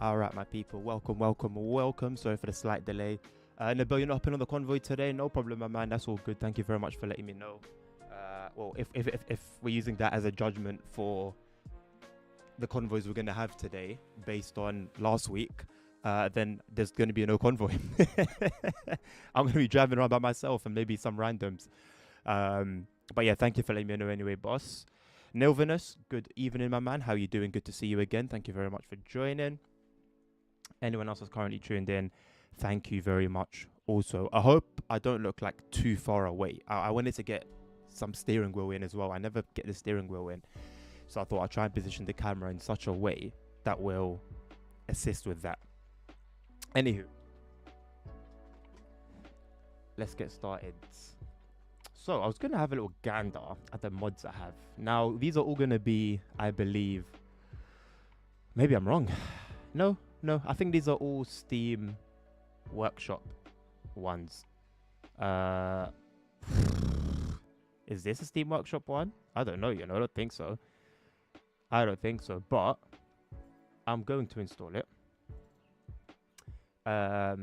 All right, my people. Welcome. Sorry for the slight delay. Nabil, you're not hopping on the convoy today. No problem, my man. That's all good. Thank you very much for letting me know. If we're using that as a judgment for the convoys we're going to have today, based on last week, then there's going to be no convoy. I'm going to be driving around by myself and maybe some randoms. But yeah, thank you for letting me know anyway, boss. Nilvinus, good evening, my man. How you doing? Good to see you again. Thank you very much for joining. Anyone else that's currently tuned in, thank you very much. Also, I hope I don't look like too far away. I wanted to get some steering wheel in as well. I never get the steering wheel in. So I thought I'd try and position the camera in such a way that will assist with that. Anywho, let's get started. So I was going to have a little gander at the mods I have. Now, these are all going to be, I believe, maybe I'm wrong. No, I think these are all Steam Workshop ones. Is this a Steam Workshop one? I don't know, I don't think so. But I'm going to install it.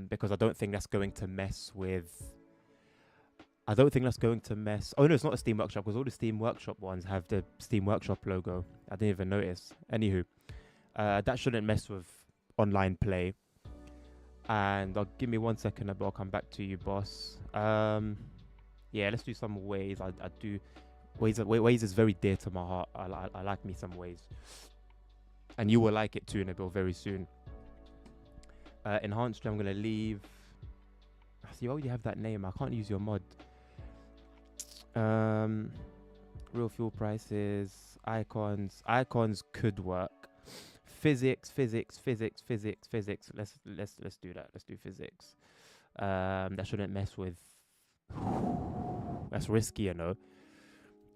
Because I don't think that's going to mess with... Oh no, it's not a Steam Workshop, because all the Steam Workshop ones have the Steam Workshop logo. I didn't even notice. Anywho, that shouldn't mess with online play. And give me 1 second, I'll come back to you, boss. Yeah, let's do some Waze. I do Waze is very dear to my heart. I like me some Waze, and you will like it too, Nabil, very soon. Enhanced, I'm gonna leave. So you already have that name. I can't use your mod. Real fuel prices, icons could work. Physics. Let's do that. Let's do physics. That shouldn't mess with. That's risky,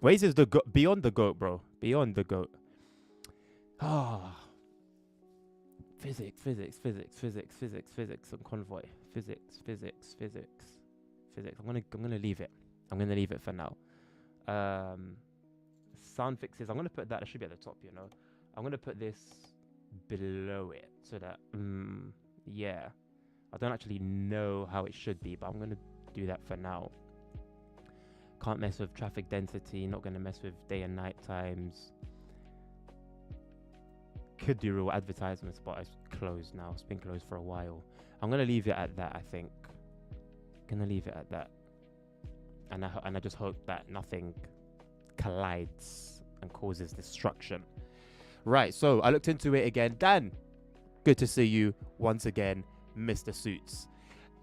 Waze is the beyond the goat, bro. Beyond the goat. Physics and convoy. Physics. I'm gonna leave it. I'm gonna leave it for now. Sound fixes. I'm gonna put that. It should be at the top, I'm gonna put this below it so that yeah. I don't actually know how it should be, but I'm gonna do that for now. Can't mess with traffic density. Not gonna mess with day and night times. Could do real advertisements, but it's closed now. It's been closed for a while. I'm gonna leave it at that. I think. Gonna leave it at that. And I just hope that nothing collides and causes destruction. Right. So I looked into it again. Dan, good to see you once again, Mr. Suits.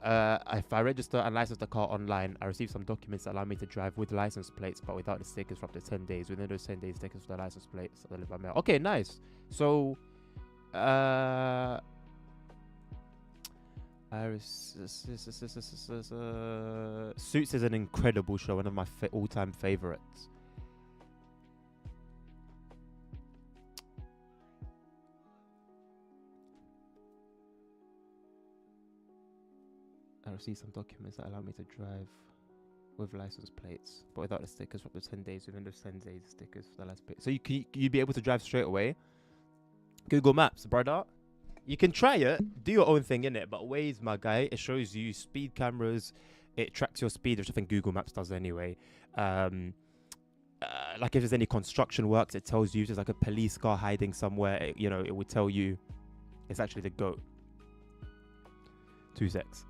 If I register and license the car online, I receive some documents that allow me to drive with license plates, but without the stickers for up to 10 days. Within those 10 days, stickers for the license plates are delivered by mail. Okay, nice. So, Suits is an incredible show, one of my all-time favorites. I received some documents that allow me to drive with license plates, but without the stickers for up to 10 days. Within those 10 days, stickers for the license plate. So you'd be able to drive straight away. Google Maps, brother. You can try it. Do your own thing in it. But Waze, my guy, it shows you speed cameras. It tracks your speed, which I think Google Maps does anyway. Like if there's any construction works, it tells you. If there's like a police car hiding somewhere, it would tell you it's actually the GOAT. 2 secs.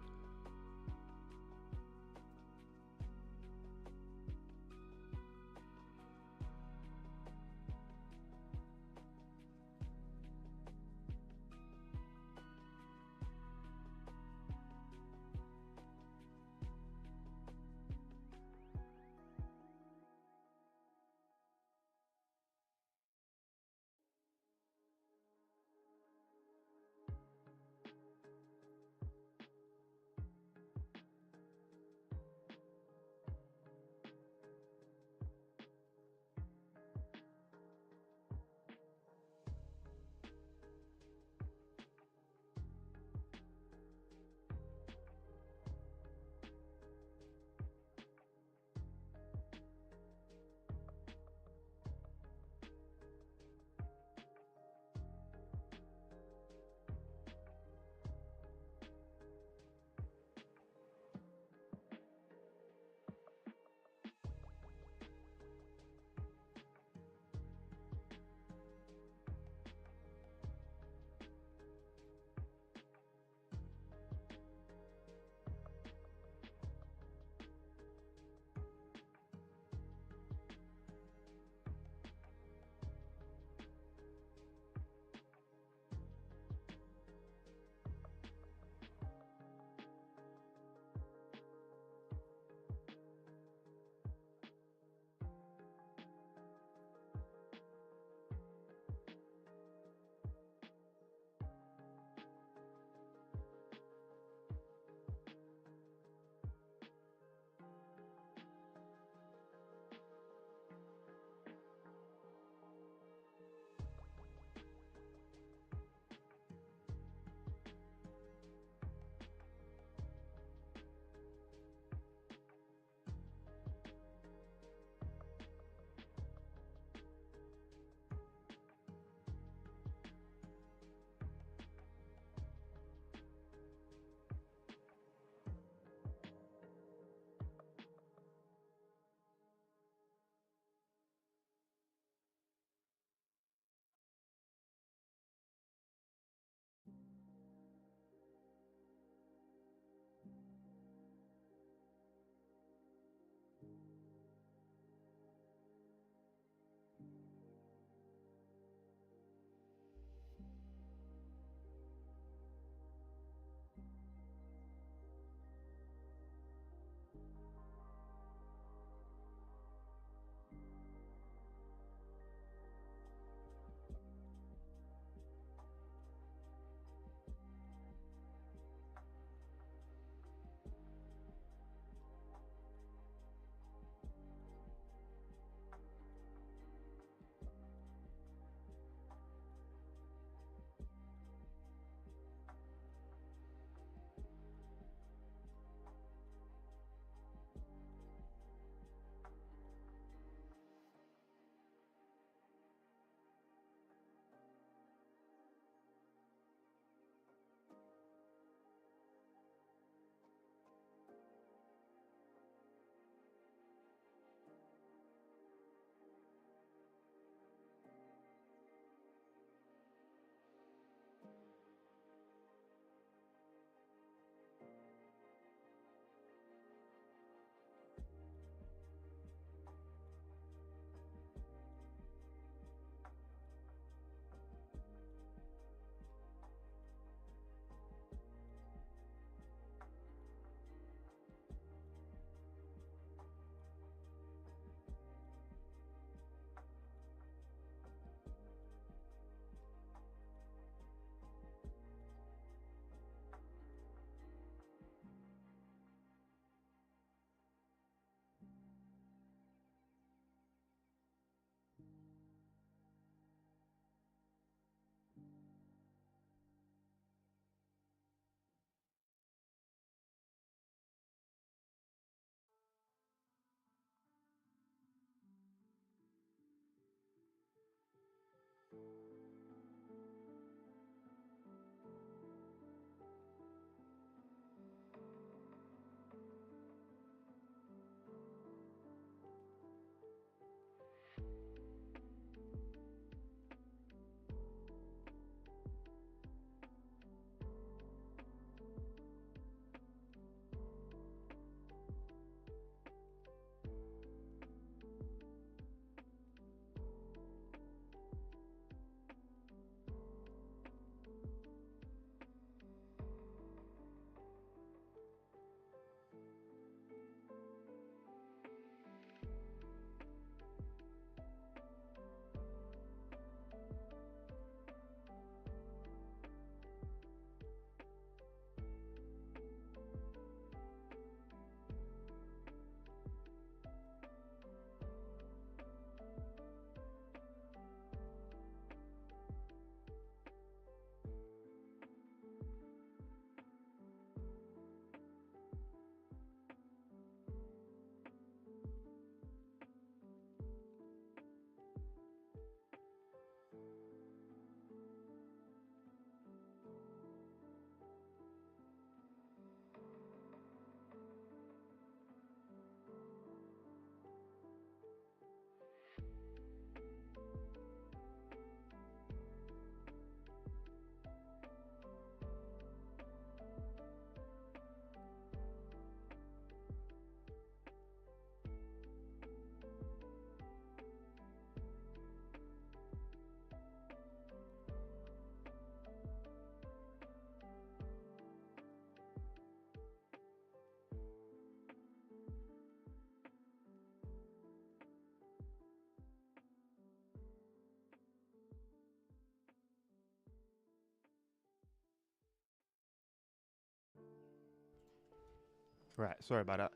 Right, sorry about that.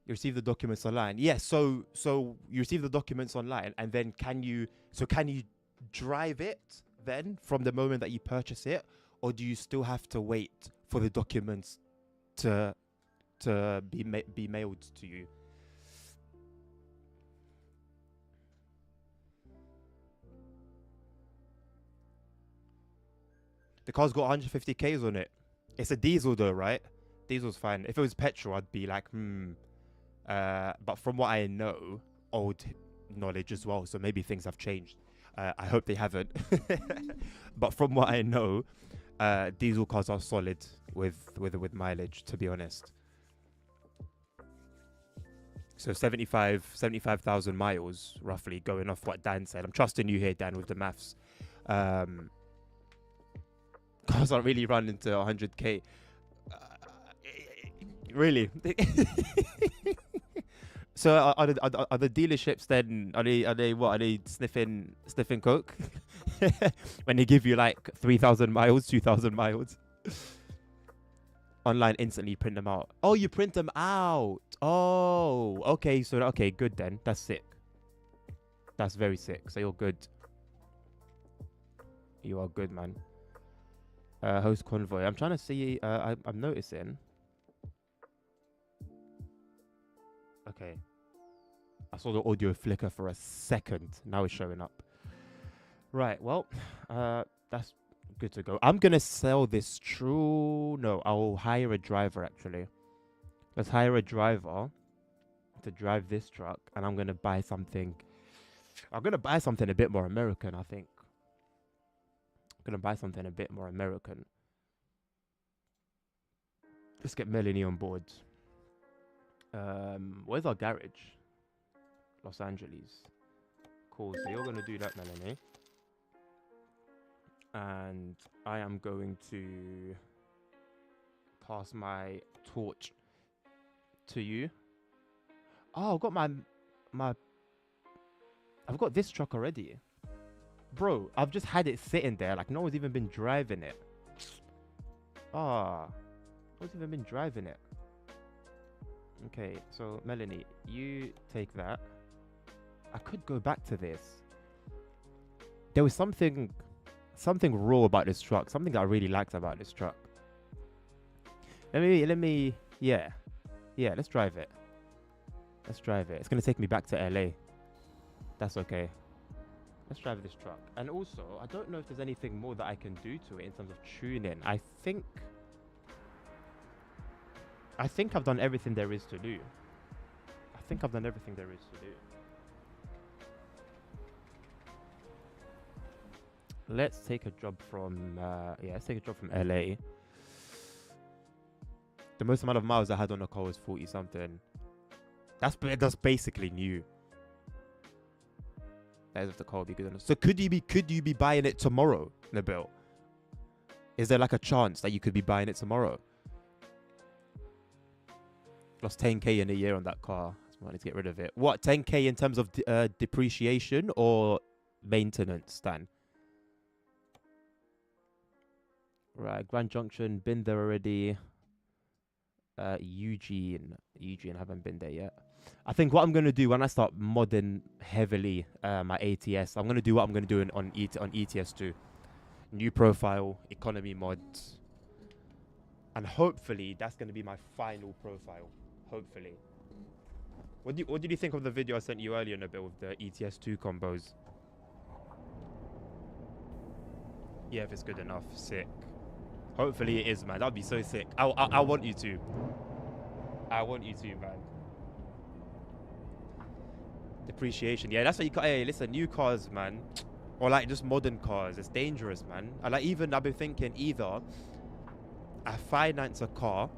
You receive the documents online. Yes, so you receive the documents online, and then can you drive it then from the moment that you purchase it, or do you still have to wait for the documents to be mailed to you? The car's got 150 k's on it. It's a diesel though, right? Diesel's fine. If it was petrol, I'd be like, but from what I know, old knowledge as well, so maybe things have changed. I hope they haven't. But from what I know, diesel cars are solid with mileage, to be honest. So 75,000 miles, roughly, going off what Dan said. I'm trusting you here, Dan, with the maths. Cars aren't really running to 100k. Really? So are the dealerships then? Are they what? Are they sniffing coke when they give you like 3,000 miles, 2,000 miles? Online, instantly print them out. Oh, you print them out. Oh, okay. So okay, good then. That's sick. That's very sick. So you're good. You are good, man. Host convoy. I'm trying to see. I'm noticing. Okay. I saw the audio flicker for a second. Now it's showing up. Right. Well, that's good to go. I'm gonna sell this true. No, I'll hire a driver actually. Let's hire a driver to drive this truck, and I'm gonna buy something. I'm gonna buy something a bit more American, I think. I'm gonna buy something a bit more American. Let's get Melanie on board. Where's our garage? Los Angeles. Cool. So you're gonna do that, Melanie. And I am going to pass my torch to you. Oh, I've got I've got this truck already. Bro, I've just had it sitting there. Like, no one's even been driving it. Ah, no one's even been driving it. Okay, so Melanie, you take that. I could go back to this. There was something raw about this truck. Something that I really liked about this truck. Let me, yeah, let's drive it. Let's drive it. It's gonna take me back to LA. That's okay. Let's drive this truck. And also, I don't know if there's anything more that I can do to it in terms of tuning. I think I've done everything there is to do. Let's take a job from LA. The most amount of miles I had on a car was 40 something. That's basically new. That is if the car will be good enough. So could you be buying it tomorrow, Nabil? Is there like a chance that you could be buying it tomorrow? Lost 10k in a year on that car. I need to get rid of it. What, 10k in terms of depreciation or maintenance, Stan? Right, Grand Junction, been there already. Eugene, haven't been there yet. I think what I'm going to do when I start modding heavily my ATS, I'm going to do what I'm going to do on ETS2. New profile, economy mods. And hopefully that's going to be my final profile. Hopefully. What did you think of the video I sent you earlier, Nabil, with the ETS2 combos? Yeah, if it's good enough. Sick. Hopefully it is, man. That'd be so sick. I want you to. I want you to, man. Depreciation. Yeah, that's what you got. Hey, listen, new cars, man. Or like just modern cars. It's dangerous, man. And like I've been thinking either I finance a car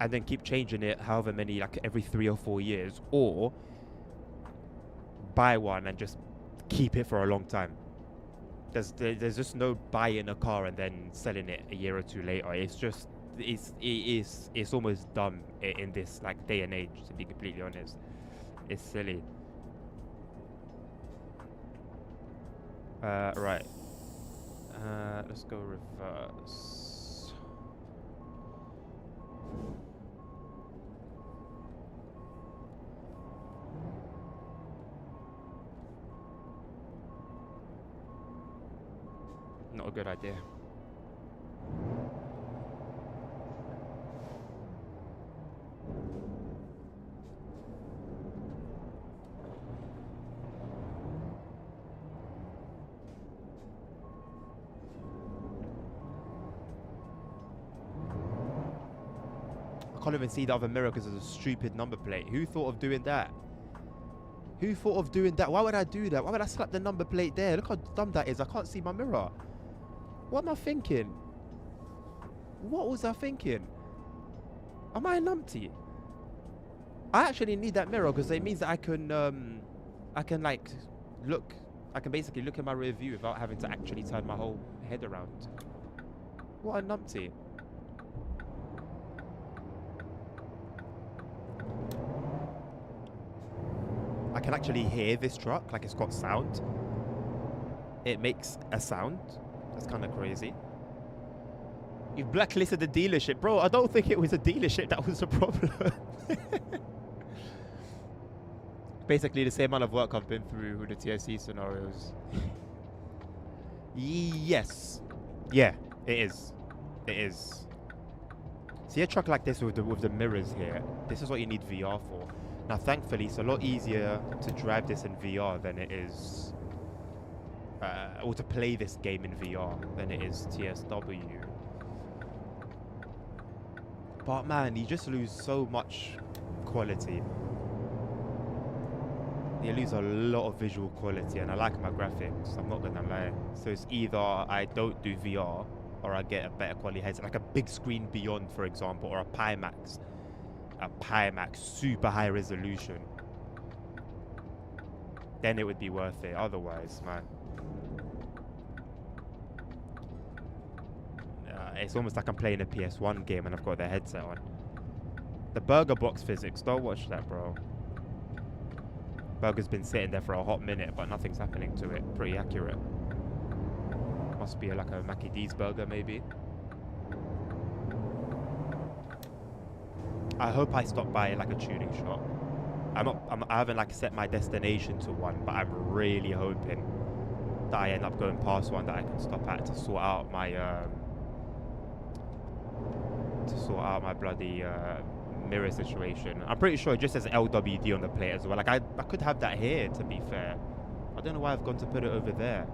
and then keep changing it however many, like every 3 or 4 years, or buy one and just keep it for a long time. There's just no buying a car and then selling it a year or two later. It's just it's almost dumb in this like day and age, to be completely honest. It's silly. Right. Let's go reverse. Not a good idea. I can't even see the other mirror because there's a stupid number plate. Who thought of doing that? Who thought of doing that? Why would I do that? Why would I slap the number plate there? Look how dumb that is. I can't see my mirror. What am I thinking? What was I thinking? Am I a numpty? I actually need that mirror because it means that I can like look. I can basically look in my rear view without having to actually turn my whole head around. What a numpty. I can actually hear this truck, like it's got sound. It makes a sound. That's kind of crazy. You've blacklisted the dealership. Bro, I don't think it was a dealership that was the problem. Basically the same amount of work I've been through with the TSC scenarios. Yes. Yeah, it is. It is. See a truck like this with the mirrors here. This is what you need VR for. Now, thankfully, it's a lot easier to drive this in VR than it is, or to play this game in VR than it is TSW. But man, you just lose so much quality. You lose a lot of visual quality, and I like my graphics, I'm not gonna lie. So it's either I don't do VR, or I get a better quality headset, like a big screen beyond, for example, or a Pimax. A Pimax, super high resolution. Then it would be worth it. Otherwise, man, it's almost like I'm playing a PS1 game and I've got the headset on. The burger box physics, don't watch that, bro. Burger's been sitting there for a hot minute, but nothing's happening to it. Pretty accurate. Must be like a Mackie D's burger, maybe. I hope I stop by like a tuning shop. I haven't like set my destination to one, but I'm really hoping that I end up going past one that I can stop at to sort out my bloody mirror situation. I'm pretty sure it just says LWD on the plate as well. Like I could have that here, to be fair. I don't know why I've gone to put it over there.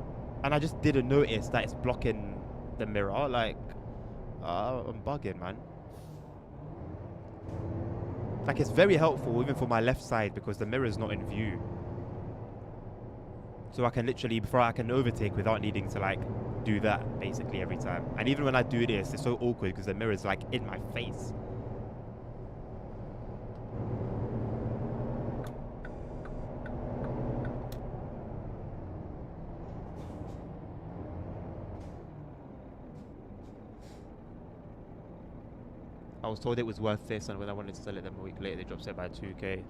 And I just didn't notice that it's blocking the mirror. Like, I'm bugging, man. Like, it's very helpful even for my left side because the mirror's not in view. So I can literally, before I can overtake without needing to like do that basically every time. And even when I do this, it's so awkward because the mirror's like in my face. I was told it was worth this, and when I wanted to sell it them a week later, they dropped it by 2k.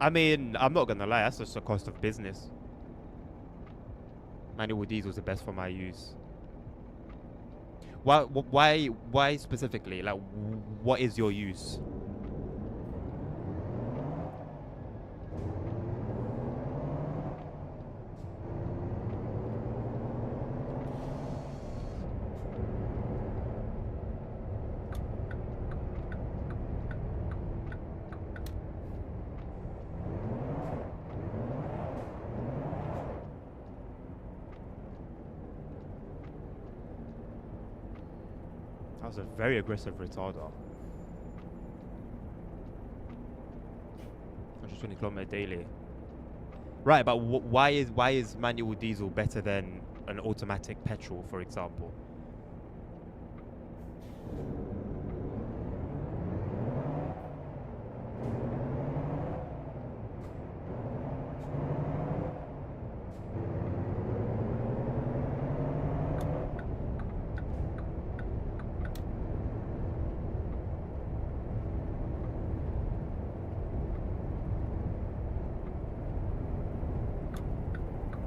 I mean, I'm not gonna lie, that's just the cost of business. Manual diesel was the best for my use. Why specifically? Like, what is your use? That was a very aggressive retarder. 120 km daily. Right, but why is manual diesel better than an automatic petrol, for example?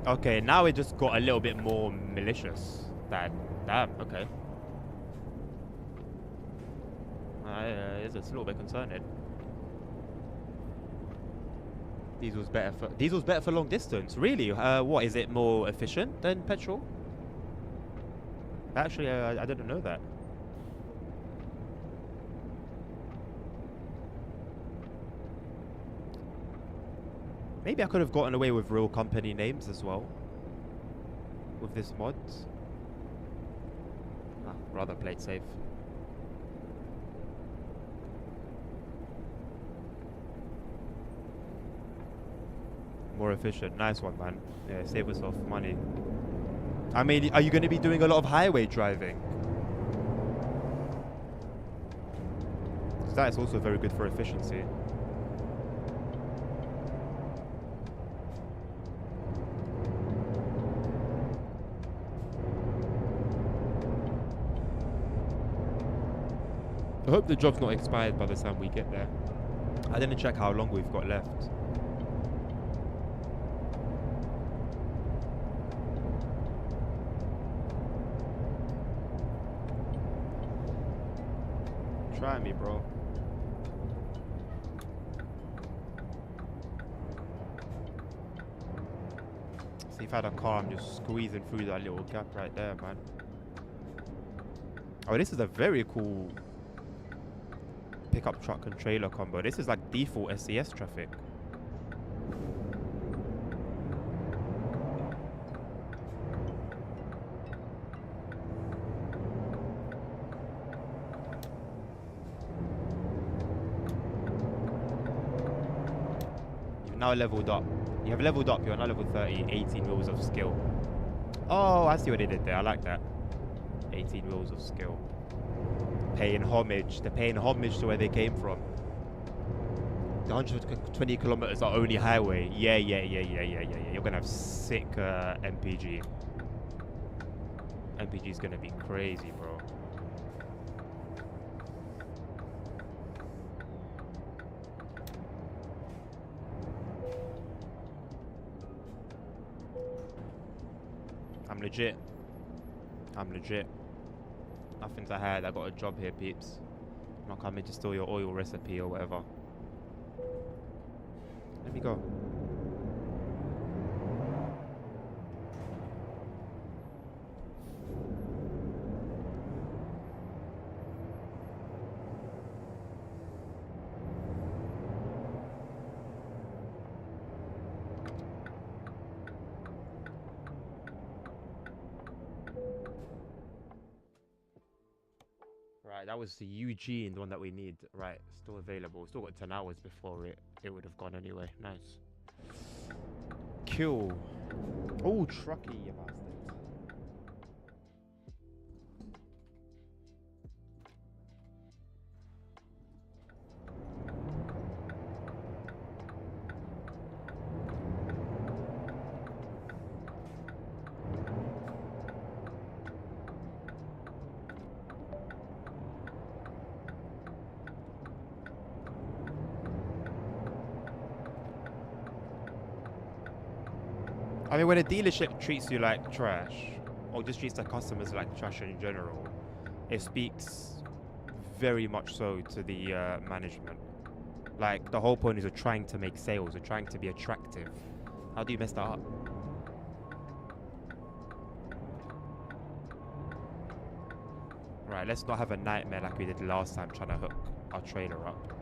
Okay, now it just got a little bit more malicious. Damn, okay. It's a little bit concerning. Diesel's better for long distance. Really? What is it more efficient than petrol? Actually, I didn't know that. Maybe I could have gotten away with real company names as well with this mod. Rather play it safe. More efficient. Nice one, man. Yeah, save yourself money. I mean, are you going to be doing a lot of highway driving? That is also very good for efficiency. I hope the job's not expired by the time we get there. I didn't check how long we've got left. Try me, bro. See, if I had a car, I'm just squeezing through that little gap right there, man. Oh, this is a very cool pickup truck and trailer combo. This is like default SCS traffic. You've now leveled up. You have leveled up. You're now level 30. 18 wheels of skill. Oh, I see what they did there. I like that. 18 wheels of skill. Paying homage. They're paying homage to where they came from. The 120 kilometers are only highway. Yeah. You're gonna have sick MPG. MPG's gonna be crazy, bro. I'm legit. Nothing to hide. I got a job here, peeps. I'm not coming to steal your oil recipe or whatever. Let me go. Right, that was the Eugene, the one that we need. Right, still available. Still got 10 hours before it would have gone anyway. Nice. Kill. Oh, trucky, you bastard. I mean, when a dealership treats you like trash, or just treats their customers like trash in general, it speaks very much so to the management. Like, the whole point is you're trying to make sales, you're trying to be attractive. How do you mess that up? Right, let's not have a nightmare like we did last time trying to hook our trailer up.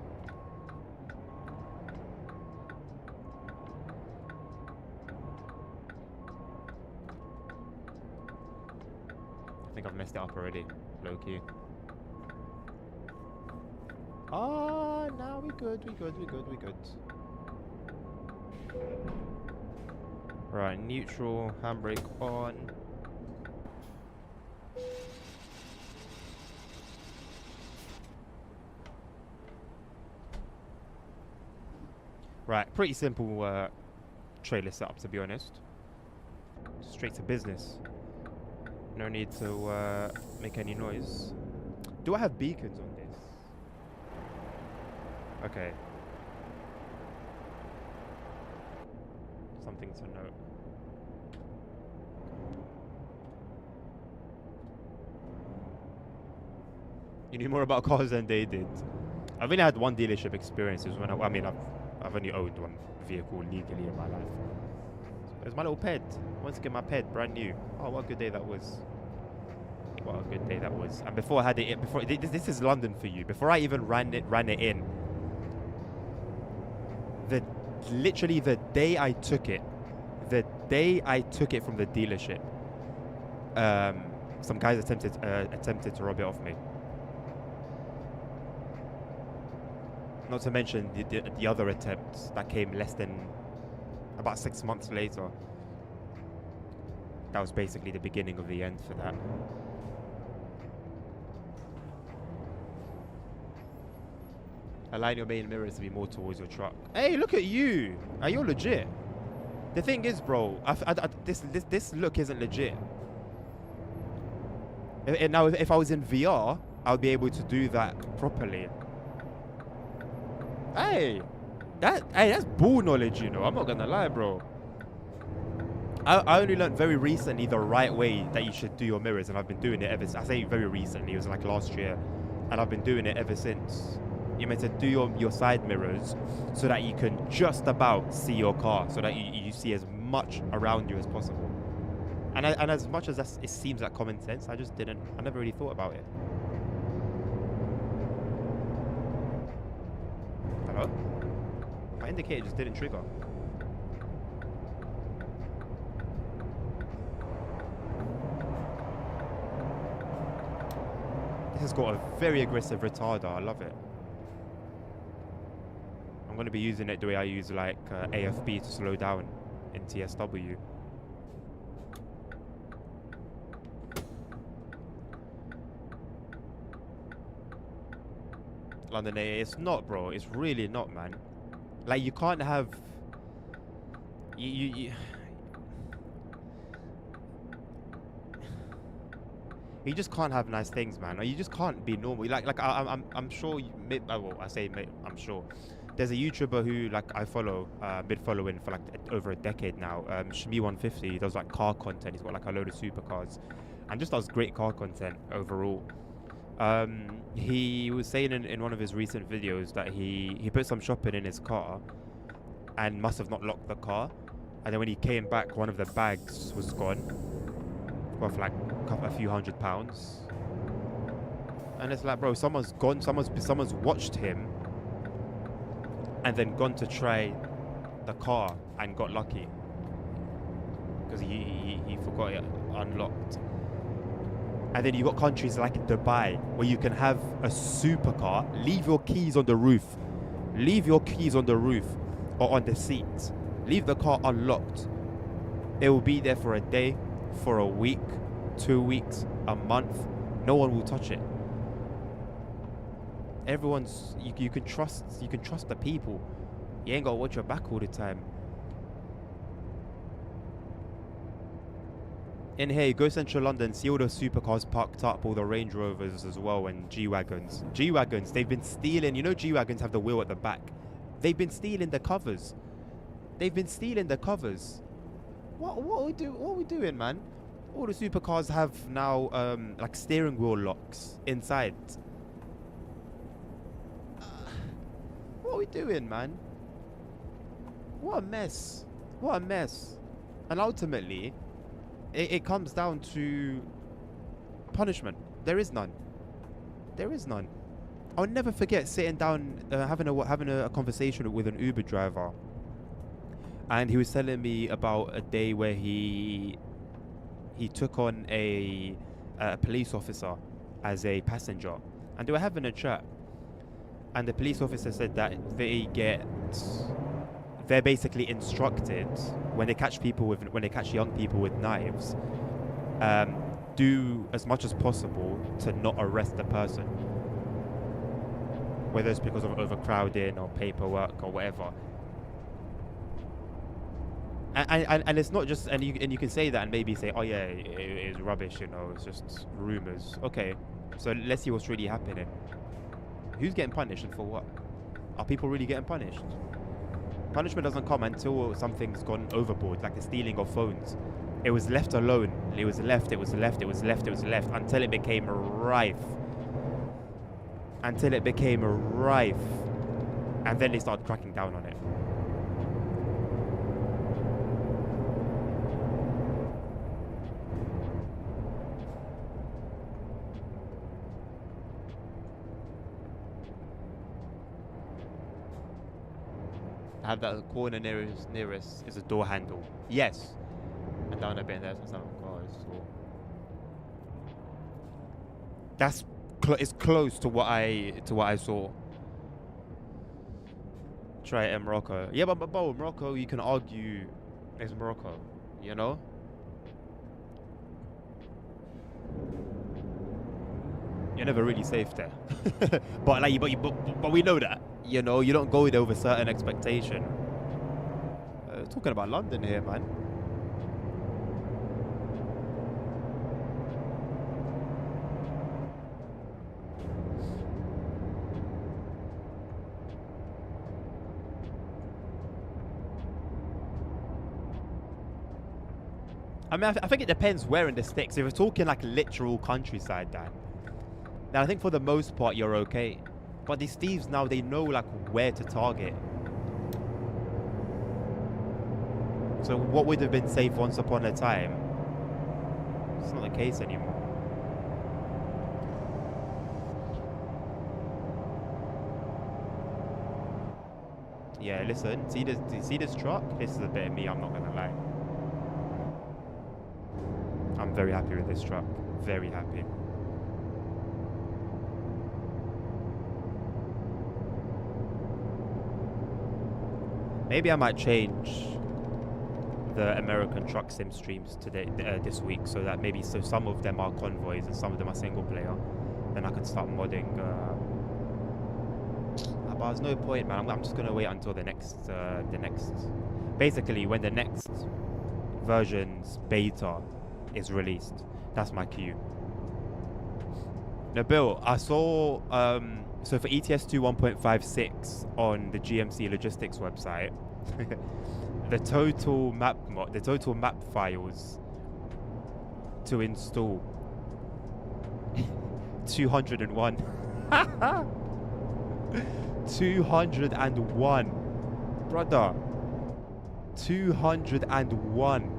I think I've messed it up already, low-key. Ah, now we good. Right, neutral, handbrake on. Right, pretty simple trailer setup, to be honest. Straight to business. No need to make any noise. Do I have beacons on this? Okay. Something to note. You knew more about cars than they did. I've only had one dealership experience. It was when I've only owned one vehicle legally in my life. It was my little ped. I wanted to get my ped brand new. Oh, what a good day that was. What a good day that was. And before I had it, this is London for you. Before I even ran it in, literally the day I took it from the dealership, some guys attempted to rob it off me. Not to mention the other attempts that came less than about 6 months later. That was basically the beginning of the end for that. Align your main mirrors to be more towards your truck. Hey, look at you! Are you legit? The thing is, bro, this look isn't legit. Now, if I was in VR, I would be able to do that properly. Hey, that's bull knowledge, you know. I'm not gonna lie, bro. I only learned very recently the right way that you should do your mirrors, and I've been doing it ever since. I say very recently, it was like last year, and I've been doing it ever since. You're meant to do your side mirrors so that you can just about see your car, so that you see as much around you as possible. And as much as it seems like common sense, I never really thought about it. Hello? My indicator just didn't trigger. This has got a very aggressive retarder. I love it. I'm going to be using it the way I use like AFB to slow down in TSW. London AA, it's not, bro. It's really not, man. Like, you can't have... You just can't have nice things, man. Or you just can't be normal. I'm sure you... I'm sure. There's a YouTuber who, like, I follow, been following for, like, over a decade now. Shmi150, he does, like, car content. He's got, like, a load of supercars. And just does great car content overall. He was saying in one of his recent videos that he put some shopping in his car and must have not locked the car, and then when he came back, one of the bags was gone, worth like a few £100. And it's like, bro, someone's watched him and then gone to try the car and got lucky because he forgot it unlocked. And then you got countries like Dubai where you can have a supercar, leave your keys on the roof, or on the seat, leave the car unlocked. It will be there for a day, for a week, 2 weeks, a month. No one will touch it. You can trust the people. You ain't gotta watch your back all the time. In here, go central London, see all the supercars parked up, all the Range Rovers as well, and G-Wagons. G-Wagons, they've been stealing, you know G-Wagons have the wheel at the back. They've been stealing the covers. What are we doing, man? All the supercars have now, like steering wheel locks inside. What are we doing, man? What a mess. And ultimately... It comes down to punishment. There is none. I'll never forget sitting down, having a conversation with an Uber driver, and he was telling me about a day where he took on a police officer as a passenger, and they were having a chat, and the police officer said that they're basically instructed when they catch young people with knives, do as much as possible to not arrest the person, whether it's because of overcrowding or paperwork or whatever. And it's not just, and you can say that and maybe say, oh yeah, it is rubbish, you know, it's just rumors. Okay, so let's see what's really happening. Who's getting punished and for what? Are people really getting punished? Punishment doesn't come until something's gone overboard, like the stealing of phones. It was left alone. It was left until it became rife. until it became rife, and then they started cracking down on it. Have that corner nearest is a door handle. Yes. And down a bit there's some cars. So that's it's close to what I saw. Try it in Morocco. Yeah, but Morocco, you can argue it's Morocco, you know? You're never really safe there. but we know that. You know, you don't go there with a certain expectation. Talking about London here, man. I mean, I think it depends where in the sticks. If we're talking like literal countryside, then I think for the most part you're okay. But these thieves now, they know like where to target. So what would have been safe once upon a time, it's not the case anymore. Yeah, listen, do you see this truck? This is a bit of me, I'm not gonna lie. I'm very happy with this truck. Very happy. Maybe I might change the American truck sim streams today, this week, so that maybe some of them are convoys and some of them are single player. Then I can start modding. But there's no point, man. I'm just gonna wait until the next, basically when the next version's beta is released. That's my cue. Now, Bill, I saw so for ETS2 1.56 on the GMC Logistics website, the total map files to install 201. 201, brother. 201.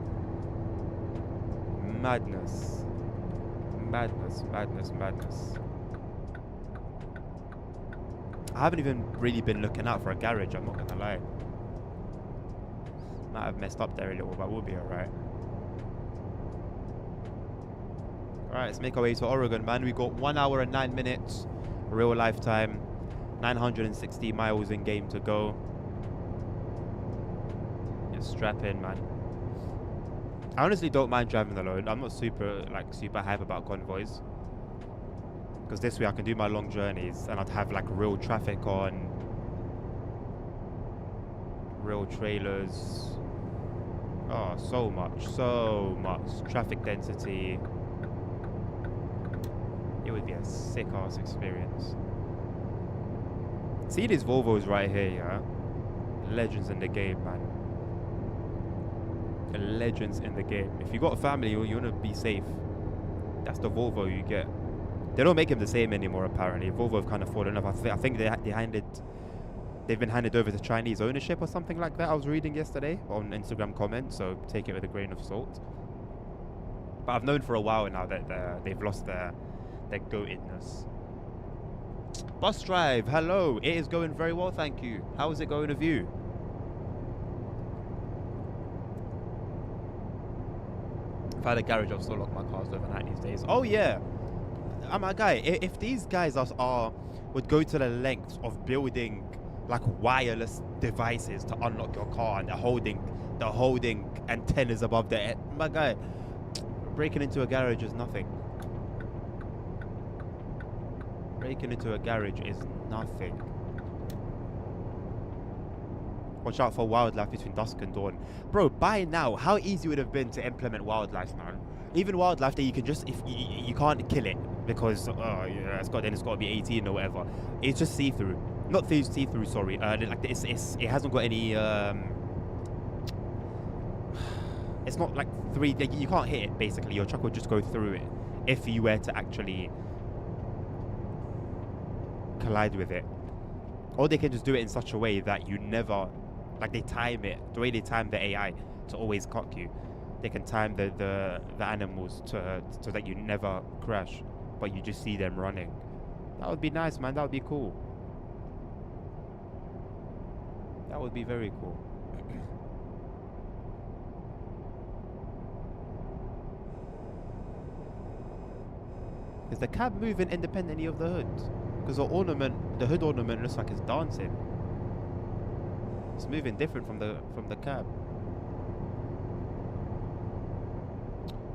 Madness. I haven't even really been looking out for a garage, I'm not gonna lie. Might have messed up there a little, but we'll be alright. Alright, let's make our way to Oregon, man. We got 1 hour and 9 minutes real life time, 960 miles in game to go. Just strap in, man. I honestly don't mind driving alone. I'm not super hype about convoys, because this way I can do my long journeys and I'd have like real traffic on, real trailers. Oh, so much traffic density. It would be a sick ass experience. See these Volvos right here, yeah? Legends in the game, man. Legends in the game. If you got a family, you want to be safe, that's the Volvo you get. They don't make them the same anymore, apparently. Volvo have kind of fallen off. I think they've been handed over to Chinese ownership or something like that. I was reading yesterday on Instagram comments, so take it with a grain of salt. But I've known for a while now that they've lost their goatedness. Bus drive, hello. It is going very well, thank you. How is it going with you? If I had a garage, I'll still lock my cars overnight these days. Oh yeah, my guy. If these guys would go to the lengths of building like wireless devices to unlock your car, and they're holding antennas above their head, my guy, breaking into a garage is nothing. Breaking into a garage is nothing. Watch out for wildlife between dusk and dawn. Bro, by now, how easy would it have been to implement wildlife, man? Even wildlife that you can just, if you can't kill it because it's got to be 18 or whatever. It's just see-through. Not see-through, sorry. Like it hasn't got any it's not like you can't hit it basically. Your truck will just go through it if you were to actually collide with it. Or they can just do it in such a way that you never, like they time it, the way they time the AI to always cock you. They can time the animals to so that you never crash, but you just see them running. That would be nice, man. That would be cool. That would be very cool. Is the cab moving independently of the hood? Because the hood ornament looks like it's dancing. It's moving different from the cab.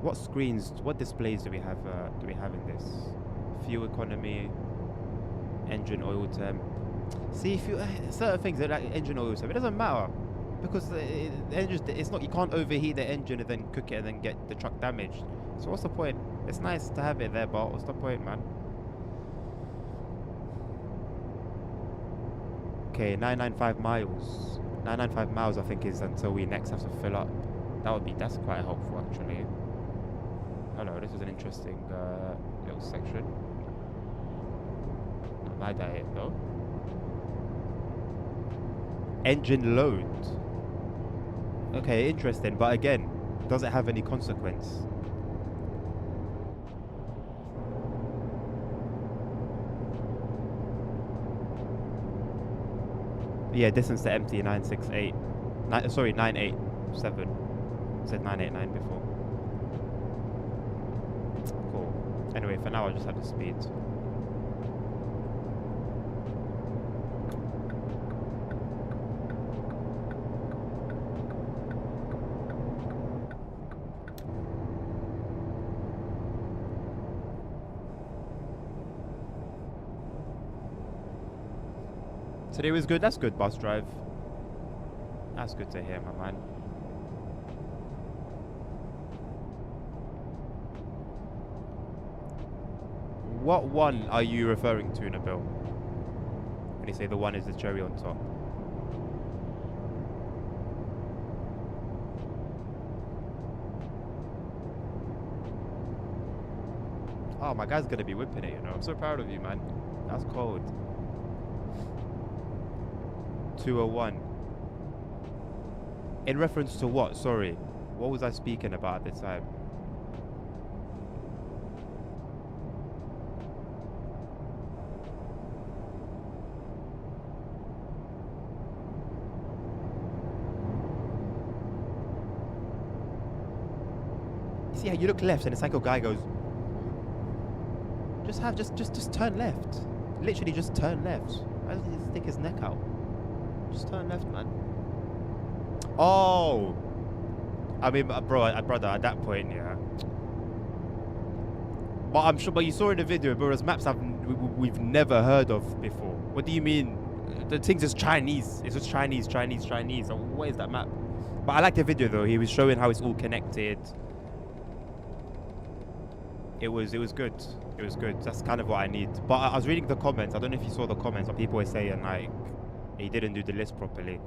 What screens, what displays do we have in this? Fuel economy, engine oil temp. See, if you certain things are like engine oil temp, it doesn't matter because the engine, it's not, you can't overheat the engine and then cook it and then get the truck damaged. So what's the point? It's nice to have it there, but what's the point, man? Okay, 995 miles. 995 miles, I think, is until we next have to fill up. That's quite helpful, actually. Hello, this is an interesting little section. Not my diet, though. Engine load. Okay, interesting, but again, does it have any consequence? Yeah, distance to empty 968. 987. Said 989 before. Cool. Anyway, for now I'll just have the speed. Today was good. That's good bus drive. That's good to hear, my man. What one are you referring to, Nabil? When you say the one is the cherry on top. Oh, my guy's gonna be whipping it, you know. I'm so proud of you, man. That's cold. 201. In reference to what? Sorry. What was I speaking about at the time? See how you look left and the cycle guy goes, just turn left. Literally just turn left. Why doesn't he stick his neck out? Just turn left, man. Oh, I mean, brother, at that point, yeah. But I'm sure, but you saw in the video, bro, maps we've never heard of before. What do you mean? The thing's just Chinese. It's just Chinese. So what is that map? But I like the video though. He was showing how it's all connected. It was good. It was good. That's kind of what I need. But I was reading the comments. I don't know if you saw the comments, but people were saying like he didn't do the list properly.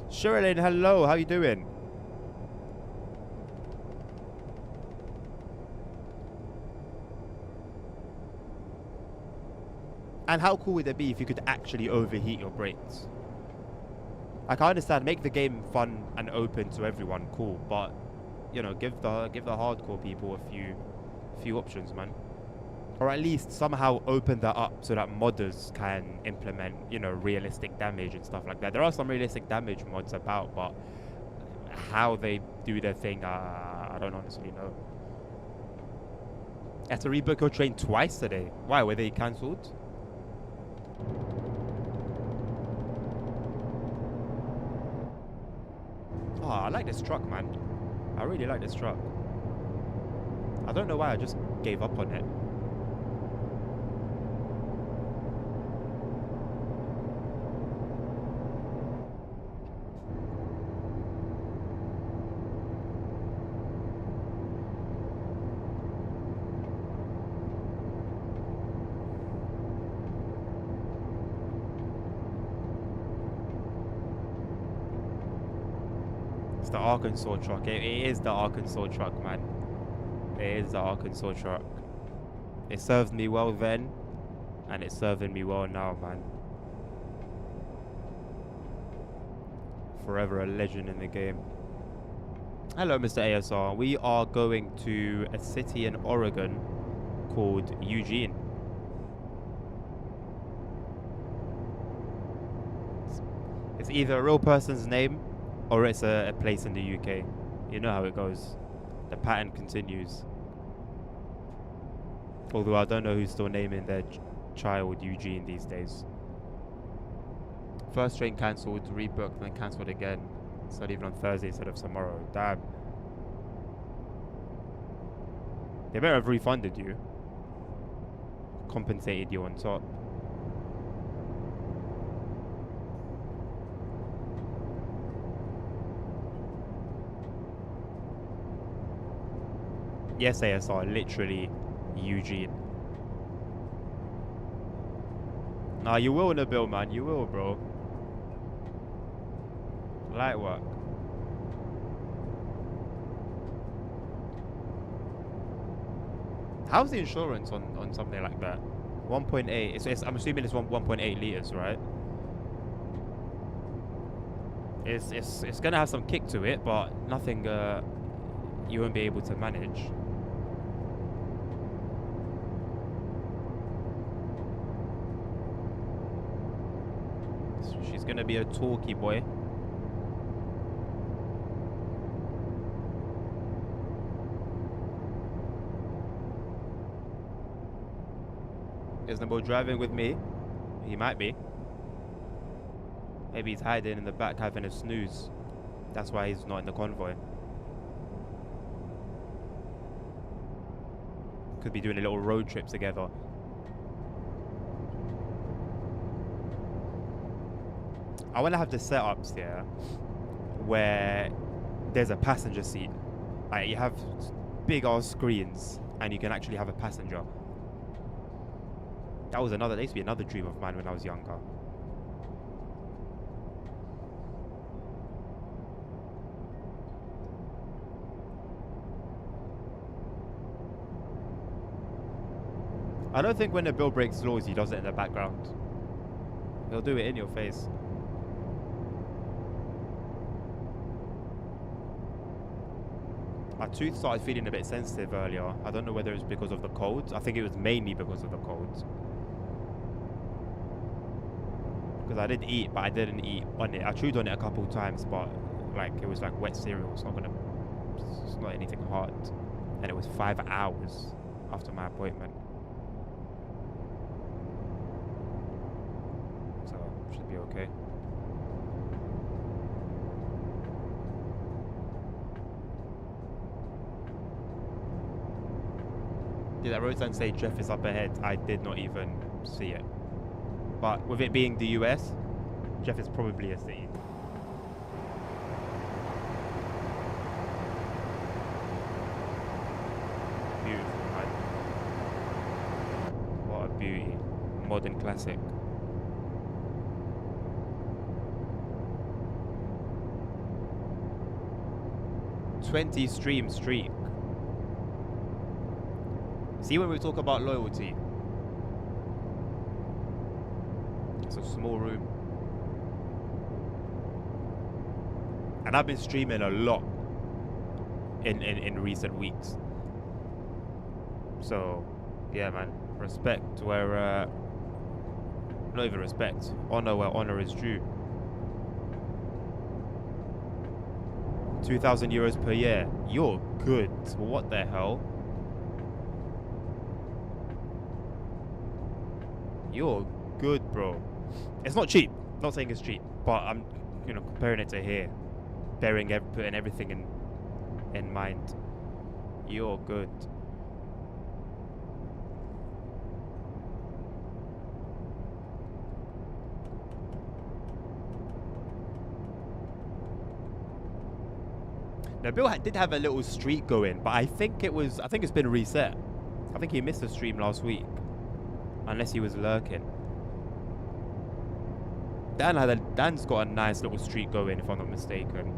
Sherilyn, hello. How you doing? And how cool would it be if you could actually overheat your brakes? Like, I understand, make the game fun and open to everyone, cool, but you know, give the hardcore people a few options, man. Or at least somehow open that up so that modders can implement, you know, realistic damage and stuff like that. There are some realistic damage mods about, but how they do their thing, I don't honestly know. You had to rebook your train twice today. Why, were they cancelled? Oh, I like this truck, man. I really like this truck. I don't know why I just gave up on it. It's the Arkansas truck. It is the Arkansas truck, man. It is the Arkansas truck. It served me well then. and it's serving me well now, man. Forever a legend in the game. Hello, Mr. ASR. We are going to a city in Oregon called Eugene. It's either a real person's name or it's a place in the UK. You know how it goes. The pattern continues. Although I don't know who's still naming their child Eugene these days. First train cancelled, rebooked, then cancelled again. It's not even on Thursday instead of tomorrow. Damn. They better have refunded you. Compensated you on top. Yes, ASR, literally Eugene. Nah, you will, Nabil, man. You will, bro. Light work. How's the insurance on something like that? 1.8. I'm assuming it's 1.8 liters, right? It's gonna have some kick to it, but nothing you won't be able to manage. She's gonna be a talky boy. Is Nabil driving with me? He might be. Maybe he's hiding in the back having a snooze. That's why he's not in the convoy. Could be doing a little road trip together. I want to have the setups here where there's a passenger seat. Like you have big ass screens and you can actually have a passenger. That used to be another dream of mine when I was younger. I don't think when the bill breaks laws, he does it in the background. He'll do it in your face. My tooth started feeling a bit sensitive earlier. I don't know whether it's because of the cold. I think it was mainly because of the cold. Because I did eat, but I didn't eat on it. I chewed on it a couple times, but like it was like wet cereal, so it's not anything hard. And it was 5 hours after my appointment. So should be okay. Did that road sign say Jeff is up ahead? I did not even see it. But with it being the US, Jeff is probably a city. Beautiful, man. What a beauty. Modern classic. "20 stream streak." See, when we talk about loyalty, it's a small room. And I've been streaming a lot in recent weeks. So, yeah, man. Respect where, not even respect, honor where honor is due. 2,000 euros per year. You're good. What the hell? You're good, bro. It's not cheap. Not saying it's cheap, but I'm, comparing it to here, putting everything in mind. You're good. Now, Bill did have a little streak going, but I think it's been reset. I think he missed a stream last week, unless he was lurking. Dan's got a nice little streak going, if I'm not mistaken.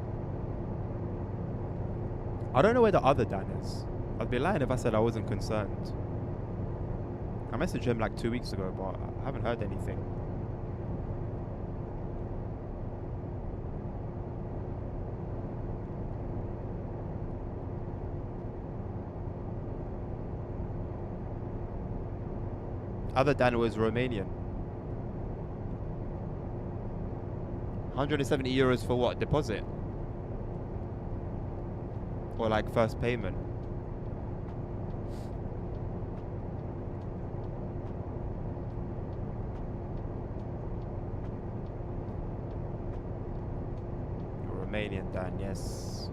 I don't know where the other Dan is. I'd be lying if I said I wasn't concerned. I messaged him like 2 weeks ago, but I haven't heard anything. Other Dan was Romanian. 170 euros for what? Deposit? Or like first payment? Romanian Dan, yes.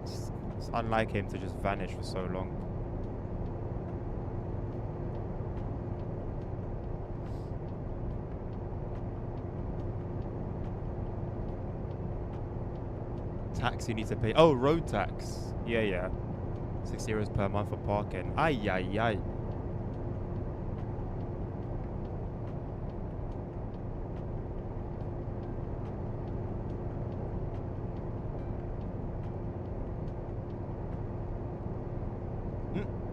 It's unlike him to just vanish for so long. Tax you need to pay. Oh, road tax. Yeah. 6 euros per month for parking. Ay.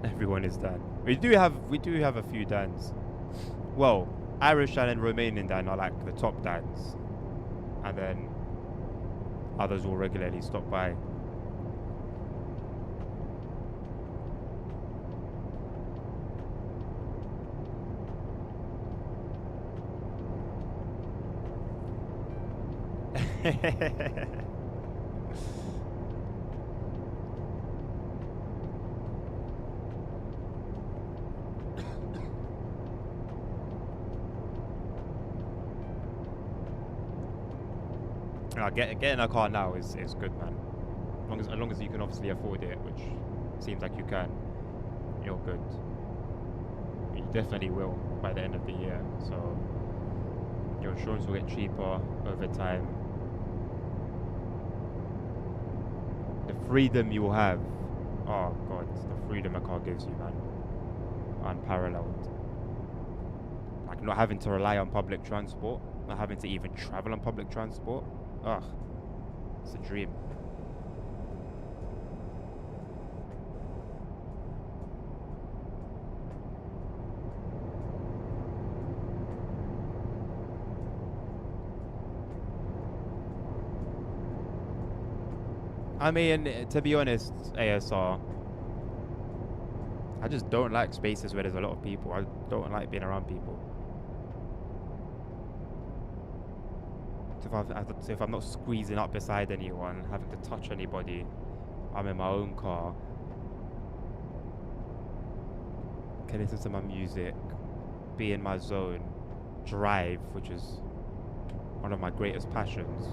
Everyone is Dan. We do have a few Dans. Well, Irish Dan and Romanian Dan are like the top Dans, and then others will regularly stop by. Getting a car now is good, man. As long as you can obviously afford it, which seems like you can, you're good. You definitely will by the end of the year. So your insurance will get cheaper over time. The freedom you will have, oh god, the freedom a car gives you, man, unparalleled. Like not having to rely on public transport, not having to even travel on public transport. Ugh, it's a dream. I mean, to be honest, ASR, I just don't like spaces where there's a lot of people. I don't like being around people. So if I'm not squeezing up beside anyone, having to touch anybody, I'm in my own car, can listen to my music, be in my zone, drive, which is one of my greatest passions.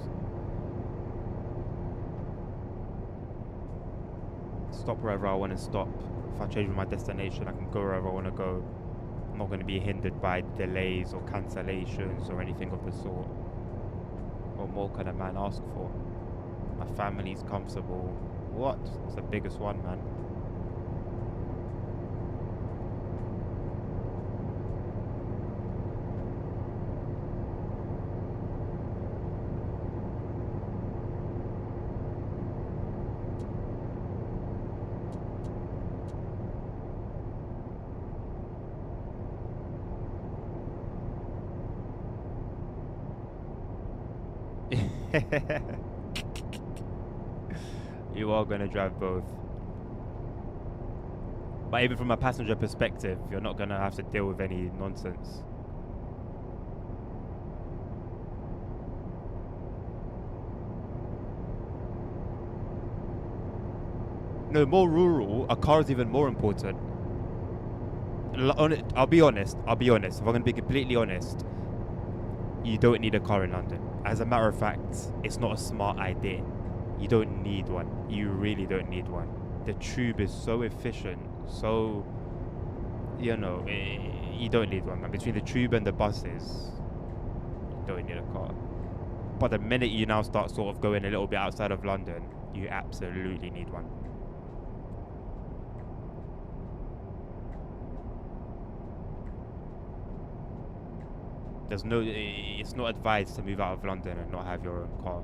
Stop wherever I want to stop. If I change my destination, I can go wherever I want to go. I'm not going to be hindered by delays or cancellations or anything of the sort. What more can a man ask for? My family's comfortable. What? It's the biggest one, man. You are going to drive both. But even from a passenger perspective, you're not going to have to deal with any nonsense. No, more rural, a car is even more important. I'll be honest. If I'm going to be completely honest, you don't need a car in London. As a matter of fact, it's not a smart idea. You don't need one. You really don't need one. The tube is so efficient, so, you don't need one. And between the tube and the buses, you don't need a car. But the minute you now start sort of going a little bit outside of London, you absolutely need one. It's not advised to move out of London and not have your own car.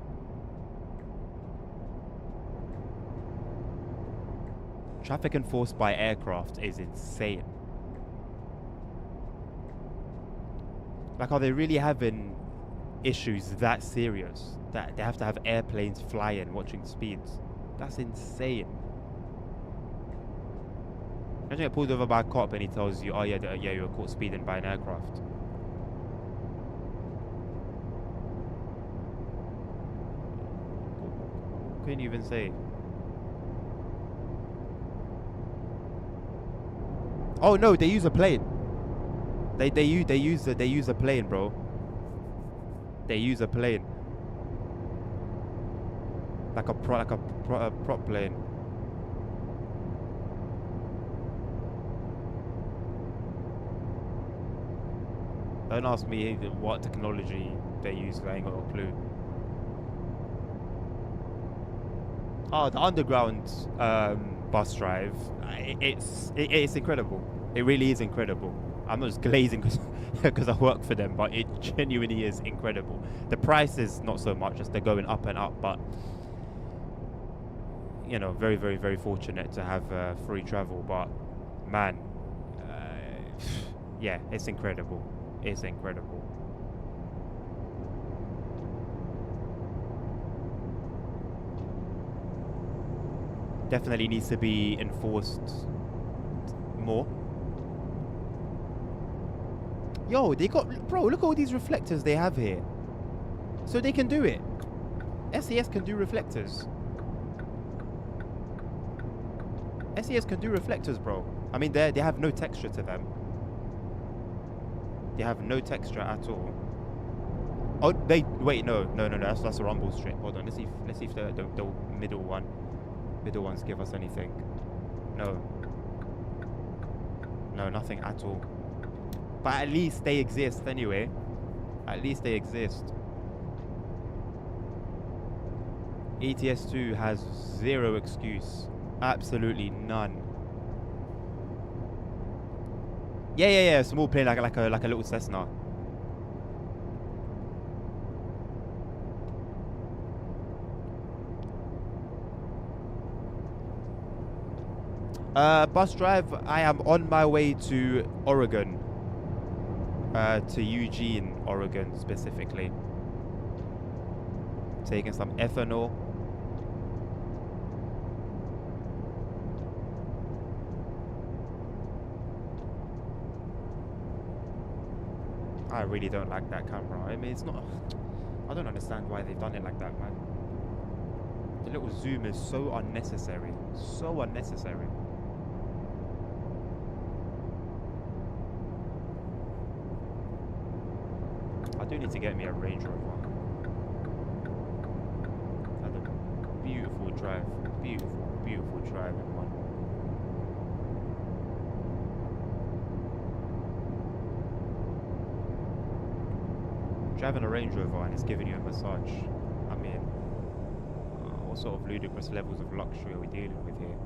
Traffic enforced by aircraft is insane. Like, are they really having issues that serious that they have to have airplanes flying watching speeds? That's insane. Imagine you get pulled over by a cop and he tells you, oh yeah, yeah, you were caught speeding by an aircraft. Couldn't even say. Oh no, they use a plane. They use a plane, bro. They use a plane. Like a prop plane. Don't ask me what technology they use, I ain't got a clue. Oh, the underground bus drive, it's incredible. It really is incredible. I'm not just glazing because I work for them, but it genuinely is incredible. The price is not so much, as they're going up and up, but you know, very, very, very fortunate to have free travel. But man, yeah, it's incredible. It's incredible. Definitely needs to be enforced more. Yo, they got, bro, look at all these reflectors they have here. So they can do it. SES can do reflectors. SES can do reflectors, bro. I mean, they have no texture to them. They have no texture at all. Oh, they wait, no, that's a rumble strip. Hold on, let's see if the middle ones give us anything. No, nothing at all. But at least they exist anyway. At least they exist. ETS2 has zero excuse. Absolutely none. Yeah. Small plane like a little Cessna. Bus drive. I am on my way to Oregon. To Eugene, Oregon specifically. Taking some ethanol. I really don't like that camera. I mean, it's not... I don't understand why they've done it like that, man. The little zoom is so unnecessary. So unnecessary. I do need to get me a Range Rover. Had a beautiful drive. Beautiful drive in one. Driving a Range Rover and it's giving you a massage. I mean, what sort of ludicrous levels of luxury are we dealing with here?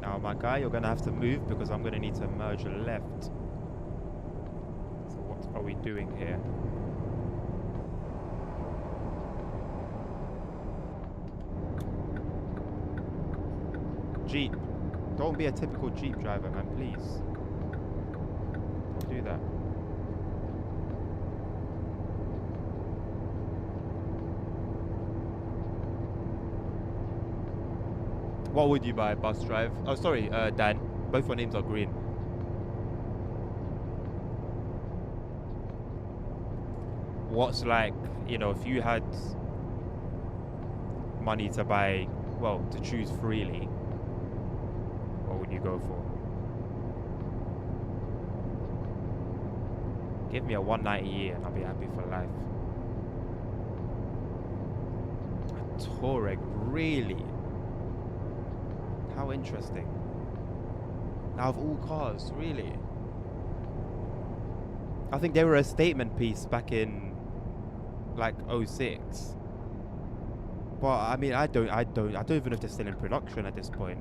Now, my guy, you're gonna have to move because I'm gonna need to merge left. So what are we doing here? Jeep. Don't be a typical Jeep driver, man, please. Don't do that. What would you buy? Bus drive? Oh, sorry, Dan. Both your names are green. What's like, you know, if you had money to buy, well, to choose freely, what would you go for? Give me a 190 a year and I'll be happy for life. A Touareg, really? How interesting. Now of all cars, really? I think they were a statement piece back in like 06. But I mean, I don't even know if they're still in production at this point.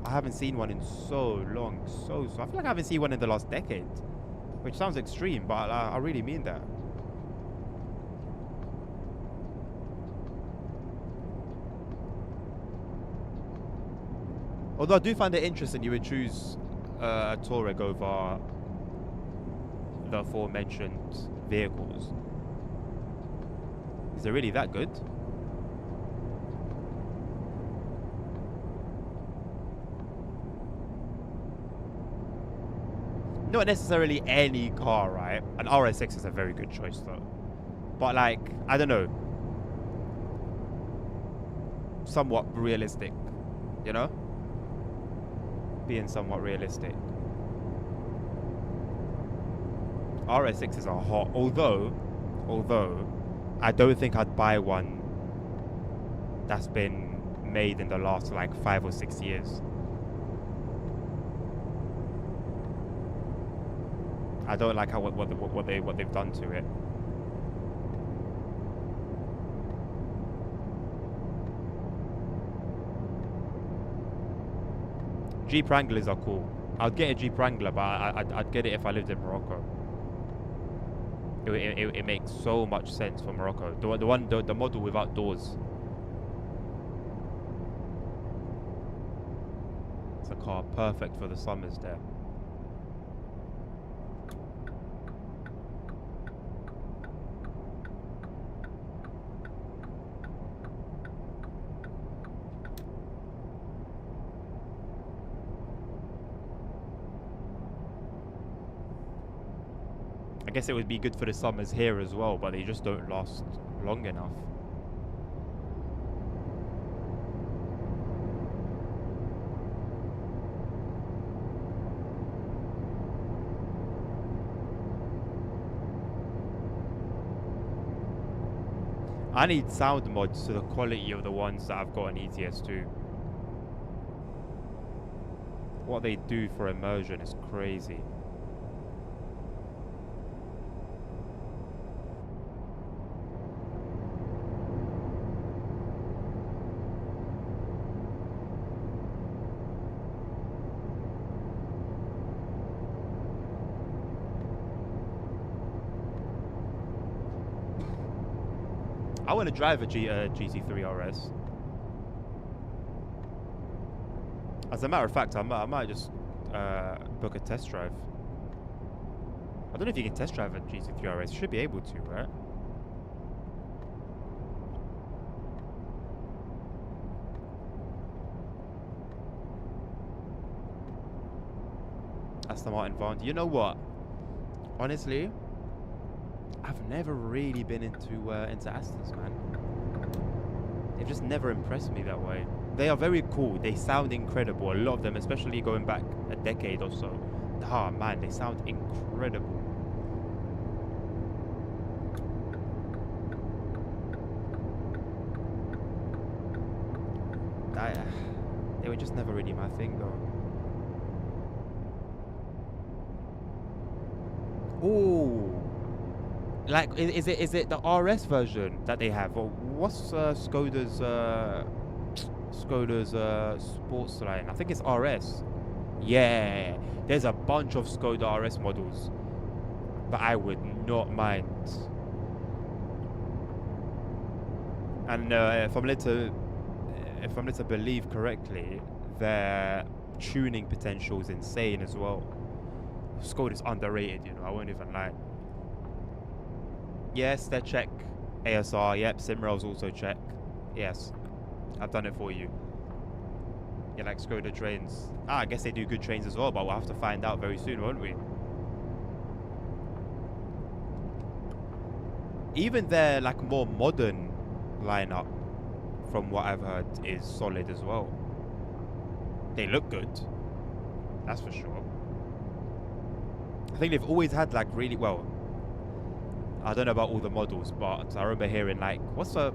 I haven't seen one in so long. So I feel like I haven't seen one in the last decade. Which sounds extreme, but I really mean that. Although I do find it interesting you would choose a Touareg over the aforementioned vehicles. Is it really that good? Not necessarily any car, right? An RS6 is a very good choice though. But like, I don't know. Somewhat realistic, you know? Being somewhat realistic. RS6s are hot, although I don't think I'd buy one that's been made in the last like 5 or 6 years. I don't like how what they've done to it. Jeep Wranglers are cool. I'd get a Jeep Wrangler, but I'd get it if I lived in Morocco. It makes so much sense for Morocco. The model without doors. It's a car perfect for the summers there. I guess it would be good for the summers here as well, but they just don't last long enough. I need sound mods to the quality of the ones that I've got on ETS2. What they do for immersion is crazy. I want to drive a GT3 RS. As a matter of fact, I might just book a test drive. I don't know if you can test drive a GT3 RS. You should be able to, right? Aston Martin Van. You know what? Honestly, I've never really been into Astons, man. They've just never impressed me that way. They are very cool. They sound incredible. A lot of them, especially going back a decade or so. Ah, man, they sound incredible. They were just never really my thing, though. Ooh. Like, is it the RS version that they have, or what's Skoda's sports line? I think it's RS. Yeah, there's a bunch of Skoda RS models that I would not mind. And if I'm led to believe correctly, their tuning potential is insane as well. Skoda's underrated, you know. I won't even lie. Yes, they're check. ASR, yep. Simrail's also check. Yes, I've done it for you. Yeah, like Skoda trains. I guess they do good trains as well, but we'll have to find out very soon, won't we? Even their like more modern lineup, from what I've heard, is solid as well. They look good, that's for sure. I think they've always had like really well. I don't know about all the models, but I remember hearing like, what's the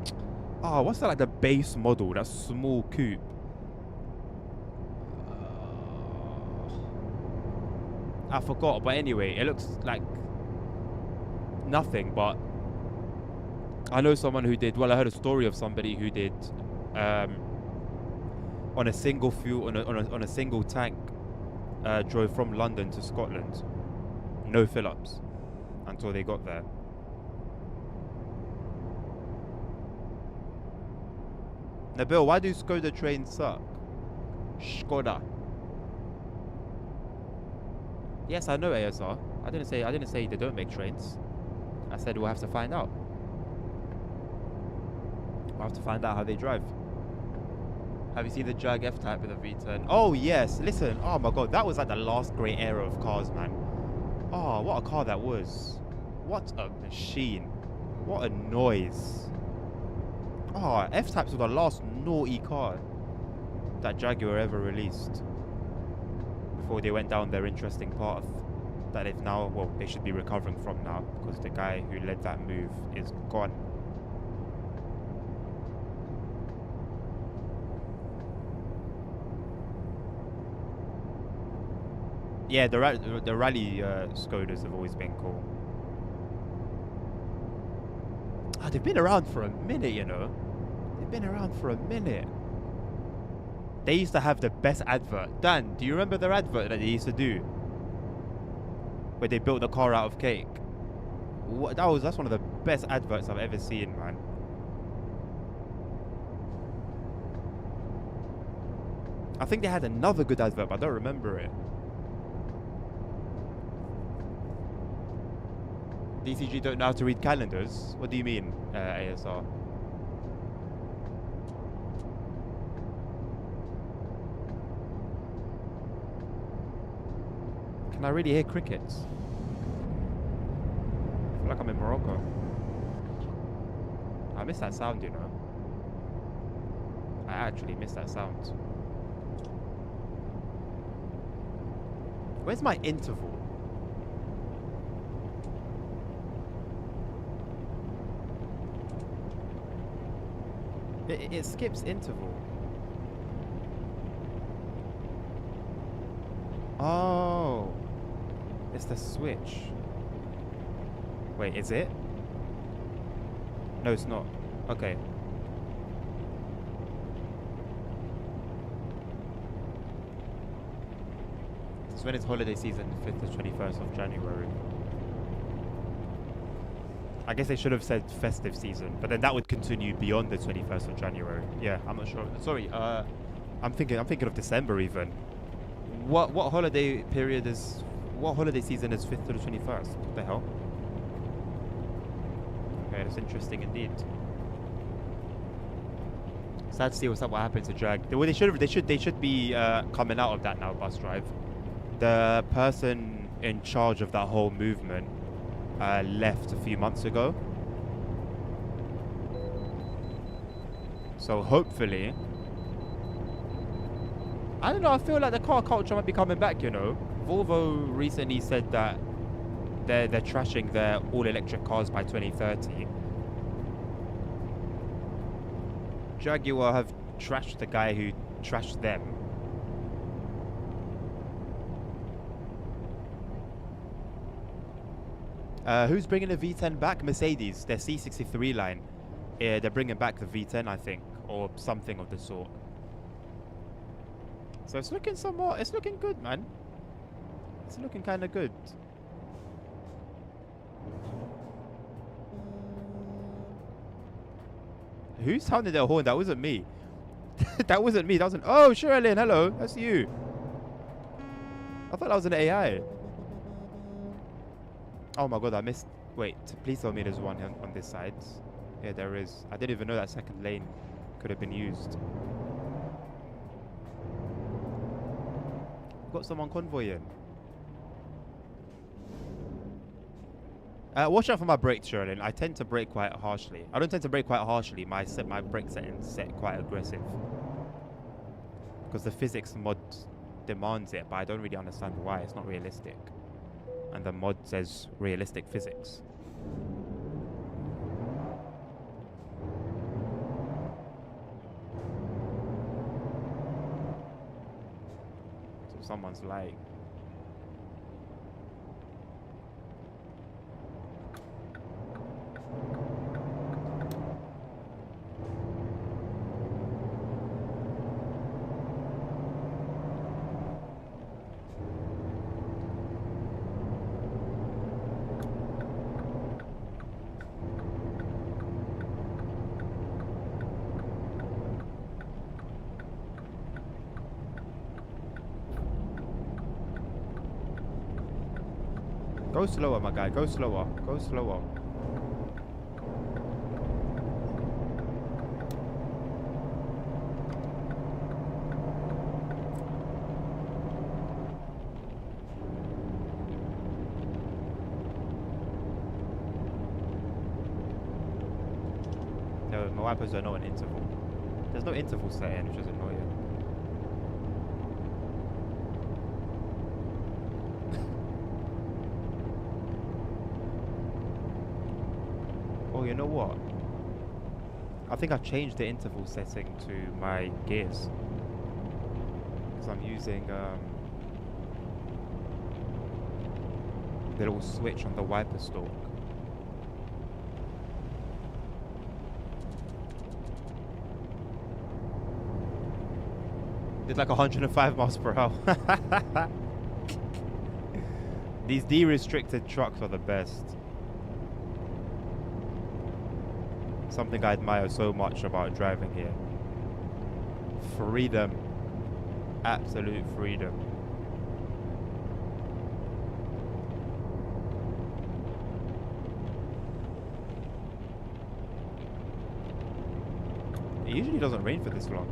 like the base model, that small coupe? I forgot, but anyway, it looks like nothing, but I know someone who did, well, I heard a story of somebody who did on a single fuel on a single tank drove from London to Scotland, no fill-ups until they got there. Nabil, why do Skoda trains suck? Skoda. Yes, I know ASR. I didn't say they don't make trains. I said we'll have to find out. We'll have to find out how they drive. Have you seen the Jag F-Type with a V10? Oh yes, listen. Oh my god, that was like the last great era of cars, man. Oh, what a car that was. What a machine. What a noise. Oh, F-Types were the last naughty car that Jaguar ever released. Before they went down their interesting path that they've now, well, they should be recovering from now, because the guy who led that move is gone. Yeah, the rally Skodas have always been cool. Ah, they've been around for a minute, you know. They've been around for a minute. They used to have the best advert. Dan, do you remember their advert that they used to do? Where they built the car out of cake? That's one of the best adverts I've ever seen, man. I think they had another good advert, but I don't remember it. DCG don't know how to read calendars? What do you mean, ASR? Can I really hear crickets? I feel like I'm in Morocco. I miss that sound, you know. I actually miss that sound. Where's my interval? It skips interval. Oh, it's the switch. Wait, is it? No, it's not. Okay. So when it's holiday season, 5th to 21st of January. I guess they should have said festive season, but then that would continue beyond the 21st of January. Yeah, I'm not sure. Sorry, I'm thinking of December even. What holiday period is? What holiday season is 5th to the 21st? What the hell? Okay, that's interesting indeed. Sad to see what happened to drag. Well, they should be coming out of that now. Bus drive. The person in charge of that whole movement left a few months ago. So hopefully, I don't know, I feel like the car culture might be coming back, you know. Volvo recently said that they're trashing their all-electric cars by 2030. Jaguar have trashed the guy who trashed them. Who's bringing the V10 back? Mercedes, their C63 line. Yeah, they're bringing back the V10, I think, or something of the sort. So it's looking it's looking good, man. It's looking kind of good. Who sounded their horn? That wasn't me. That wasn't me. That wasn't. Oh, Sherilyn, hello. That's you. I thought that was an AI. Oh my god, I missed. Wait, please tell me there's one on this side. Yeah, there is. I didn't even know that second lane could have been used. Got someone convoying. Watch out for my brakes, Sherilyn. I tend to brake quite harshly. I don't tend to brake quite harshly. My brake settings set quite aggressive. Because the physics mod demands it, but I don't really understand why. It's not realistic. And the mod says realistic physics. So someone's lying. Go slower, my guy. Go slower. Go slower. No, my wipers don't know an interval. There's no interval set in, which is annoying. Oh, you know what? I think I've changed the interval setting to my gears. Because I'm using the little switch on the wiper stalk. Did like 105 miles per hour. These de-restricted trucks are the best. Something I admire so much about driving here. Freedom. Absolute freedom. It usually doesn't rain for this long.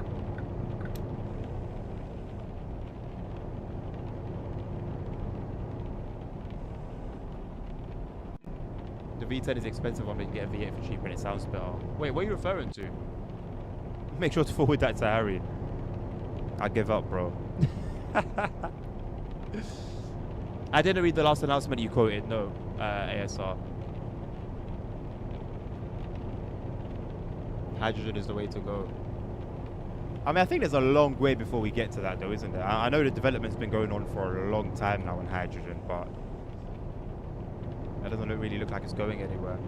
The V10 is expensive one, but you can get a V8 for cheap and it sounds better. Wait, what are you referring to? Make sure to forward that to Harry. I give up, bro. I didn't read the last announcement you quoted, no, ASR. Hydrogen is the way to go. I mean, I think there's a long way before we get to that, though, isn't there? I know the development's been going on for a long time now on hydrogen, but that doesn't really look like it's going anywhere.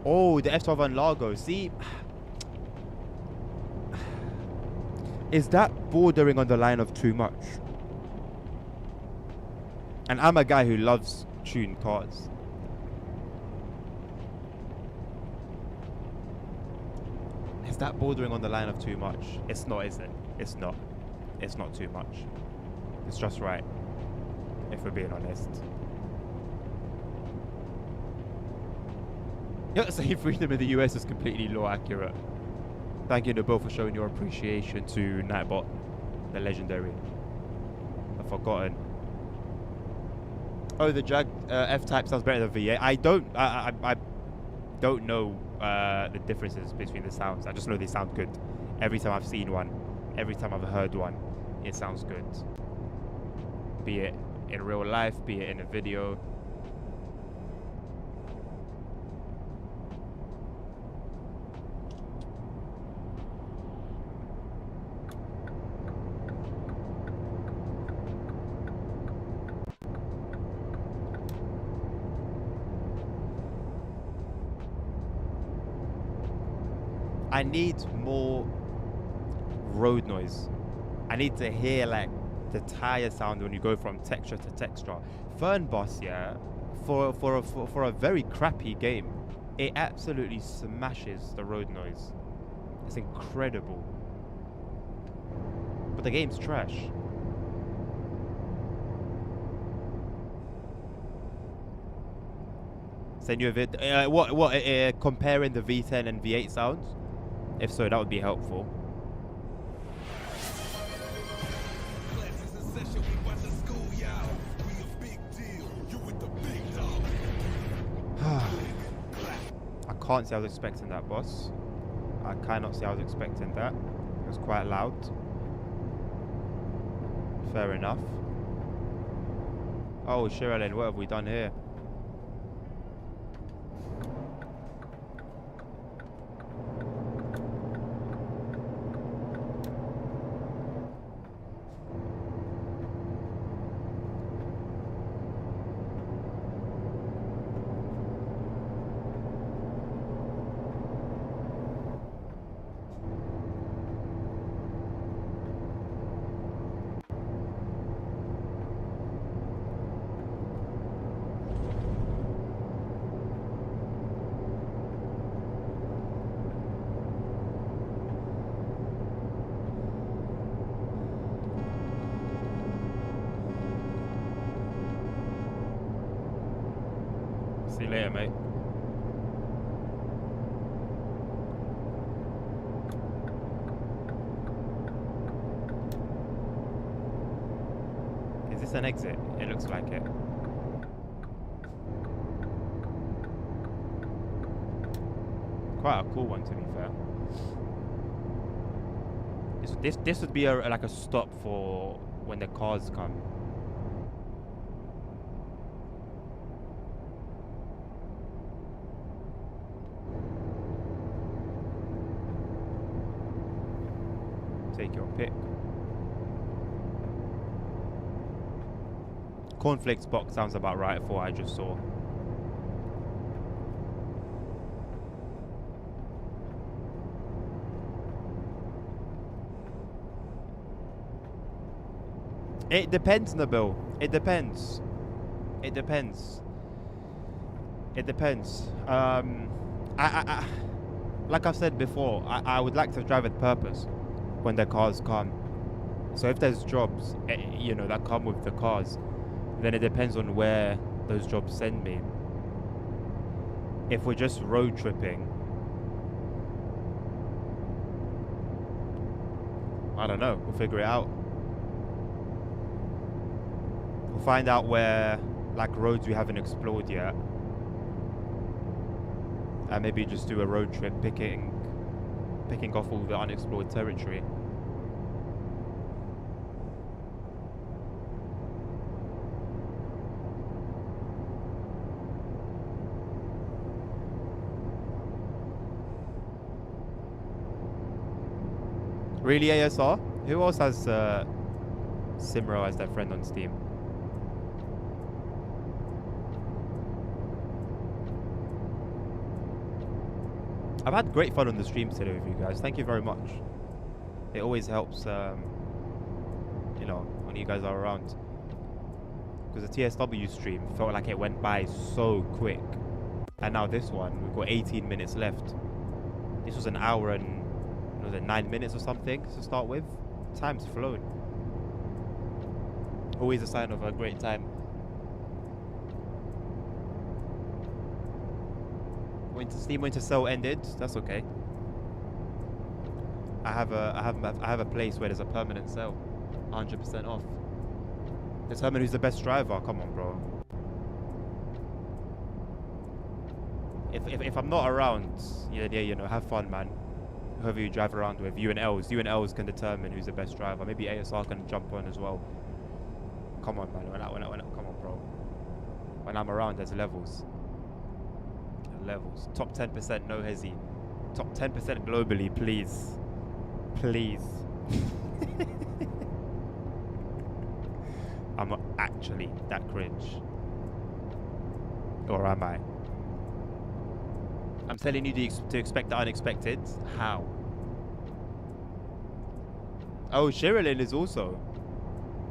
Oh, the F12 on Largo. See, is that bordering on the line of too much? And I'm a guy who loves tuned cars. Is that bordering on the line of too much? It's not, is it? It's not. It's not too much. It's just right, if we're being honest. Yeah, saying freedom in the US is completely law accurate. Thank you, Nabil, for showing your appreciation to Nightbot, the legendary. I've forgotten. Oh, the Jag F-Type sounds better than V8. I don't know the differences between the sounds. I just know they sound good. Every time I've seen one, every time I've heard one, it sounds good. Be it in real life, be it in a video. I need more road noise. I need to hear like the tire sound when you go from texture to texture. Fernbus, yeah, for a very crappy game, it absolutely smashes the road noise. It's incredible. But the game's trash. Send you a vid. Comparing the V10 and V8 sounds? If so, that would be helpful. I can't say I was expecting that, boss. I cannot say I was expecting that. It was quite loud. Fair enough. Oh, Sherilyn, what have we done here? later, mate. Is this an exit? It looks like it. Quite a cool one, to be fair. This would be like a stop for when the cars come. Take your pick. Cornflakes box sounds about right for what I just saw. It depends, Nabil. It depends. It depends. It depends. Like I've said before, I would like to drive with purpose when the cars come. So if there's jobs, you know, that come with the cars, then it depends on where those jobs send me. If we're just road tripping, I don't know. We'll figure it out. We'll find out where, like, roads we haven't explored yet, and maybe just do a road trip, picking off all the unexplored territory. Really, ASR? Who else has Simro as their friend on Steam? I've had great fun on the streams today with you guys. Thank you very much. It always helps, you know, when you guys are around. Because the TSW stream felt like it went by so quick. And now this one, we've got 18 minutes left. This was an hour and, was it 9 minutes or something to start with? Time's flown. Always a sign of a great time. Steam Winter Sale ended. That's okay. I have a place where there's a permanent sale, 100% off. Determine who's the best driver. Come on, bro. If I'm not around, yeah, you know, have fun, man. Whoever you drive around with, you and Els can determine who's the best driver. Maybe ASR can jump on as well. Come on, man. Come on, bro. When I'm around, there's levels. Levels. Top 10%, no hezzy. Top 10% globally, please. Please. I'm not actually that cringe. Or am I? I'm telling you to expect the unexpected. How? Oh, Sherilyn is also.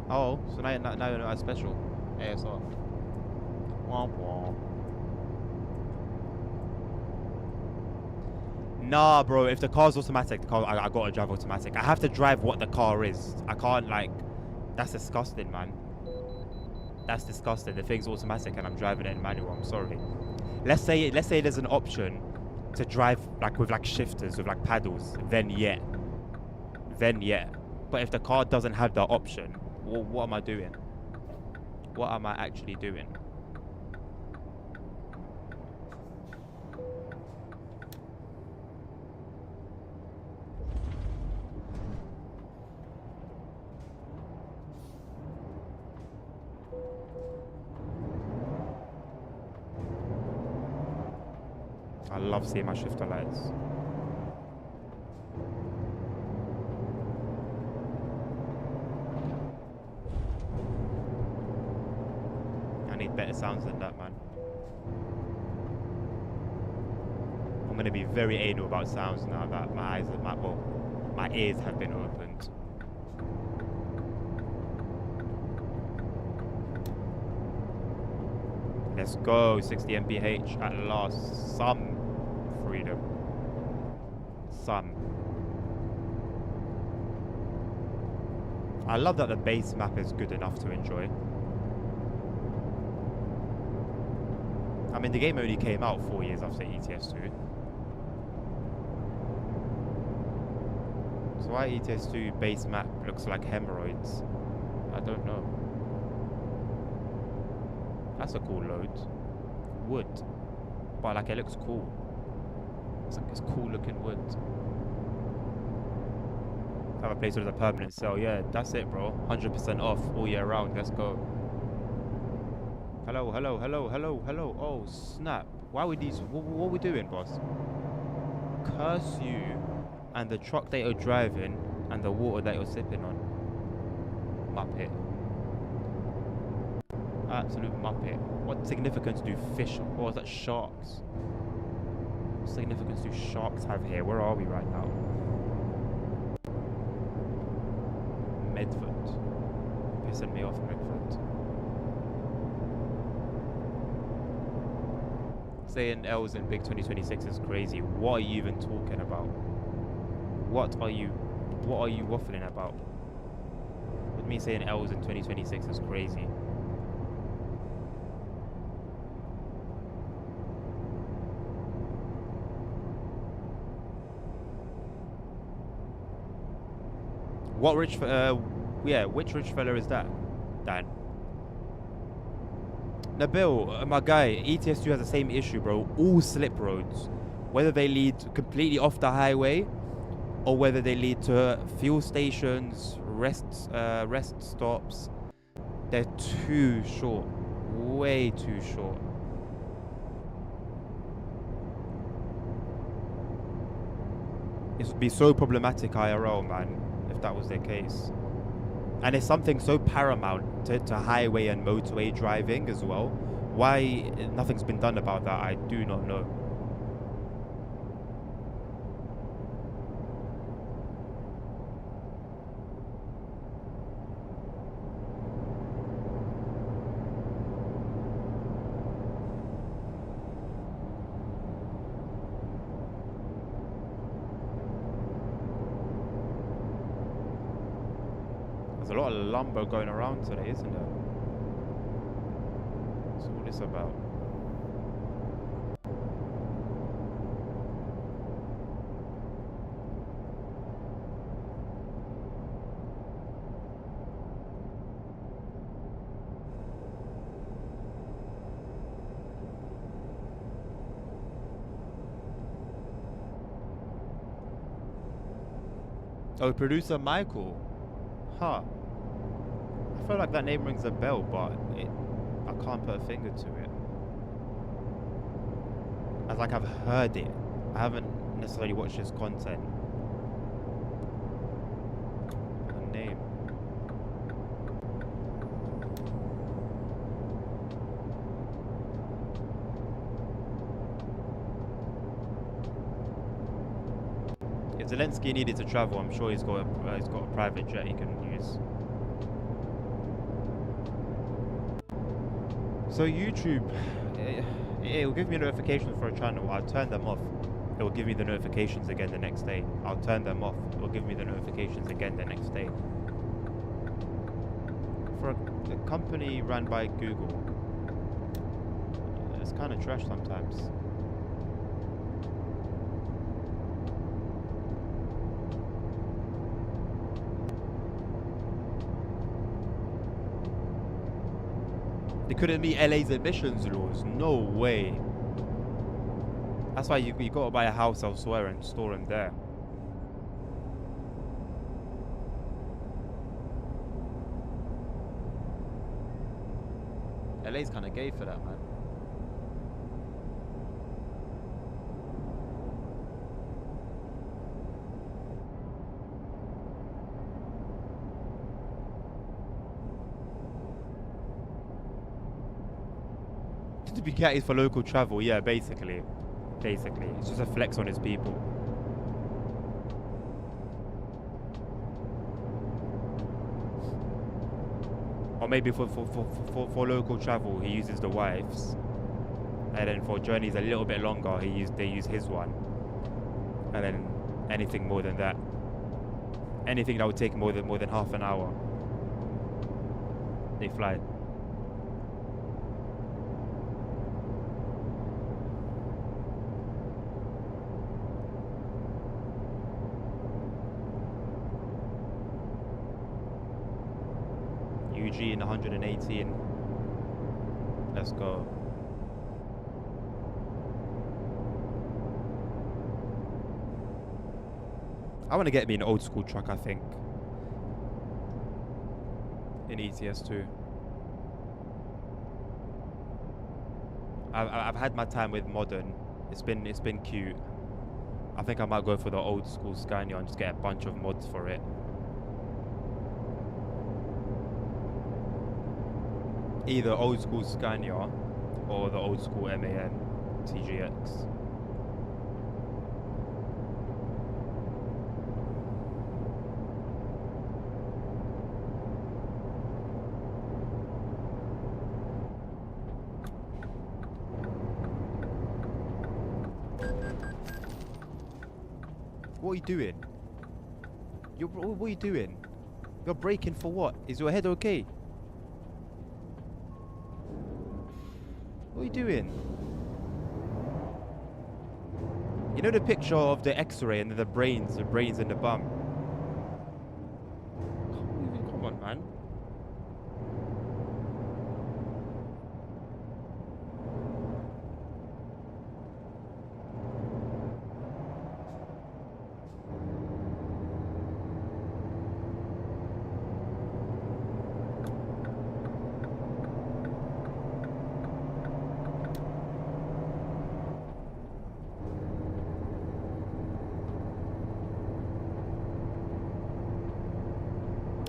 Oh, so now you're not as special. ASR. Womp womp. Nah, bro, if the car's automatic, I gotta drive automatic. I have to drive what the car is. I can't, like, that's disgusting, man. That's disgusting. The thing's automatic and I'm driving it in manual. I'm sorry. Let's say there's an option to drive, like, with, like, shifters, with, like, paddles. Then yeah. But if the car doesn't have that option, well, what am I doing? What am I actually doing? I love seeing my shifter lights. I need better sounds than that, man. I'm gonna be very anal about sounds now that my ears have been opened. Let's go, 60 mph at last. Some freedom. Some. I love that the base map is good enough to enjoy. I mean, the game only came out 4 years after ETS2. So why ETS2 base map looks like hemorrhoids? I don't know. That's a cool load. Wood. But like, it looks cool. It's like, it's cool looking wood. Have a place with a permanent sale. Yeah, that's it, bro. 100% off all year round. Let's go. Hello, hello, hello, hello, hello. Oh, snap. Why are we these? What are we doing, boss? Curse you and the truck that you're driving and the water that you're sipping on. Muppet. Absolute muppet. What significance do fish, or is that sharks? What significance do sharks have here? Where are we right now? Medford. Pissing me off, Medford. Saying L's in big 2026 is crazy. What are you even talking about? What are you waffling about? With me saying L's in 2026 is crazy. What rich, yeah, which rich fella is that, Dan? Nabil, my guy, ETS2 has the same issue, bro. All slip roads, whether they lead completely off the highway, or whether they lead to fuel stations, rest stops, they're too short, way too short. It would be so problematic IRL, man, if that was the case. And it's something so paramount to highway and motorway driving as well. Why nothing's been done about that, I do not know. There's a lot of lumber going around today, isn't there? What's all this about? Oh, producer Michael. Huh. I feel like that name rings a bell, but I can't put a finger to it. As like I've heard it. I haven't necessarily watched his content. A name. If Zelensky needed to travel, I'm sure he's got a private jet he can use. So YouTube, it will give me notifications for a channel. I'll turn them off. It will give me the notifications again the next day. I'll turn them off. It will give me the notifications again the next day. For a company run by Google, it's kind of trash sometimes. They couldn't meet LA's emissions laws. No way. That's why you gotta buy a house elsewhere and store them there. LA's kind of gay for that, man. To be catted for local travel, yeah, basically. It's just a flex on his people. Or maybe for local travel, he uses the wife's, and then for journeys a little bit longer, they use his one, and then anything more than that, anything that would take more than half an hour, they fly. 2G in 118. Let's go. I want to get me an old school truck, I think. In ETS2. I've had my time with modern. It's been cute. I think I might go for the old school Scania and just get a bunch of mods for it. Either old school Scania or the old school MAN TGX. What are you doing? What are you doing? You're braking for what? Is your head okay? What are you doing? You know the picture of the X-ray and the brains in the bum? Come on, man.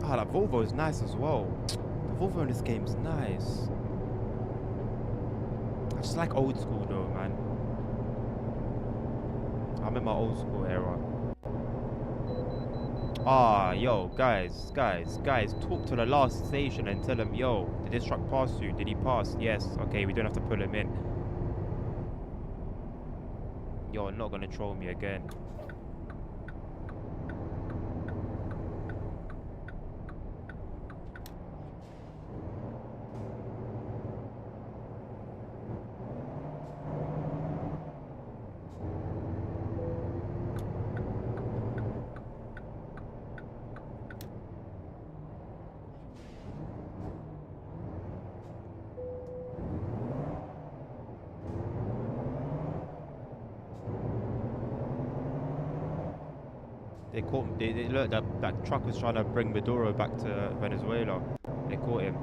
Ah, that Volvo is nice as well. The Volvo in this game is nice. I just like old school though, man. I'm in my old school era. Ah, yo, guys, talk to the last station and tell him, yo, did this truck pass you? Did he pass? Yes. Okay, we don't have to pull him in. You're not gonna troll me again. They caught him. They look, that truck was trying to bring Maduro back to Venezuela. They caught him.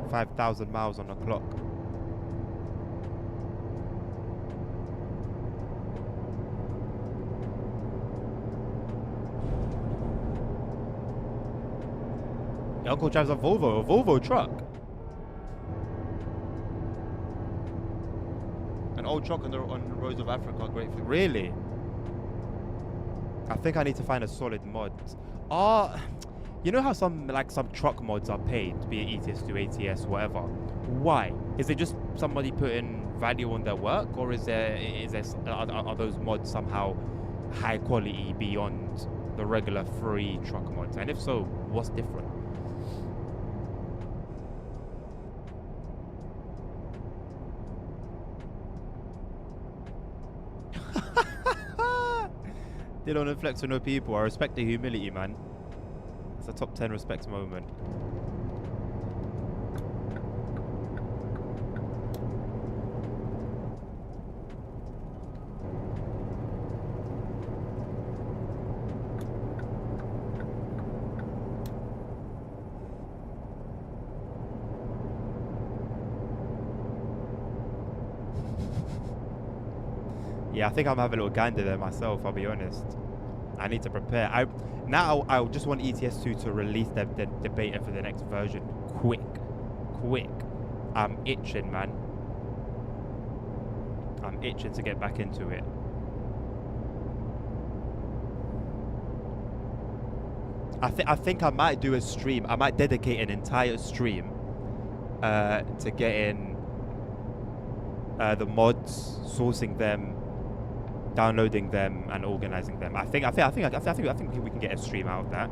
$5,000 miles on the clock. Your uncle drives a Volvo truck. An old truck on the roads of Africa, gratefully. Really? I think I need to find a solid mod. You know how some truck mods are paid, be it ETS2, ATS, whatever. Why? Is it just somebody putting value on their work, or are those mods somehow high quality beyond the regular free truck mods? And if so, what's different? They don't flex with no people. I respect the humility, man. It's a top 10 respect moment. Yeah, I think I'm having a little gander there myself, I'll be honest. I need to prepare. I just want ETS2 to release the beta for the next version. Quick. I'm itching, man. I'm itching to get back into it. I think I might do a stream. I might dedicate an entire stream to getting the mods, sourcing them, downloading them, and organizing them. I think we can get a stream out of that.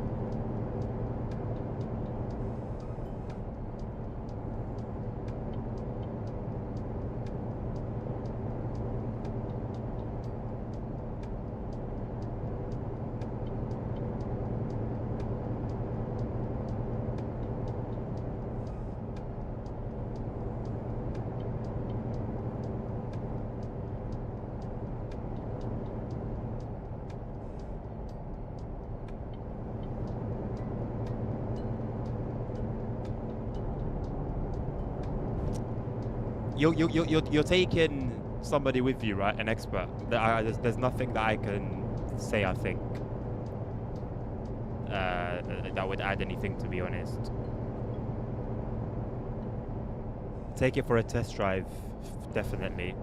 you're taking somebody with you, right? An expert. There's nothing that I can say. I think that would add anything, to be honest. Take it for a test drive, definitely.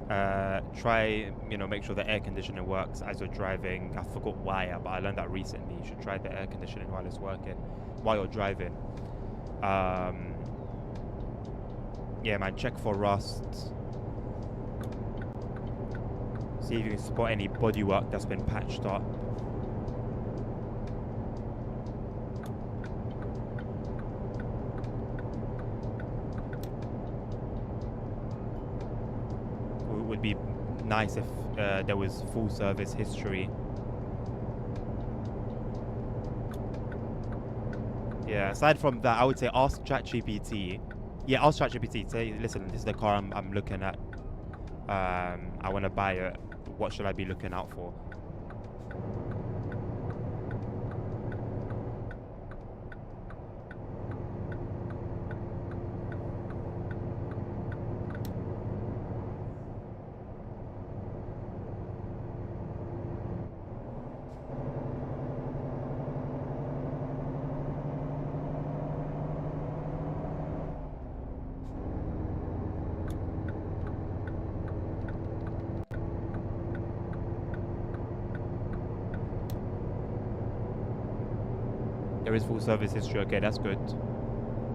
Try, make sure the air conditioning works as you're driving. I forgot why, but I learned that recently. You should try the air conditioning while it's working, while you're driving. Yeah, man, check for rust. See if you can spot any bodywork that's been patched up. It would be nice if there was full service history. Yeah, aside from that, I would say ask ChatGPT. Yeah, ask ChatGPT. Say, listen, this is the car I'm looking at. I want to buy it. What should I be looking out for? There is full service history. Okay, that's good.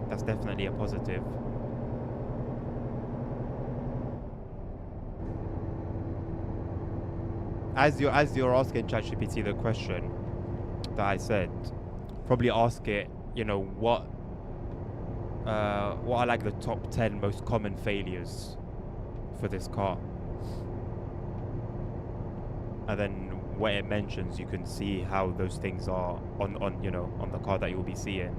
That's definitely a positive. As you're asking ChatGPT the question that I said, probably ask it, what are like the top 10 most common failures for this car, and then where it mentions, you can see how those things are on the car that you'll be seeing.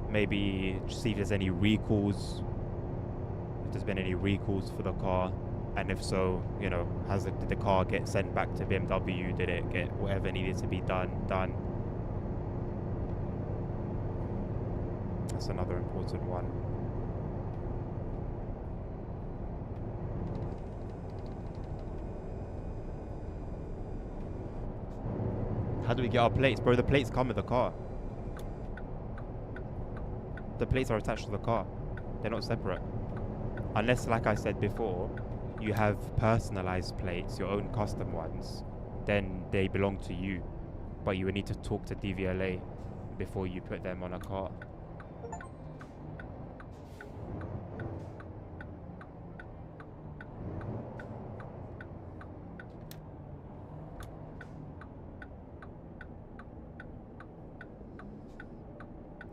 Maybe see if there's any recalls, if there's been any recalls for the car, and if so, did the car get sent back to BMW? Did it get whatever needed to be done? That's another important one. How do we get our plates? Bro, the plates come with the car. The plates are attached to the car. They're not separate. Unless, like I said before, you have personalized plates, your own custom ones, then they belong to you. But you would need to talk to DVLA before you put them on a car.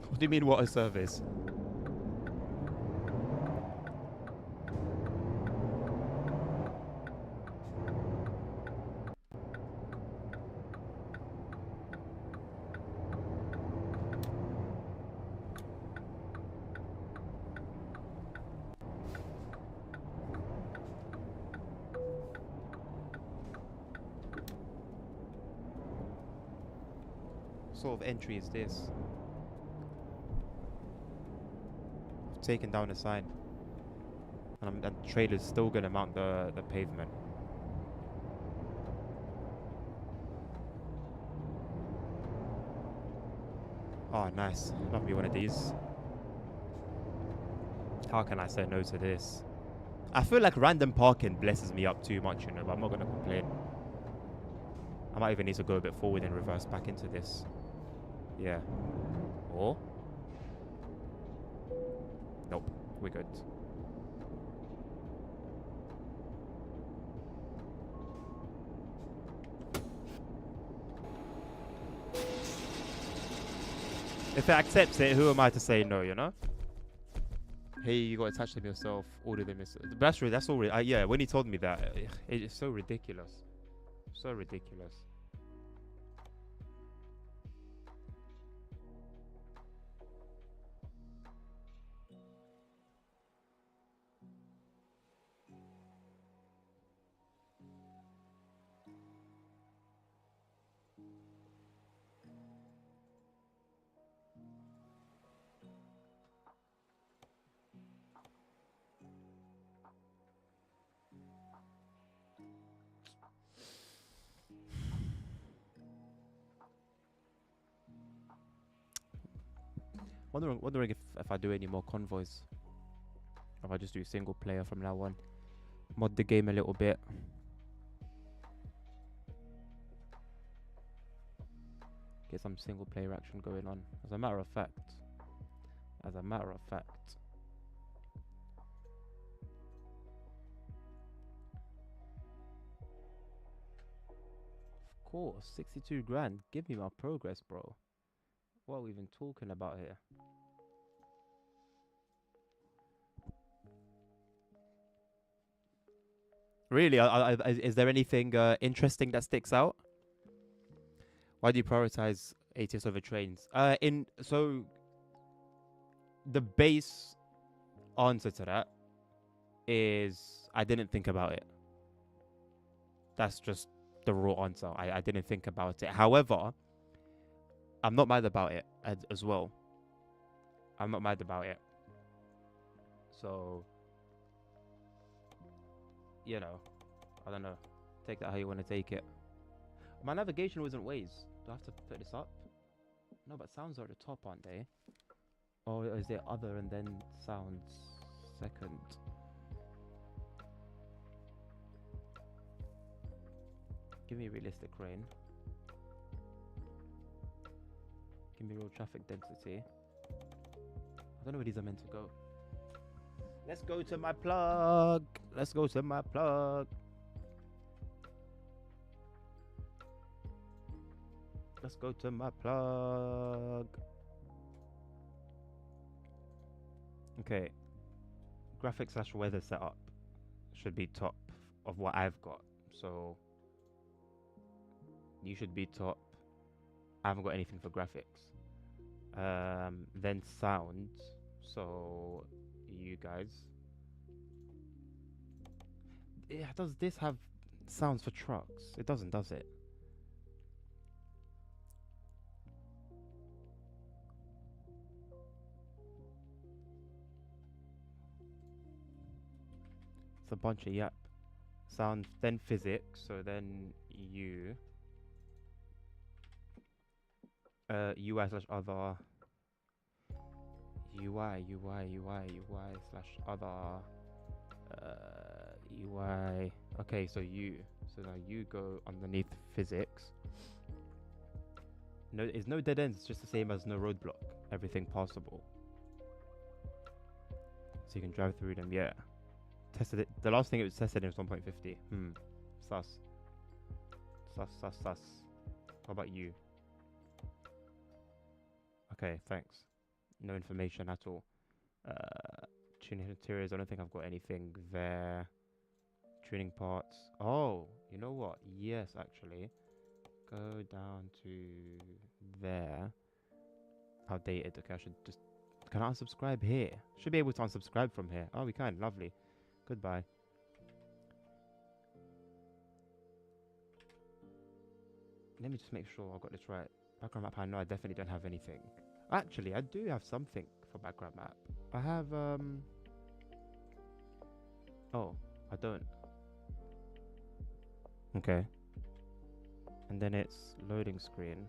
What do you mean, what a service? What sort of entry is this? I've taken down a sign. And the trailer's still gonna mount the pavement. Oh, nice. Love me one of these. How can I say no to this? I feel like random parking blesses me up too much, but I'm not gonna complain. I might even need to go a bit forward and reverse back into this. Yeah. Or? Nope. We're good. If it accepts it, who am I to say no, Hey, you got attached them yourself, order them yourself. That's true, that's all. Yeah, when he told me that, it's so ridiculous. So ridiculous. Wondering if I do any more convoys, or if I just do single player from now on. Mod the game a little bit. Get some single player action going on. As a matter of fact. Of course, 62 grand. Give me my progress, bro. What are we even talking about here? Really? Is there anything interesting that sticks out? Why do you prioritize ATS over trains? So the base answer to that is I didn't think about it. That's just the raw answer. I didn't think about it. However, I'm not mad about it as well. I'm not mad about it. So, you know, I don't know. Take that how you want to take it. My navigation wasn't Waze. Do I have to put this up? No, but sounds are at the top, aren't they? Or is it other and then sounds second? Give me realistic rain. Give me real traffic density. I don't know where these are meant to go. Let's go to my plug. Let's go to my plug. Let's go to my plug. Okay. Graphics / weather setup should be top of what I've got. So you should be top. I haven't got anything for graphics. Then sound. So you guys. Yeah, does this have sounds for trucks? It doesn't, does it? It's a bunch of yap. Sound, then physics, so then you. UI / other. UI / other. UI. Okay, so you. So now you go underneath physics. No, it's no dead ends. It's just the same as no roadblock. Everything passable. So you can drive through them. Yeah. Tested it. The last thing it was tested in was 1.50. Sus. Sus. What about you? Okay, thanks. No information at all. Tuning interiors. I don't think I've got anything there. Tuning parts. Oh, you know what? Yes, actually. Go down to there. Outdated. Okay, I should just... Can I unsubscribe here? Should be able to unsubscribe from here. Oh, we can. Lovely. Goodbye. Let me just make sure I got this right. Background map, I know I definitely don't have anything. Actually, I do have something for background map. I have, Oh, I don't. Okay. And then it's loading screen.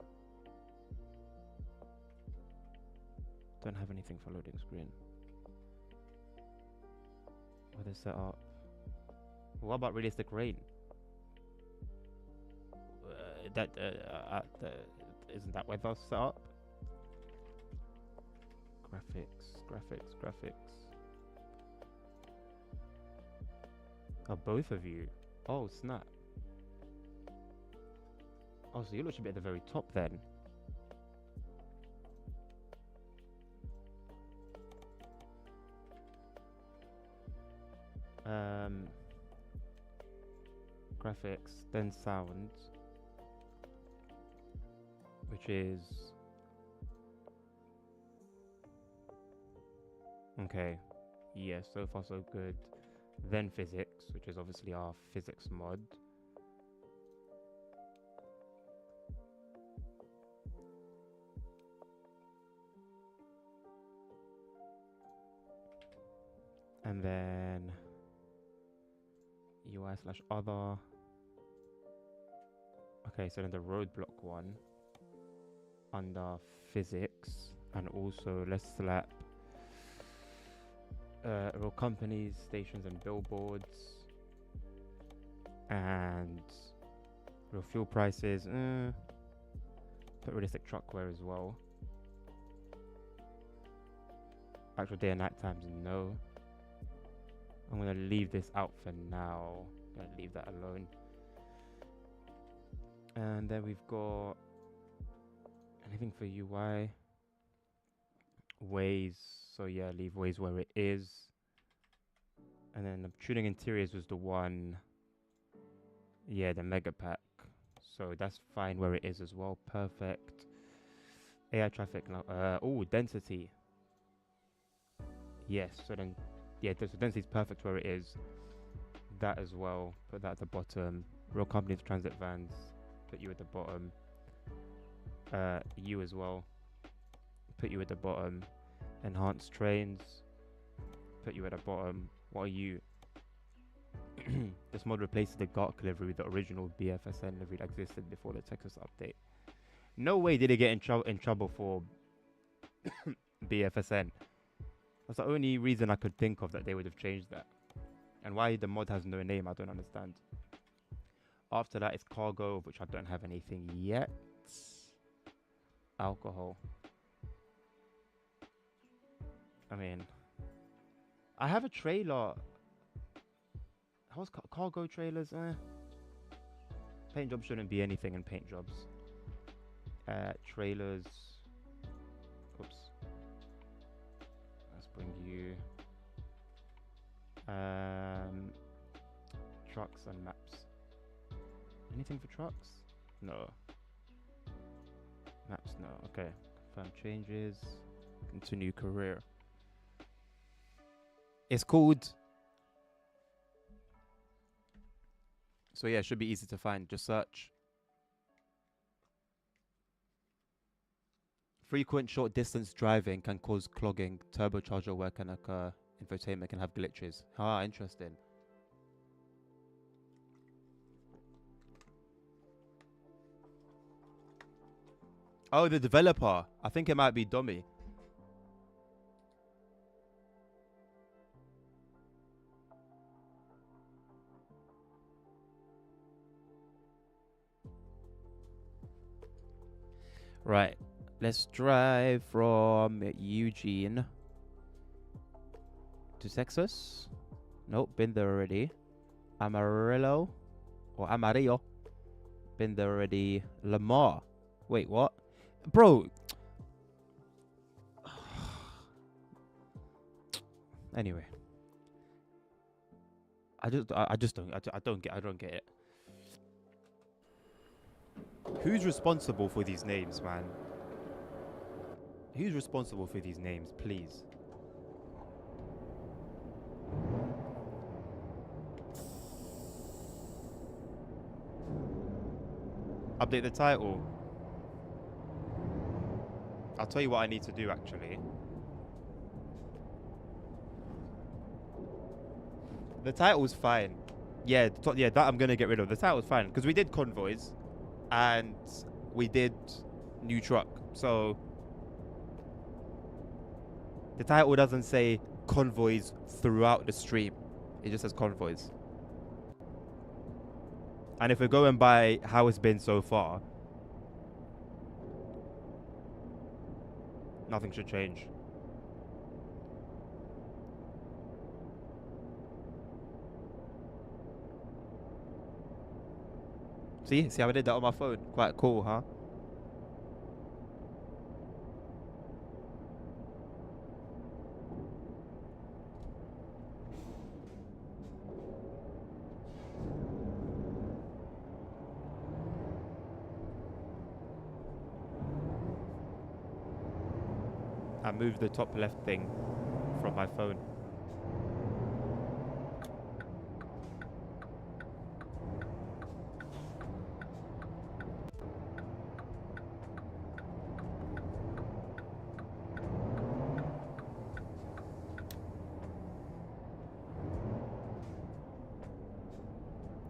Don't have anything for loading screen. Weather setup. What about realistic rain? Isn't that weather setup? Graphics. Oh, both of you. Oh, snap. Oh, so you lot should be at the very top then. Graphics, then sound, which is okay. Yeah, so far so good. Then physics, which is obviously our physics mod. And then UI / other. Okay, so then the roadblock one under physics. And also, let's slap real companies, stations, and billboards, and real fuel prices. Put realistic truck wear as well. Actual day and night times, no. I'm gonna leave this out for now. I'm gonna leave that alone. And then we've got anything for UI. Ways. So yeah, leave Ways where it is. And then the tuning interiors was the one. Yeah, the mega pack. So that's fine where it is as well. Perfect. AI traffic now. Oh, density. Yes. So then, yeah, so density is perfect where it is. That as well. Put that at the bottom. Real companies, transit vans. Put you at the bottom. You as well. Put you at the bottom. Enhanced trains. Put you at the bottom. What are you? This mod replaces the GARC livery with the original BFSN livery that existed before the Texas update. No way did it get in trouble for BFSN. That's the only reason I could think of that they would have changed that. And why the mod has no name, I don't understand. After that, it's cargo, which I don't have anything yet. Alcohol. I mean, I have a trailer. How's cargo trailers? Paint jobs shouldn't be anything in paint jobs. Trailers. Oops. Let's bring you. Trucks and maps. Anything for trucks? No. Maps, no. Okay. Confirm changes. Continue career. It's called. So yeah, it should be easy to find. Just search. Frequent short distance driving can cause clogging. Turbocharger wear can occur. Infotainment can have glitches. Ah, interesting. Oh, the developer. I think it might be Domi. Right. Let's drive from Eugene to Texas. Nope, been there already. Amarillo or Amarillo. Been there already. Lamar. Wait, what? Bro. Anyway. I don't get it. Who's responsible for these names, man? Who's responsible for these names, please? Update the title. I'll tell you what I need to do, actually. The title's fine. Yeah, that I'm going to get rid of. The title's fine. Because we did Convoys. And we did New Truck. So the title doesn't say Convoys throughout the stream. It just says Convoys. And if we're going by how it's been so far, nothing should change. See how I did that on my phone? Quite cool, huh? I moved the top left thing from my phone.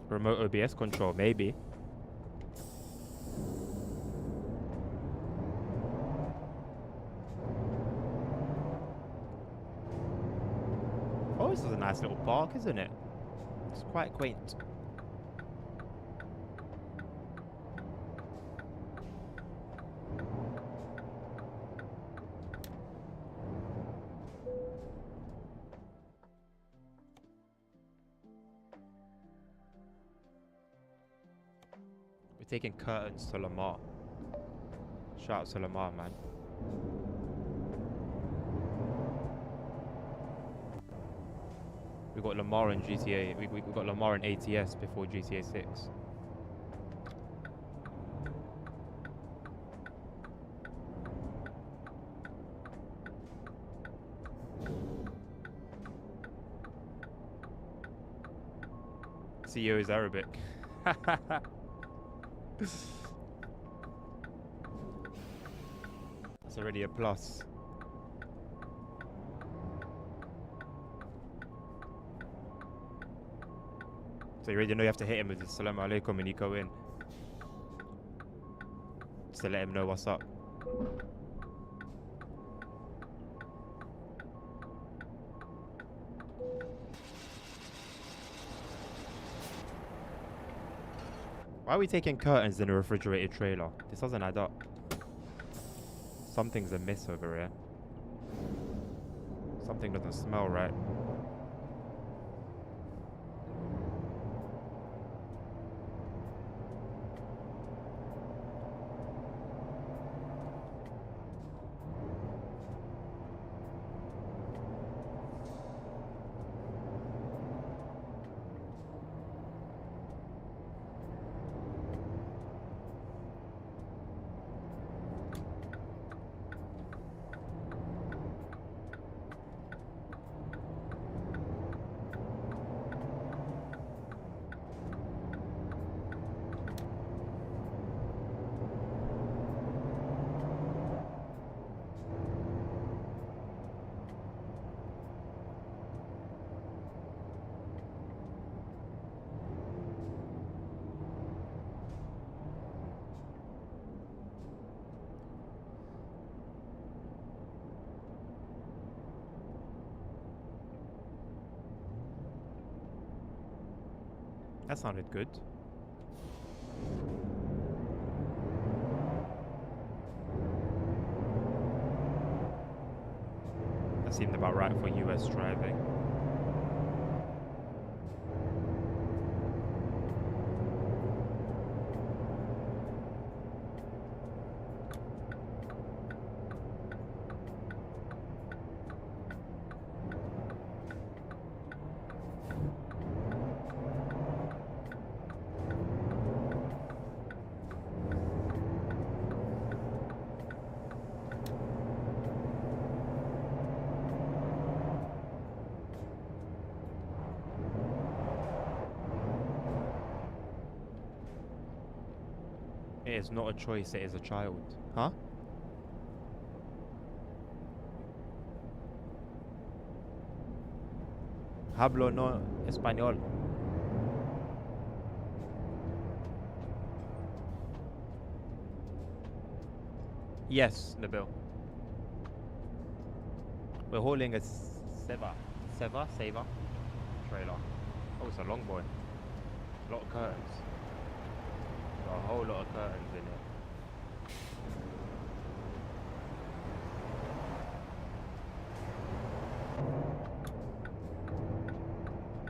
Remote OBS control, maybe. this is a nice little park, isn't it? It's quite quaint. We're taking curtains to Lamar. Shout out to Lamar, man. We got Lamar in GTA. We got Lamar in ATS before GTA 6. CEO is Arabic. That's already a plus. So you already know you have to hit him with the Assalamu alaikum when you go in. Just to let him know what's up. Why are we taking curtains in a refrigerated trailer? This doesn't add up. Something's amiss over here. Something doesn't smell right. That sounded good. That seemed about right for US driving. It is not a choice, it is a child. Huh? Hablo no español. Yes, Nabil. We're hauling a Seva trailer. Oh, it's a long boy. A lot of curtains. Got a whole lot of curtains in it.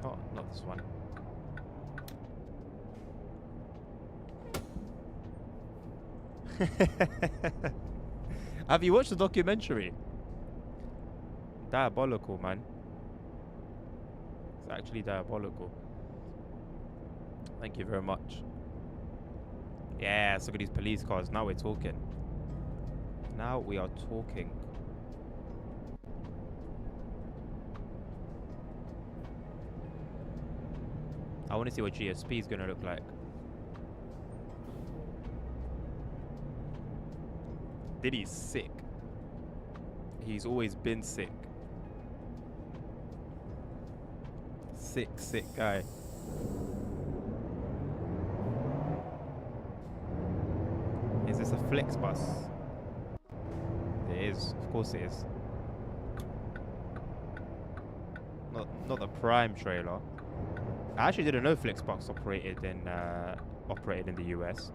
Oh, not this one. Have you watched the documentary? Diabolical, man. It's actually diabolical. Thank you very much. Yes, look at these police cars. Now we're talking. Now we are talking. I want to see what GSP is going to look like. Diddy's sick. He's always been sick. Sick guy. Is this a flex bus? It is. Of course it is. not the Prime trailer. I actually didn't know Flixbox operated in the US.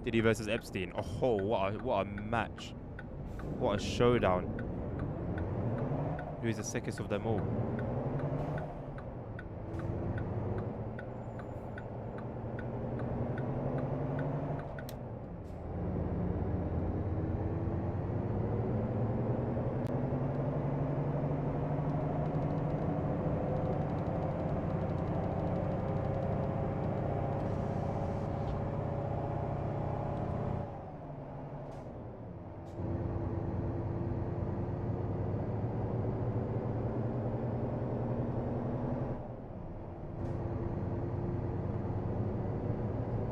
Diddy versus Epstein. Oh, what a match! What a showdown! Who's the sickest of them all?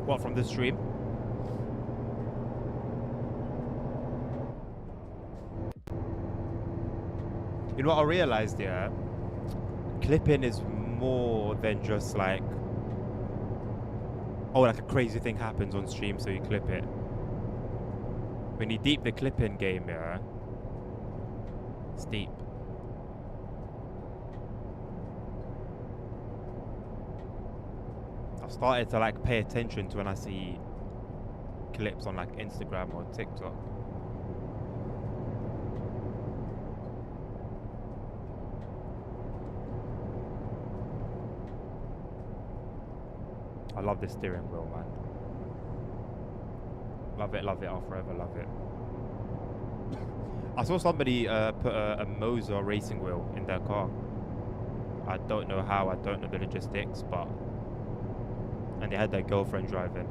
What, from the stream? You know what I realized, yeah? Clipping is more than just like, oh, like a crazy thing happens on stream, so you clip it. When you deep the clipping game, yeah, it's deep. I've started to like pay attention to when I see clips on like Instagram or TikTok. I love this steering wheel, man. Love it, I'll forever love it. I saw somebody put a Moser racing wheel in their car. I don't know how, I don't know the logistics, but... And they had their girlfriend driving.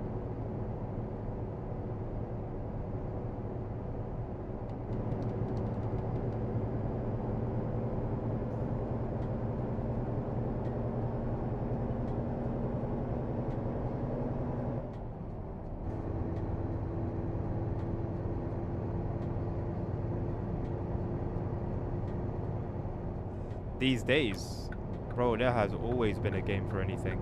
These days, bro, there has always been a game for anything.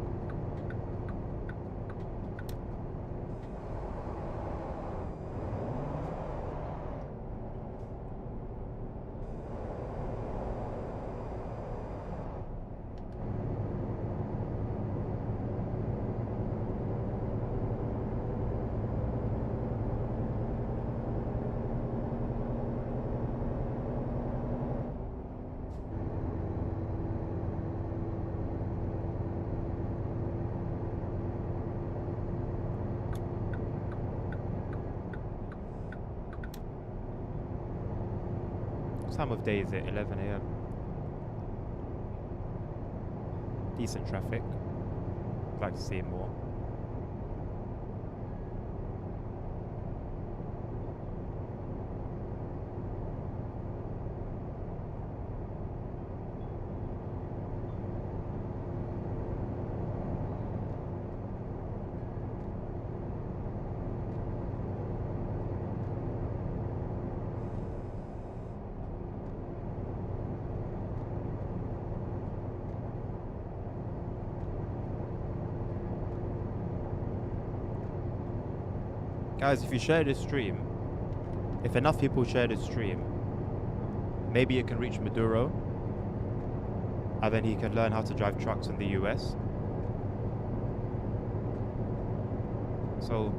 What time of day is it? 11 AM. Decent traffic. I'd like to see more. Guys, if you share this stream, if enough people share this stream, maybe it can reach Maduro, and then he can learn how to drive trucks in the US. So,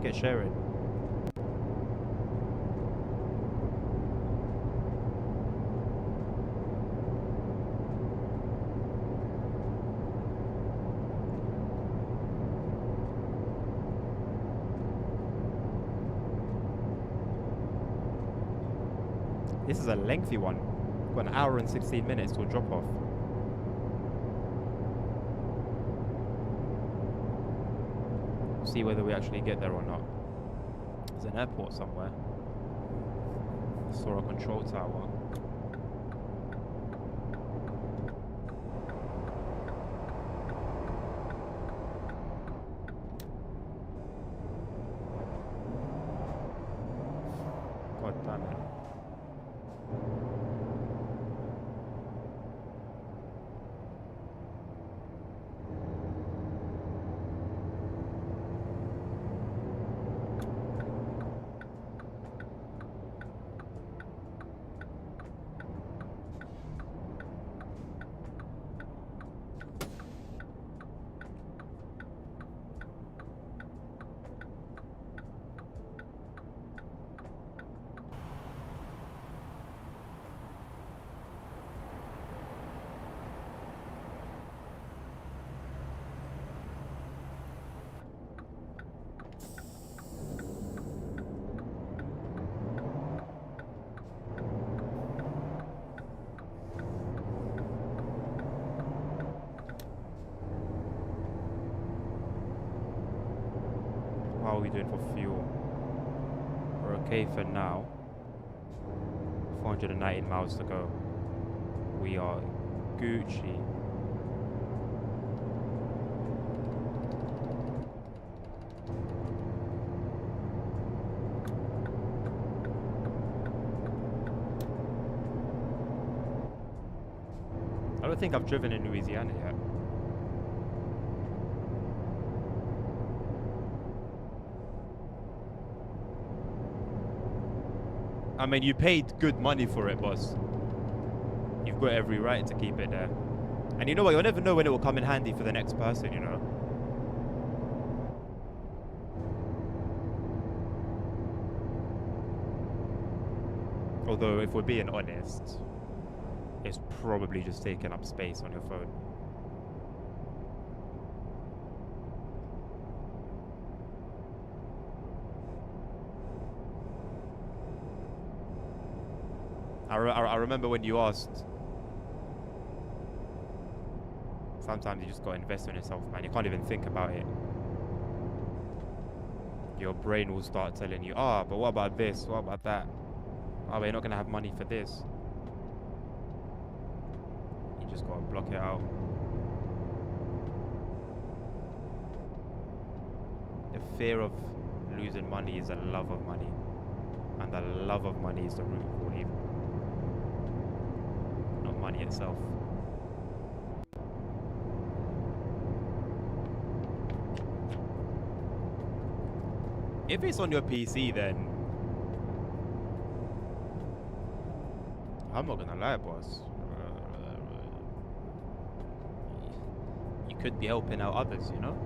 get sharing. This is a lengthy one. Got an hour and 16 minutes to a drop off. See whether we actually get there or not. There's an airport somewhere. Saw a control tower. God damn it. are we doing for fuel? We're okay for now. 419 miles to go. We are Gucci. I don't think I've driven in Louisiana yet. I mean, you paid good money for it, boss. You've got every right to keep it there. And you know what? You'll never know when it will come in handy for the next person, you know? Although, if we're being honest, it's probably just taking up space on your phone. I remember when you asked. Sometimes you just gotta invest in yourself, man. You can't even think about it. Your brain will start telling you, but what about this? What about that? Oh, we're not gonna have money for this. You just gotta block it out. The fear of losing money is a love of money. And the love of money is the root of all evil. Not money itself. If it's on your PC, then I'm not gonna lie, boss. You could be helping out others, you know?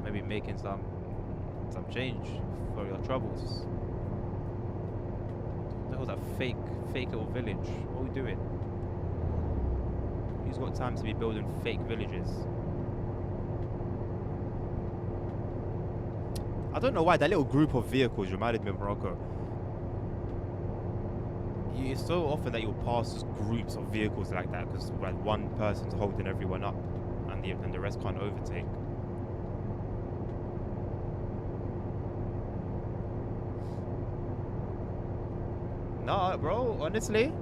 Maybe making some change for your troubles. That was a fake little village. What are we doing? Who's got time to be building fake villages? I don't know why that little group of vehicles reminded me of Morocco. It's so often that you'll pass groups of vehicles like that because one person's holding everyone up and the rest can't overtake. Nah, bro, honestly.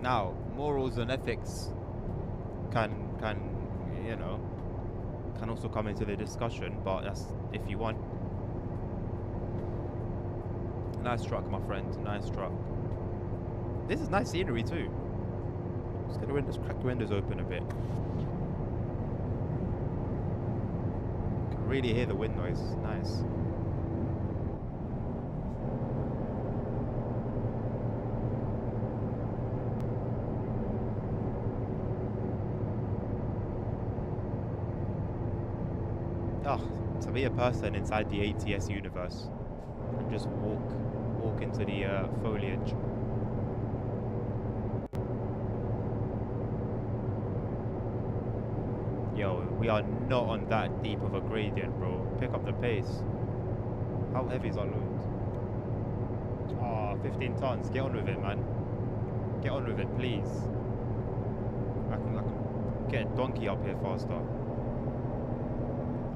Now, morals and ethics can you know, can also come into the discussion, but that's if you want. Nice truck, my friend. Nice truck. This is nice scenery too. Let's get the windows, crack the windows open a bit. Can really hear the wind noise. Nice. To be a person inside the ATS universe and just walk into the foliage. Yo, we are not on that deep of a gradient, bro. Pick up the pace. How heavy is our load? 15 tons. Get on with it, man. Get on with it, please. I can get a donkey up here faster.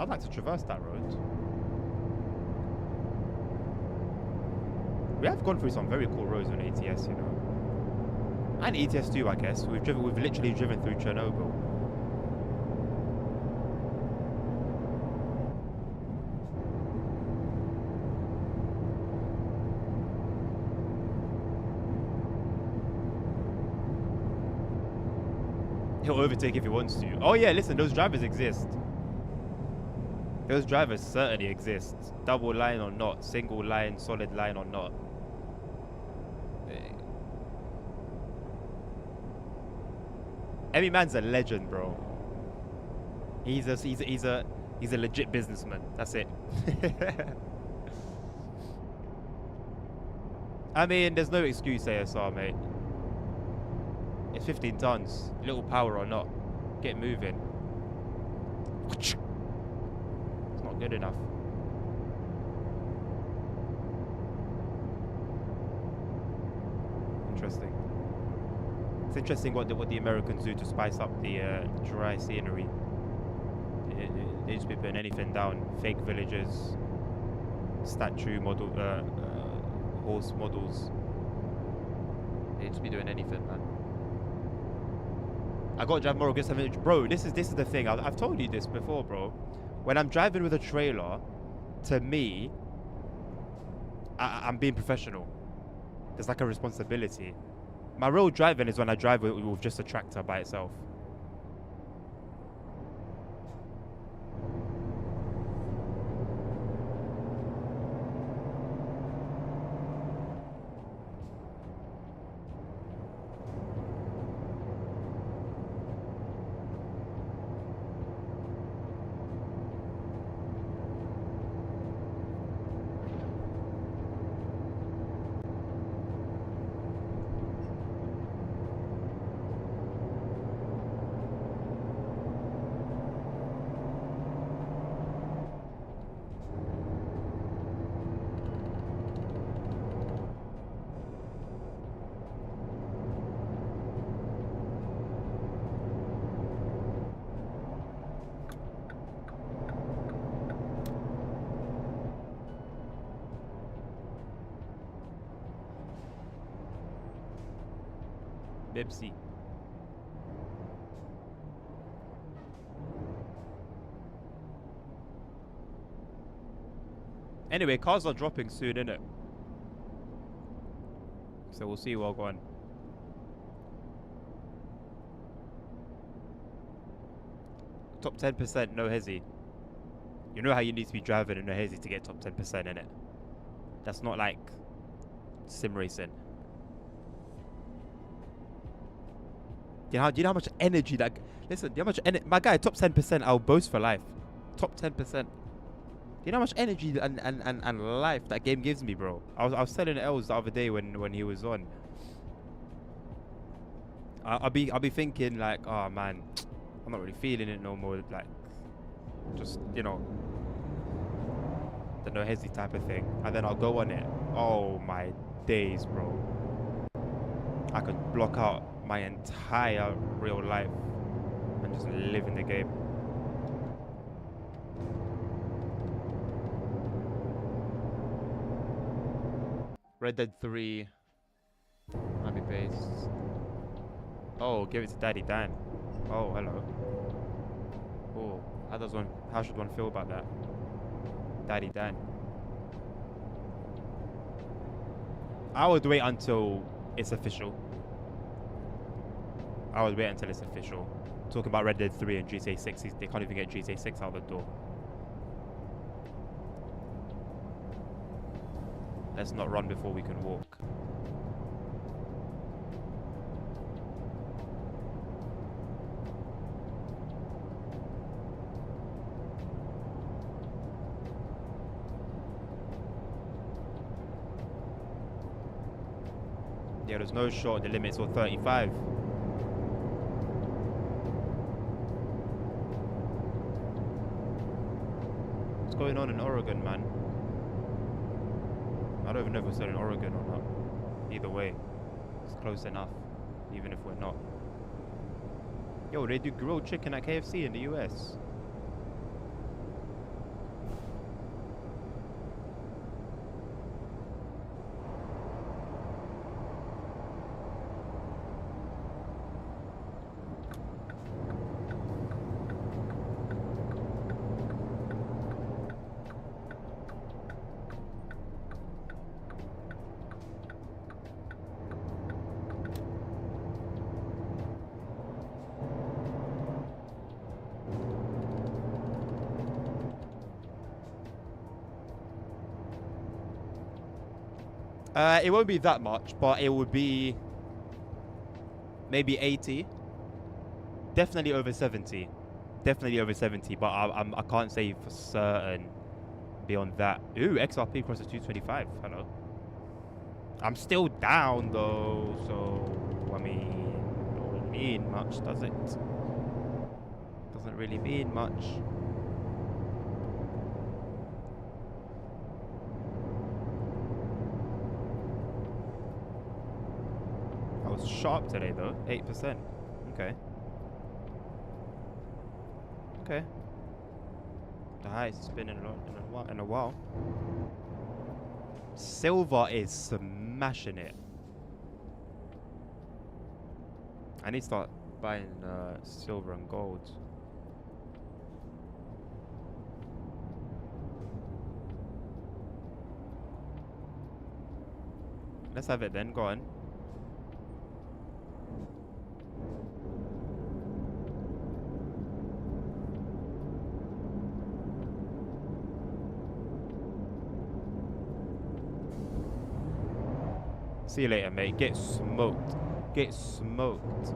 I'd like to traverse that road. We have gone through some very cool roads on ATS, you know. And ETS too, I guess. We've literally driven through Chernobyl. He'll overtake if he wants to. Oh yeah, listen, those drivers exist. Those drivers certainly exist. Double line or not, single line, solid line or not. Every man's a legend, bro. He's a legit businessman. That's it. I mean, there's no excuse, ASR, mate. It's 15 tons, little power or not. Get moving. Good enough. Interesting. It's interesting what the Americans do to spice up the dry scenery. They just be putting anything down. Fake villages, statue model, horse models. They just be doing anything, man. I got to drive more against 7 bro. This is the thing. I've told you this before, bro. When I'm driving with a trailer, to me, I'm being professional. There's like a responsibility. My real driving is when I drive with just a tractor by itself. Bipsy. Anyway, cars are dropping soon, innit? So we'll see what go on. Top 10%, no hezzy. You know how you need to be driving in no hezzy to get top 10%, innit? That's not like sim racing. Do you know how much energy that... Listen, do you know how much energy... My guy, top 10%, I'll boast for life. Top 10%. Do you know how much energy and life that game gives me, bro? I was telling Els the other day when he was on. I'll be thinking like, oh man, I'm not really feeling it no more. Like, just, you know, the no hezzy type of thing. And then I'll go on it. Oh my days, bro. I could block out my entire real life and just live in the game. Red Dead 3. Army base. Oh, give it to Daddy Dan. Oh, hello. Oh, how should one feel about that? Daddy Dan. I would wait until it's official. I would wait until it's official. Talking about Red Dead 3 and GTA 6, they can't even get GTA 6 out the door. Let's not run before we can walk. Yeah, there's no shot. The limit's on 35. What's going on in Oregon, man? I don't even know if we're still in Oregon or not. Either way, it's close enough, even if we're not. Yo, they do grilled chicken at KFC in the US. It won't be that much, but it would be maybe 80. Definitely over 70. Definitely over 70, but I can't say for certain beyond that. Ooh, XRP crosses 225. Hello. I'm still down though, so I mean, don't really mean much, does it? Doesn't really mean much. shot up today though. 8%. Okay. Okay. The highest it's been in a while. Silver is smashing it. I need to start buying silver and gold. Let's have it then. Go on. See you later, mate. Get smoked. Get smoked.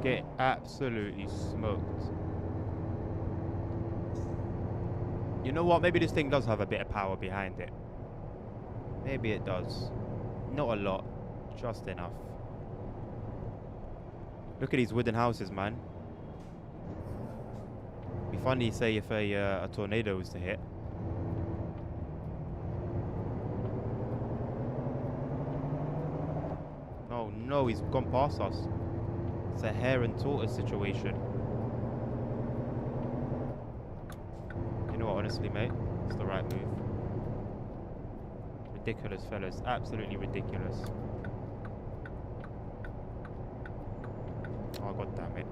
Get absolutely smoked. You know what? Maybe this thing does have a bit of power behind it. Maybe it does. Not a lot. Just enough. Look at these wooden houses, man. Be funny, say, if a tornado was to hit. Oh no, he's gone past us. It's a hare and tortoise situation. You know what, honestly, mate? It's the right move. Ridiculous, fellas. Absolutely ridiculous. Oh, god damn it.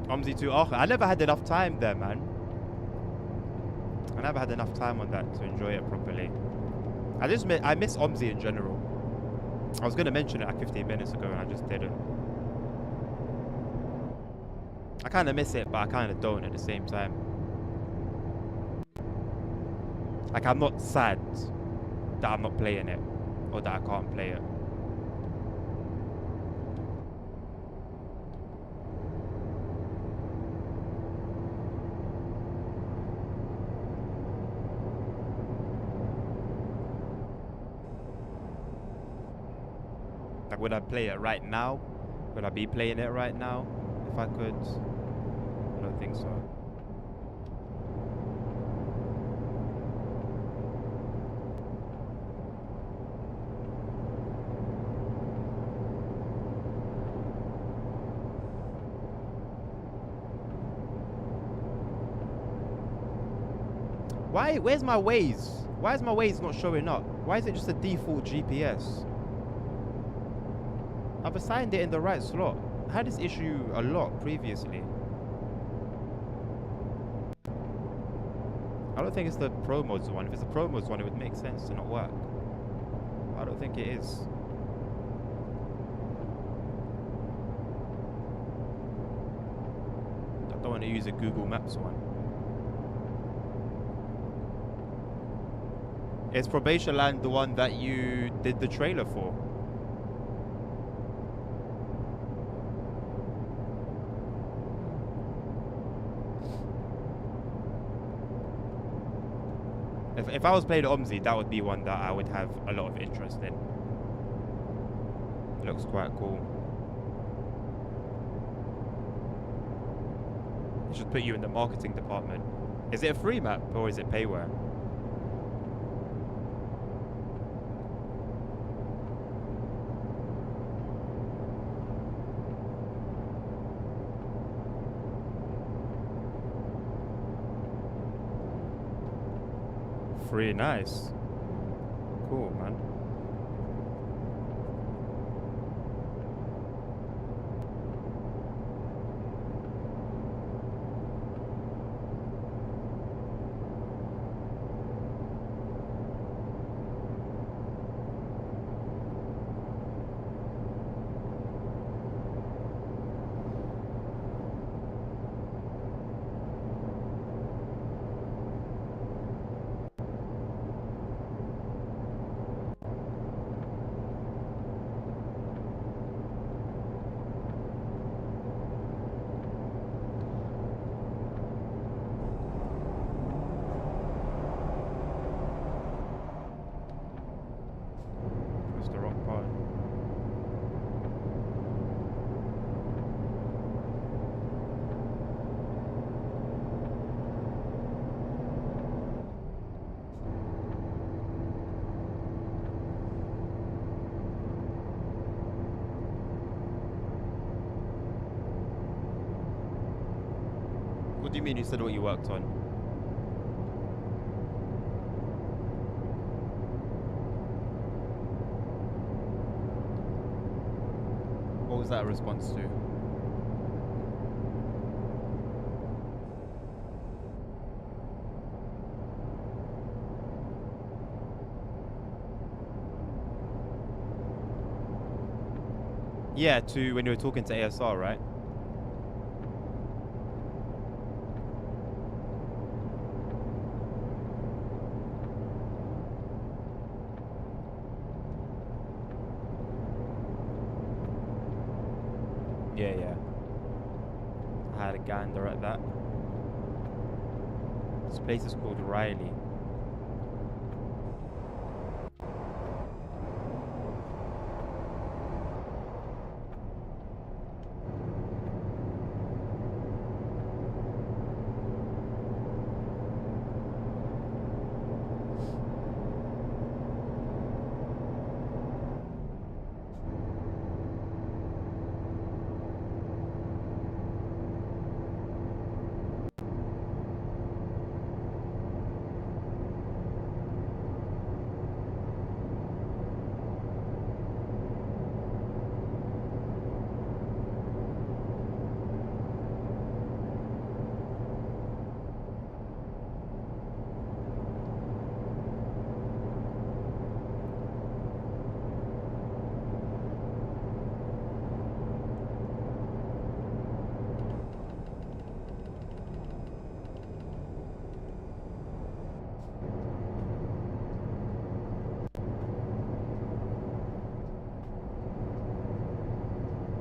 Omzi too. Oh, I never had enough time there, man. I never had enough time on that to enjoy it properly. I miss Omzi in general. I was going to mention it like 15 minutes ago and I just didn't. I kind of miss it, but I kind of don't at the same time. Like, I'm not sad that I'm not playing it or that I can't play it. Like, would I play it right now? Would I be playing it right now if I could? I don't think so. Why? Where's my Waze? Why is my Waze not showing up? Why is it just a default GPS? I've assigned it in the right slot. I had this issue a lot previously. I don't think it's the Pro Mods one. If it's the Pro Mods one, it would make sense to not work. I don't think it is. I don't want to use a Google Maps one. Is Probation Land the one that you did the trailer for? If I was playing Omzi, that would be one that I would have a lot of interest in. It looks quite cool. It should put you in the marketing department. Is it a free map or is it payware? Free, nice. Cool, man. mean you said what you worked on? What was that a response to? Yeah, to when you were talking to ASR, right? Yeah, yeah. I had a gander at that. This place is called Riley.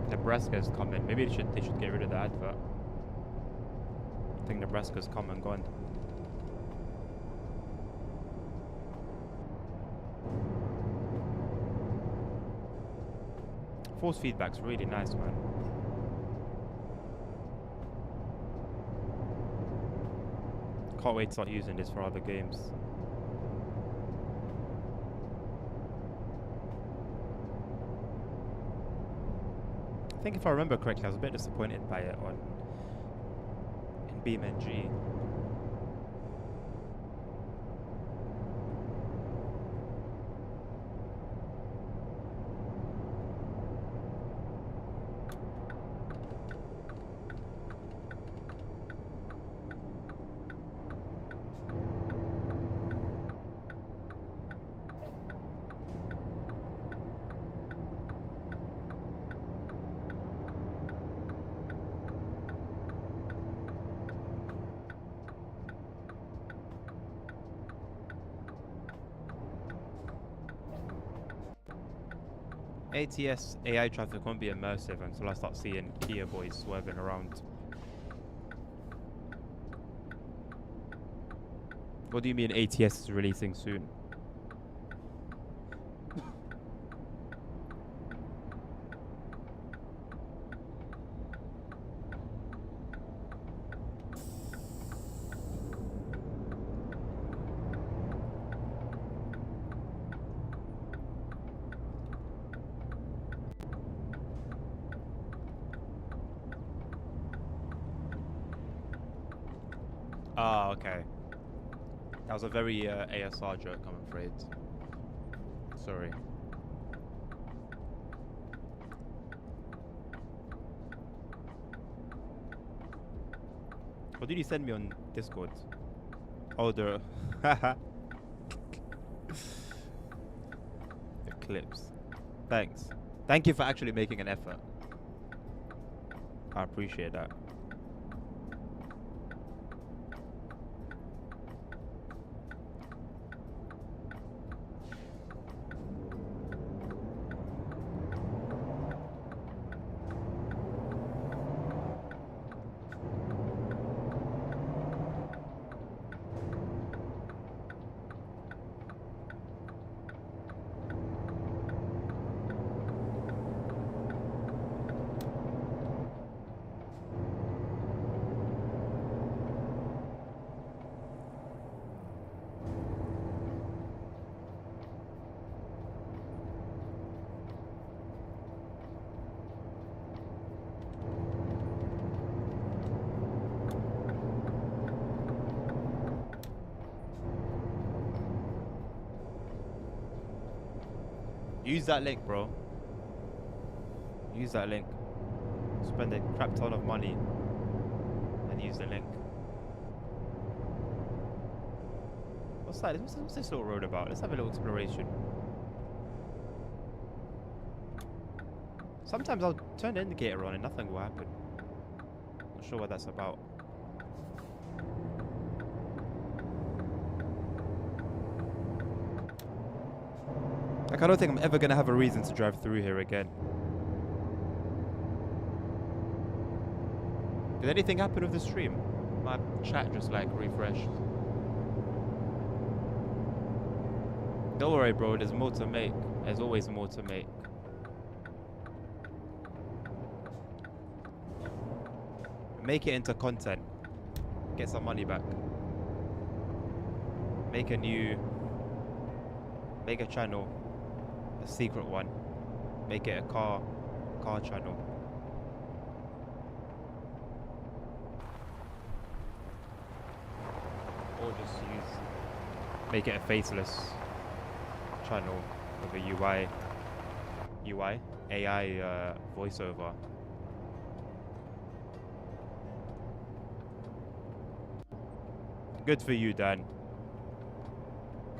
Nebraska's coming. Maybe they should get rid of the advert. I think Nebraska's come and gone. Force feedback's really nice, man. Can't wait to start using this for other games. I think if I remember correctly, I was a bit disappointed by it in BeamNG. ATS AI traffic won't be immersive until I start seeing Kia boys swerving around. What do you mean ATS is releasing soon? Ah, okay. That was a very ASR joke, I'm afraid. Sorry. What did you send me on Discord? Oh, the the clips. Thanks. Thank you for actually making an effort. I appreciate that. Use that link, bro. Use that link. Spend a crap ton of money and use the link. What's that? What's this little road about? Let's have a little exploration. Sometimes I'll turn the indicator on and nothing will happen. Not sure what that's about. Like, I don't think I'm ever gonna have a reason to drive through here again. Did anything happen with the stream? My chat just like refreshed. Don't worry, bro, there's more to make. There's always more to make. Make it into content. Get some money back. Make a channel. A secret one. Make it a car channel. Or just make it a faceless channel with a AI voiceover. Good for you, Dan.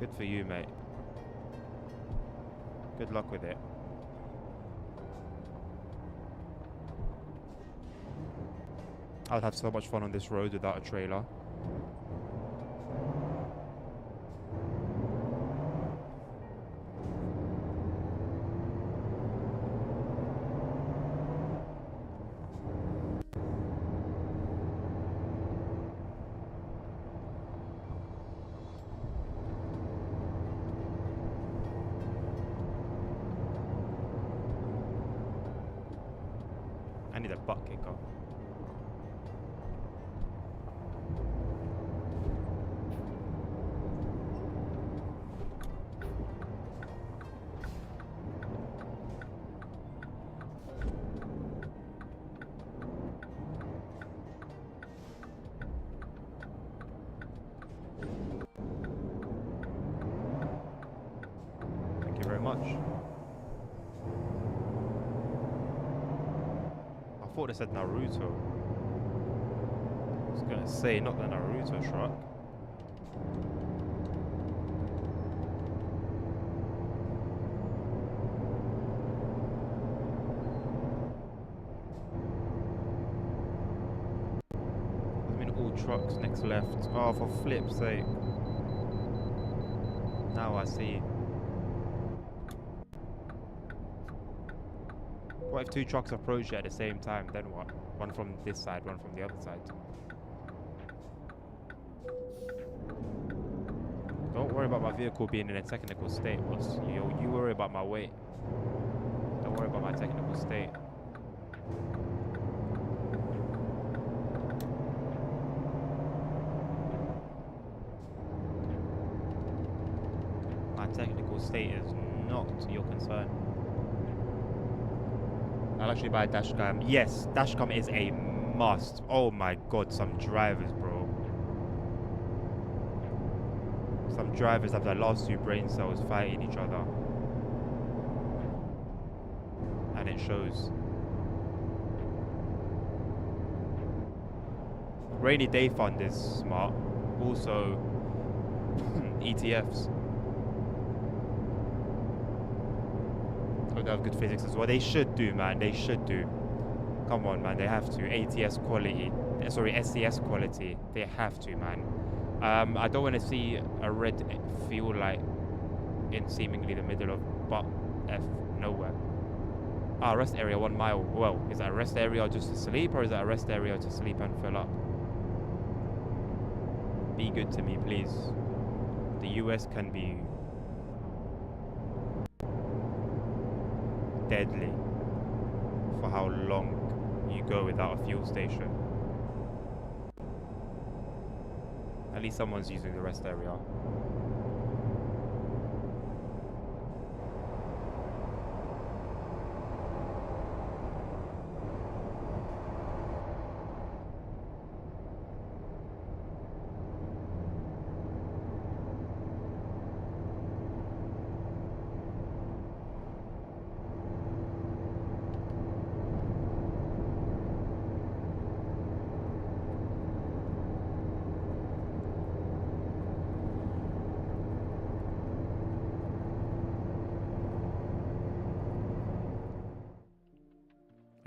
Good for you, mate. Good luck with it. I would have so much fun on this road without a trailer. I need a butt kicker. Thank you very much. I thought it said Naruto. I was gonna say, not the Naruto truck. I mean, all trucks next left. Oh, for flip's sake. Now I see. What if two trucks approach you at the same time? Then what? One from this side, one from the other side. Don't worry about my vehicle being in a technical state, boss. You worry about my weight. Don't worry about my technical state. My technical state is not your concern. I'll actually buy a dashcam. Yes, dashcam is a must. Oh my god, some drivers, bro. Some drivers have their last two brain cells fighting each other. And it shows. Rainy day fund is smart. Also, ETFs. They have good physics as well. They should do, man. They should do. Come on, man. They have to. ATS quality. Sorry, SCS quality. They have to, man. I don't want to see a red fuel light in seemingly the middle of butt F nowhere. Ah, rest area 1 mile. Well, is that a rest area just to sleep, or is that a rest area to sleep and fill up? Be good to me, please. The US can be deadly for how long you go without a fuel station. At least someone's using the rest area.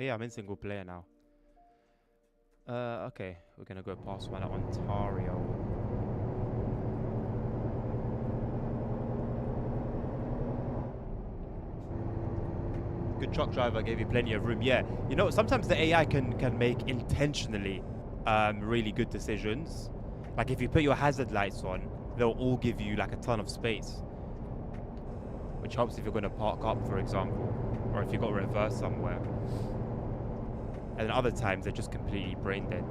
yeah, I'm in single player now. Okay, we're gonna go past one at Ontario. Good truck driver, gave you plenty of room. Yeah, you know, sometimes the AI can make intentionally really good decisions. Like if you put your hazard lights on, they'll all give you like a ton of space, which helps if you're gonna park up, for example, or if you got to reverse somewhere. And then other times they're just completely brain dead.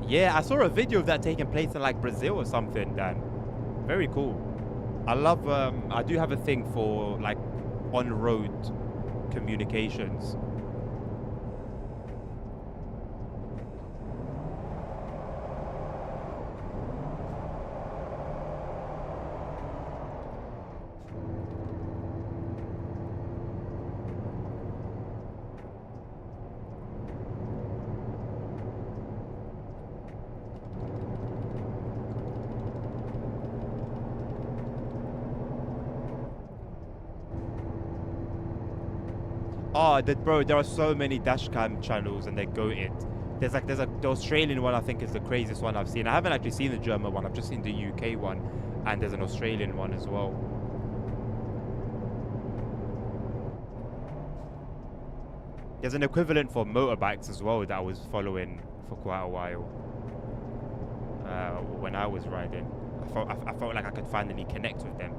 Yeah, I saw a video of that taking place in like Brazil or something, Dan. Very cool. I love, I do have a thing for like on-road communications. Oh, bro, there are so many dashcam channels and they're goated. There's the Australian one, I think, is the craziest one I've seen. I haven't actually seen the German one. I've just seen the UK one, and there's an Australian one as well. There's an equivalent for motorbikes as well that I was following for quite a while. When I was riding, I felt like I could finally connect with them.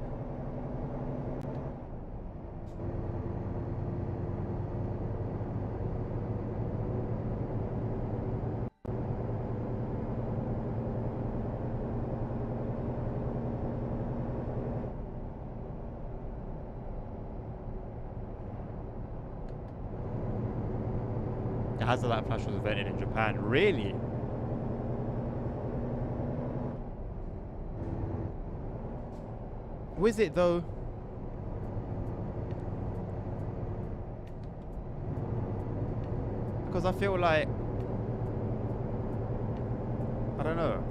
The hazard light flash was invented in Japan. Really? Was it though? Because I feel like, I don't know.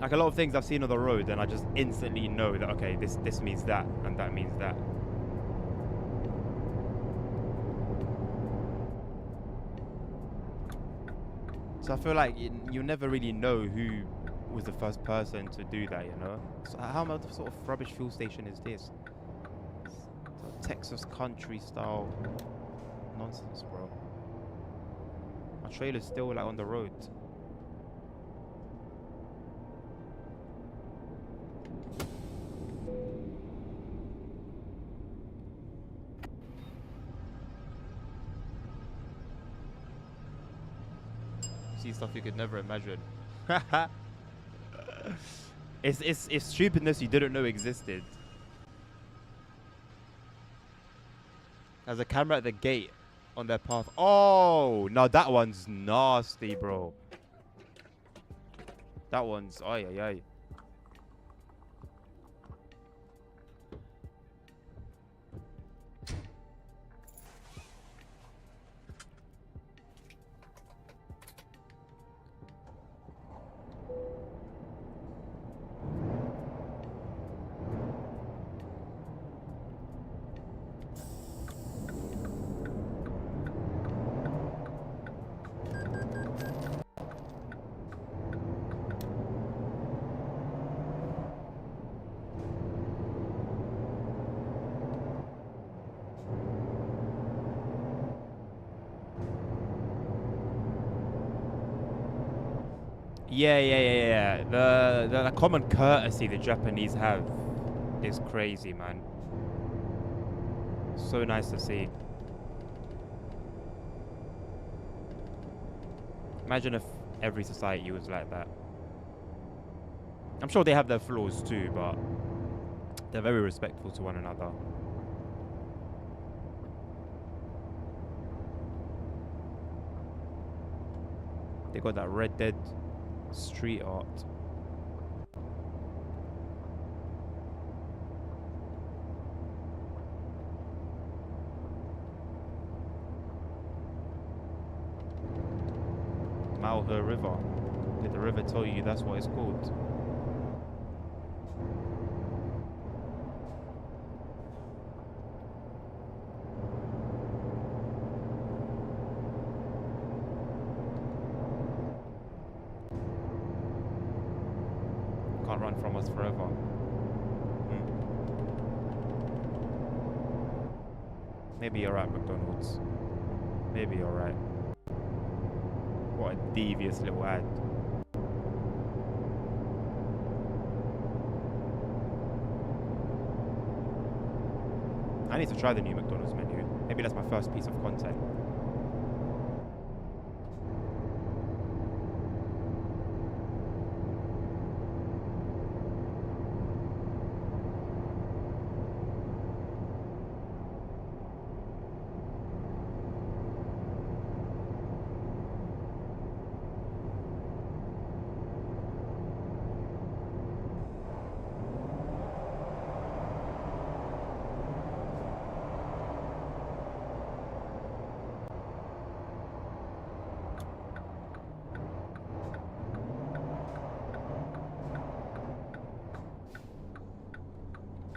Like a lot of things I've seen on the road, and I just instantly know that okay, this means that, and that means that. So I feel like you never really know who was the first person to do that, you know? So how much sort of rubbish fuel station is this? Sort of Texas country style nonsense, bro. My trailer's still like on the road. See stuff you could never imagine. It's stupidness you didn't know existed. There's a camera at the gate on their path. Oh, no, that one's nasty, bro. That one's ay ay ay. Yeah. The common courtesy the Japanese have is crazy, man. So nice to see. Imagine if every society was like that. I'm sure they have their flaws too, but they're very respectful to one another. They got that Red Dead street art. Malheur River. Did the river tell you that's what it's called? Can't run from us forever. Maybe you're right, McDonald's. Maybe you're right. What a devious little ad. I need to try the new McDonald's menu. Maybe that's my first piece of content.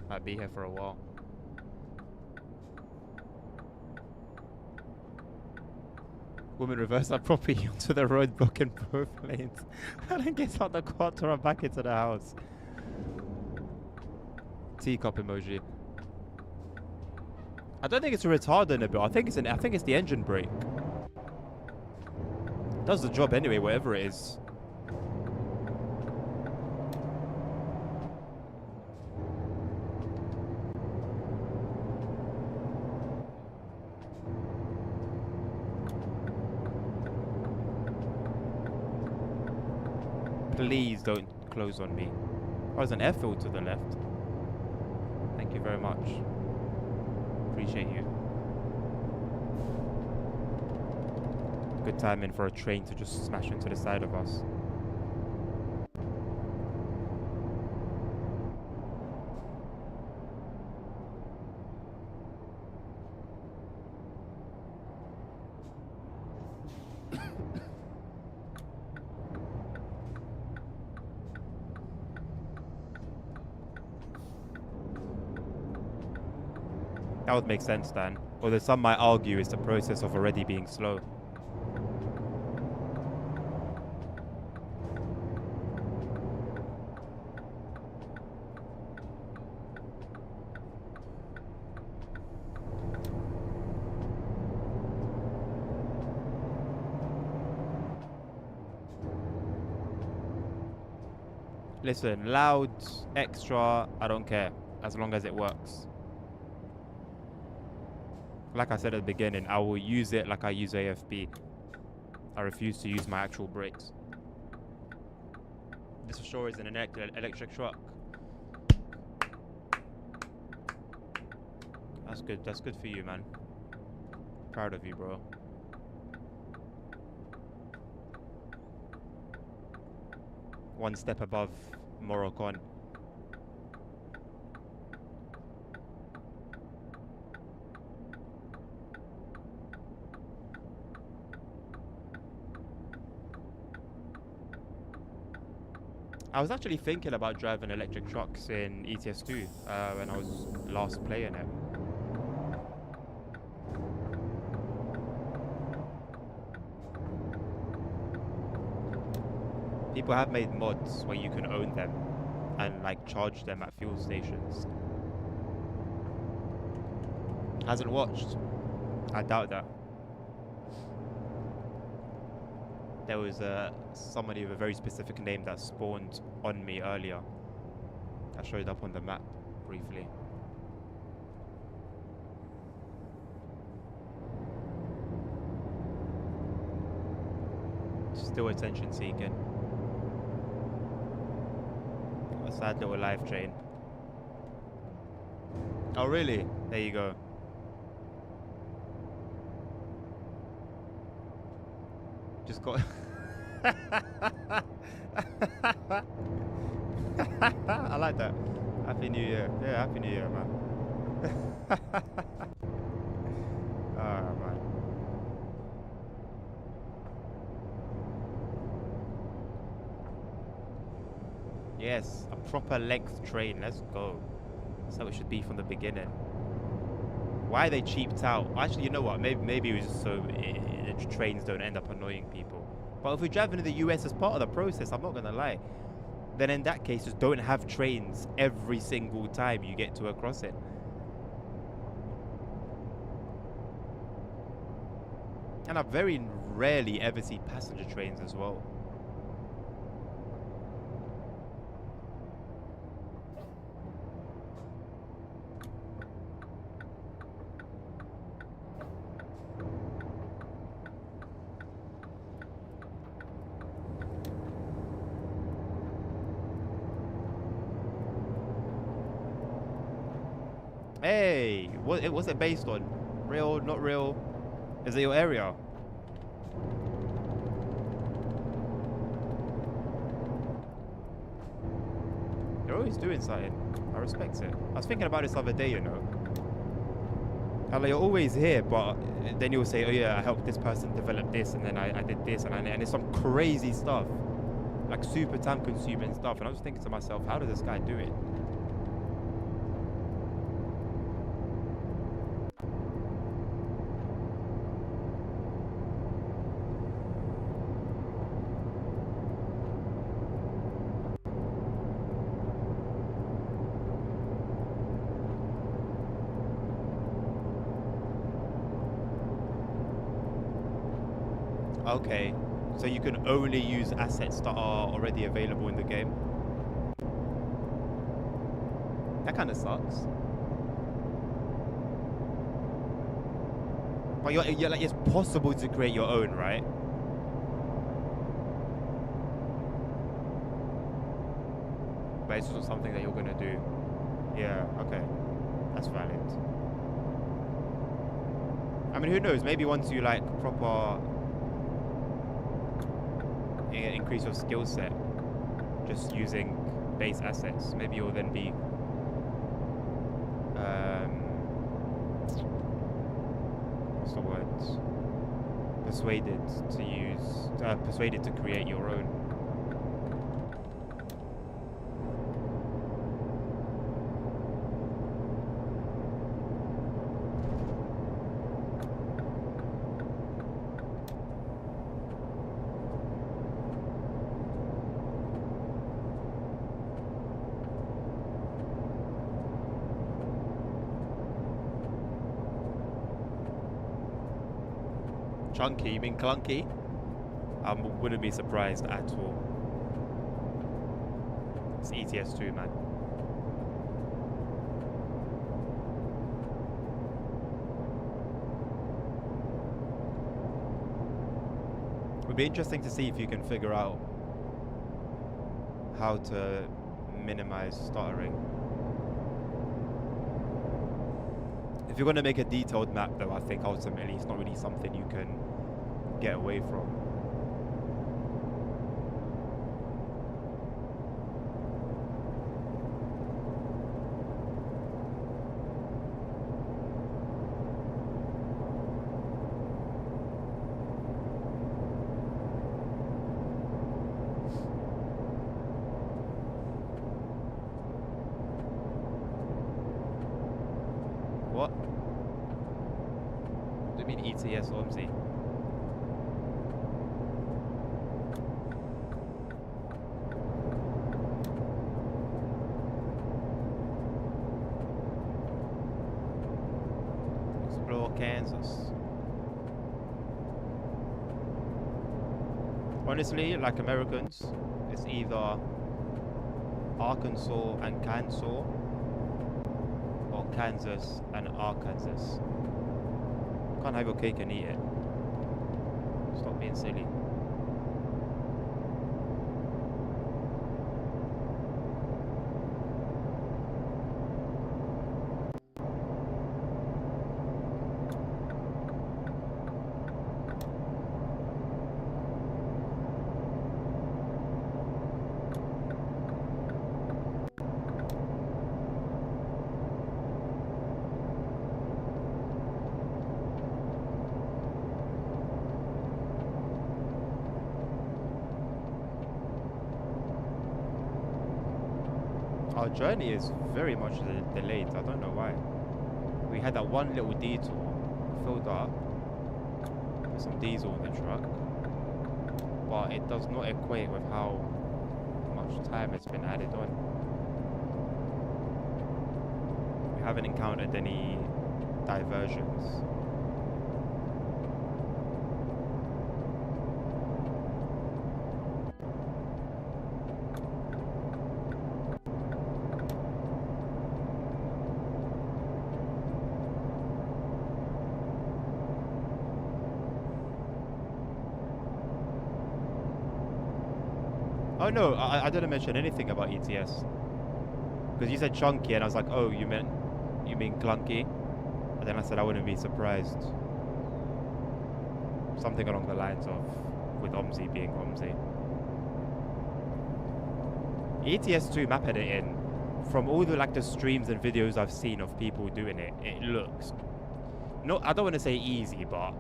Might be here for a while. Woman reversed her property onto the road, blocking both lanes. And then gets out the car to run back into the house. Teacup emoji. I don't think it's a retardant a bit. I think it's the engine brake. Does the job anyway, whatever it is. Please don't close on me. Oh, there's an airfield to the left. Thank you very much. Appreciate you. Good timing for a train to just smash into the side of us. That would make sense then. Although some might argue it's the process of already being slow. Listen, loud, extra, I don't care. As long as it works. Like I said at the beginning, I will use it like I use AFB. I refuse to use my actual brakes. This for sure is an electric truck. That's good. That's good for you, man. Proud of you, bro. One step above Moroccan. I was actually thinking about driving electric trucks in ETS2 when I was last playing it. People have made mods where you can own them and like charge them at fuel stations. Hasn't watched. I doubt that. There was somebody with a very specific name that spawned on me earlier. That showed up on the map briefly. Still attention seeking. A sad little life chain. Oh really? There you go. Just got I like that. Happy New Year. Yeah, Happy New Year, man. Man. Yes, a proper length train. Let's go. That's how it should be from the beginning. Why they cheaped out? Actually, you know what? Maybe it was just so the trains don't end up annoying people. But if we're driving in the US as part of the process, I'm not gonna lie. Then in that case, just don't have trains every single time you get to a crossing. And I very rarely ever see passenger trains as well. Hey, what's it based on? Real, not real? Is it your area? They're always doing something. I respect it. I was thinking about this other day, you know. How like, you're always here, but then you'll say, oh yeah, I helped this person develop this, and then I did this, and it's some crazy stuff. Like super time consuming stuff. And I was thinking to myself, how does this guy do it? Okay, so you can only use assets that are already available in the game. That kind of sucks. But you're like, it's possible to create your own, right? But it's not something that you're gonna do. Yeah, okay. That's valid. I mean, who knows? Maybe once you like proper increase your skill set just using base assets, maybe you'll then be what's the word, persuaded to create your own. Chunky, you mean clunky? I wouldn't be surprised at all. It's ETS2, man. It would be interesting to see if you can figure out how to minimize stuttering. If you're going to make a detailed map, though, I think ultimately it's not really something you can get away from. What? Do you mean ETS OMZ? Explore Kansas. Honestly, like Americans, it's either Arkansas and Kansas, or Kansas and Arkansas. Can't have your cake and eat it. Stop being silly. Our journey is very much delayed. I don't know why. We had that one little detour, filled up, put some diesel in the truck, but it does not equate with how much time has been added on. We haven't encountered any diversions. Oh no, I didn't mention anything about ETS. Because you said chunky and I was like, oh, you mean clunky? And then I said I wouldn't be surprised. Something along the lines of with OMSI being OMSI. ETS2 map editing, from all the streams and videos I've seen of people doing it, it looks, no, I don't want to say easy, but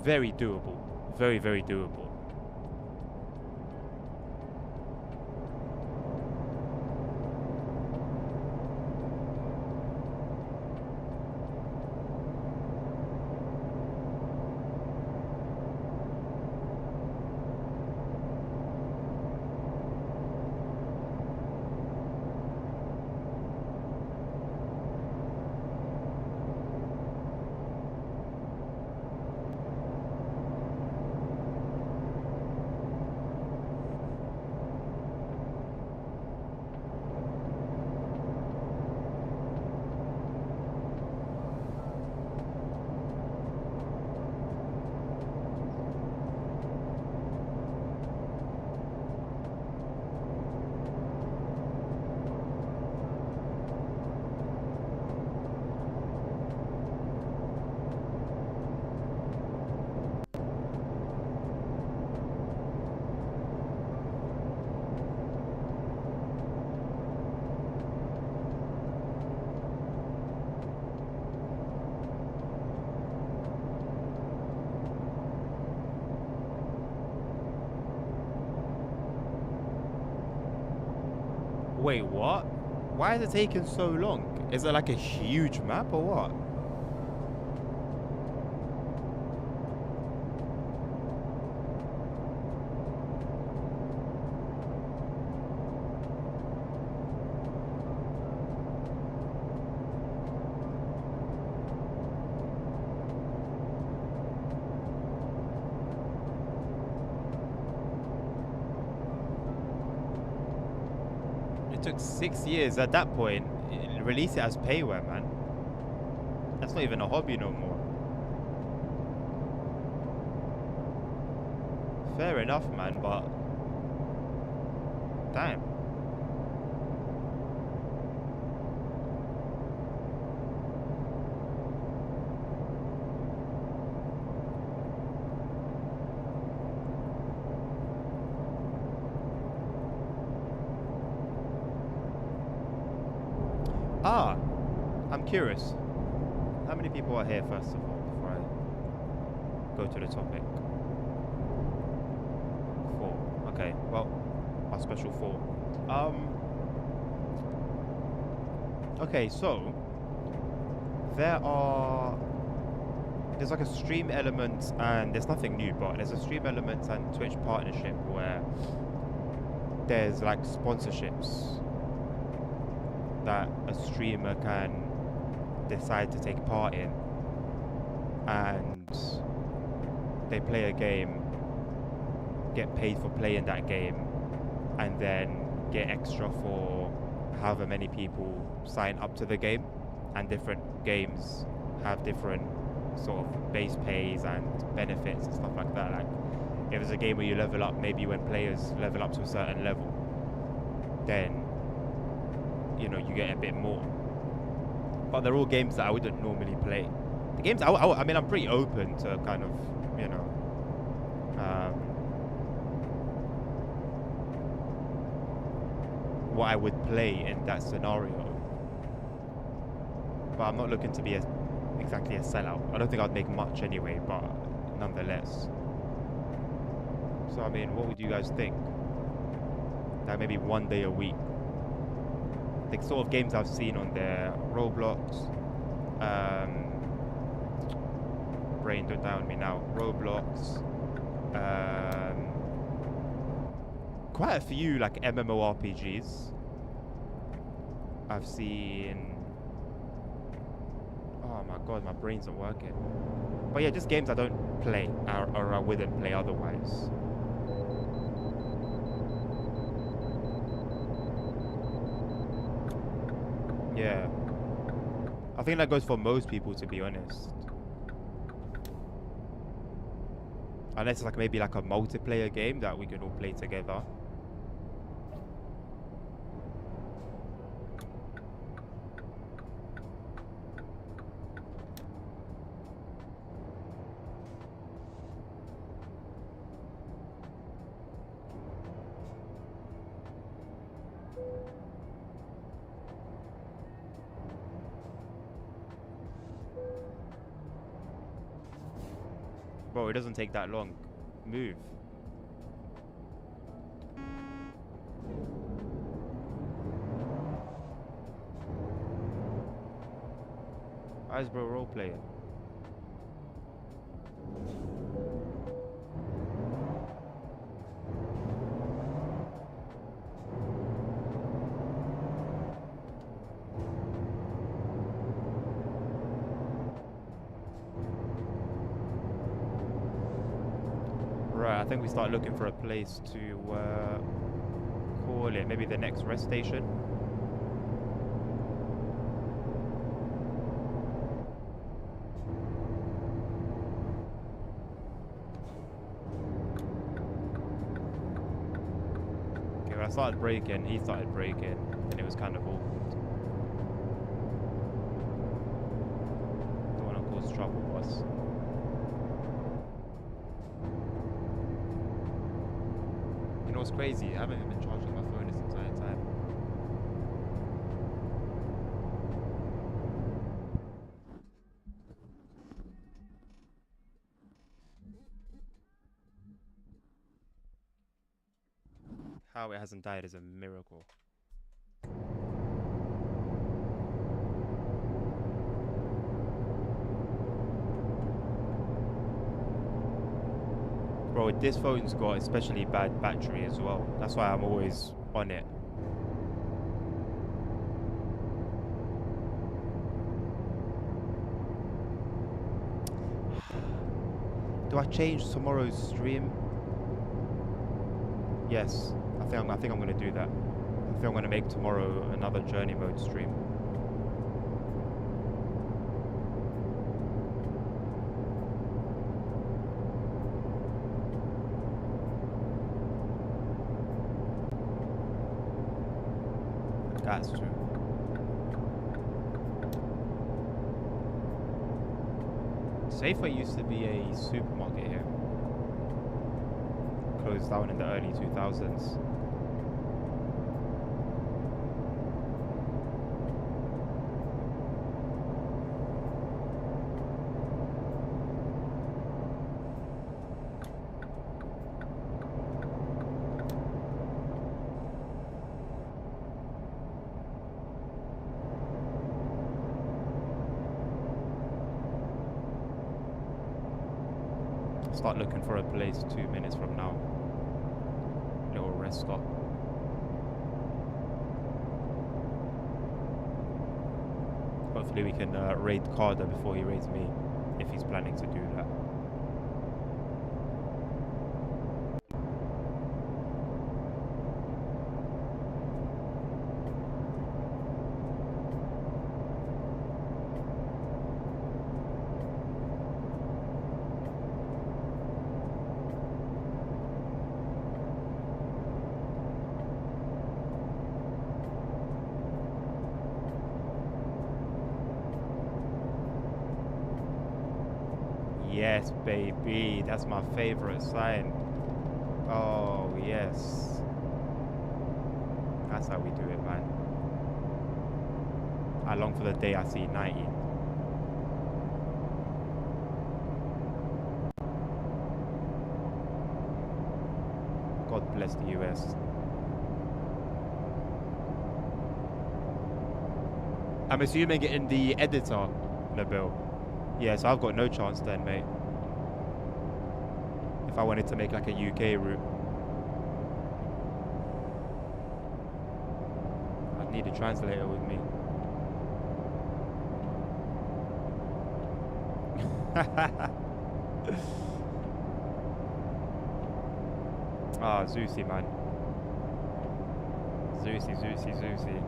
very doable. Very, very doable. Wait, what? Why is it taking so long? Is it like a huge map or what? It took 6 years at that point. Release it as payware, man. That's not even a hobby no more. Fair enough, man, but damn. Ah, I'm curious. How many people are here, first of all, before I go to the topic? 4. Okay, well, our special 4. Okay, so there's like a stream element, and there's nothing new, but there's a stream element and Twitch partnership where there's like sponsorships that a streamer can decide to take part in, and they play a game, get paid for playing that game, and then get extra for however many people sign up to the game. And different games have different sort of base pays and benefits and stuff like that. Like if it's a game where you level up, maybe when players level up to a certain level, then you know, you get a bit more. But they're all games that I wouldn't normally play. The games, I mean, I'm pretty open to kind of, you know, what I would play in that scenario. But I'm not looking to be exactly a sellout. I don't think I'd make much anyway, but nonetheless. So, I mean, what would you guys think? That maybe one day a week the sort of games I've seen on there: Roblox, brain don't die on me now. Roblox, quite a few like MMORPGs. I've seen. Oh my god, my brain's not working. But yeah, just games I don't play or I wouldn't play otherwise. Yeah. I think that goes for most people, to be honest. Unless it's like maybe like a multiplayer game that we can all play together. Bro, it doesn't take that long. Move. Why is bro role playing? Right, I think we start looking for a place to call it. Maybe the next rest station. Okay, when I started braking, he started braking, and it was kind of awkward. Don't want to cause trouble, boss. You know what's crazy? I haven't even been charging my phone this entire time. How it hasn't died is a miracle. Bro, this phone's got especially bad battery as well. That's why I'm always on it. Do I change tomorrow's stream? Yes, I think I'm gonna do that. I think I'm gonna make tomorrow another journey mode stream. That's true. Safeway used to be a supermarket here. Closed down in the early 2000s. Start looking for a place 2 minutes from now. Little rest stop. Hopefully we can raid Carter before he raids me, if he's planning to do that. Yes, baby, that's my favorite sign. Oh, yes. That's how we do it, man. I long for the day I see 90. God bless the US. I'm assuming in the editor, Nabil. Yeah, so I've got no chance then, mate. If I wanted to make like a UK route, I'd need a translator with me. Ah, Zeusy, man. Zeusy.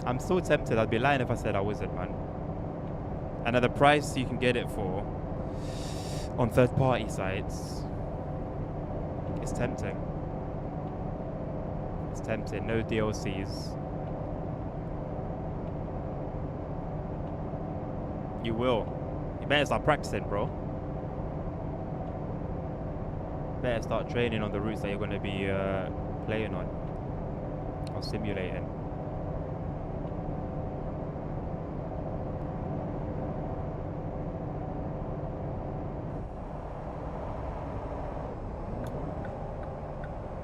I'm so tempted. I'd be lying if I said I wasn't, man. And at the price you can get it for on third-party sites, it's tempting. It's tempting. No DLCs. You will. You better start practicing, bro. Better start training on the routes that you're going to be playing on or simulating.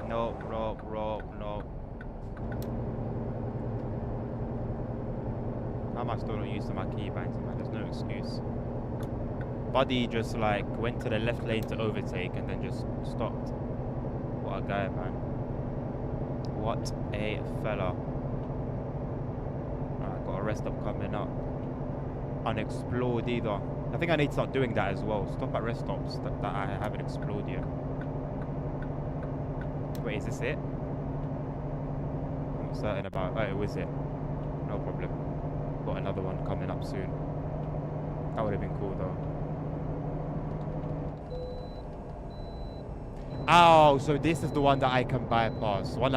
No. How am I still not used to my keybands, man? There's no excuse. Buddy just like went to the left lane to overtake and then just stopped. What a guy, man. What a fella. Alright, got a rest stop coming up. Unexplored either. I think I need to start doing that as well. Stop at rest stops that I haven't explored yet. Wait, is this it? I'm not certain about. Oh, it was it. No problem. Got another one coming up soon. That would have been cool though. Oh, so this is the one that I can bypass. The one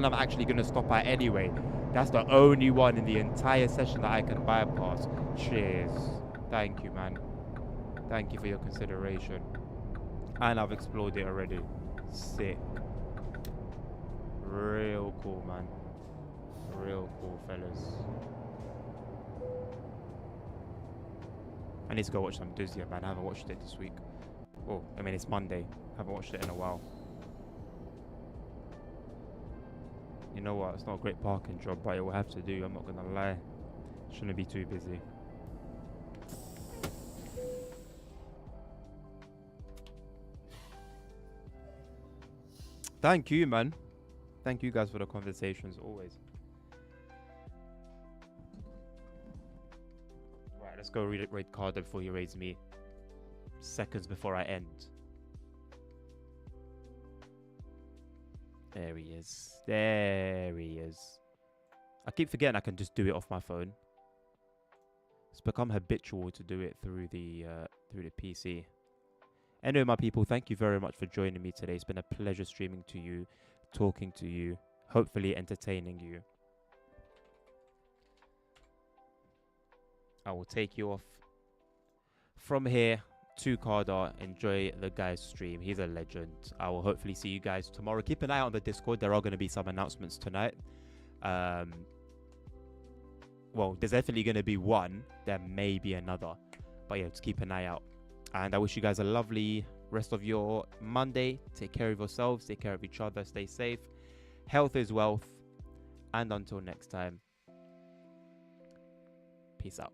I'm actually going to stop at anyway. That's the only one in the entire session that I can bypass. Cheers. Thank you, man. Thank you for your consideration. And I've explored it already. Sick. Real cool, man. Real cool, fellas. I need to go watch some Disney, man. I haven't watched it this week. Oh, I mean, it's Monday. I haven't watched it in a while. You know what? It's not a great parking job, but it will have to do. I'm not going to lie. Shouldn't be too busy. Thank you, man. Thank you guys for the conversations, always. Right, let's go raid Cardo before he raids me. Seconds before I end. There he is. There he is. I keep forgetting I can just do it off my phone. It's become habitual to do it through the PC. Anyway, my people, thank you very much for joining me today. It's been a pleasure streaming to you, talking to you, hopefully entertaining you. I will take you off from here to Cardar. Enjoy the guy's stream. He's a legend. I will hopefully see you guys tomorrow. Keep an eye on the Discord. There are going to be some announcements tonight. Well, there's definitely going to be one. There may be another. But yeah, just keep an eye out. And I wish you guys a lovely rest of your Monday. Take care of yourselves. Take care of each other. Stay safe. Health is wealth. And until next time, peace out.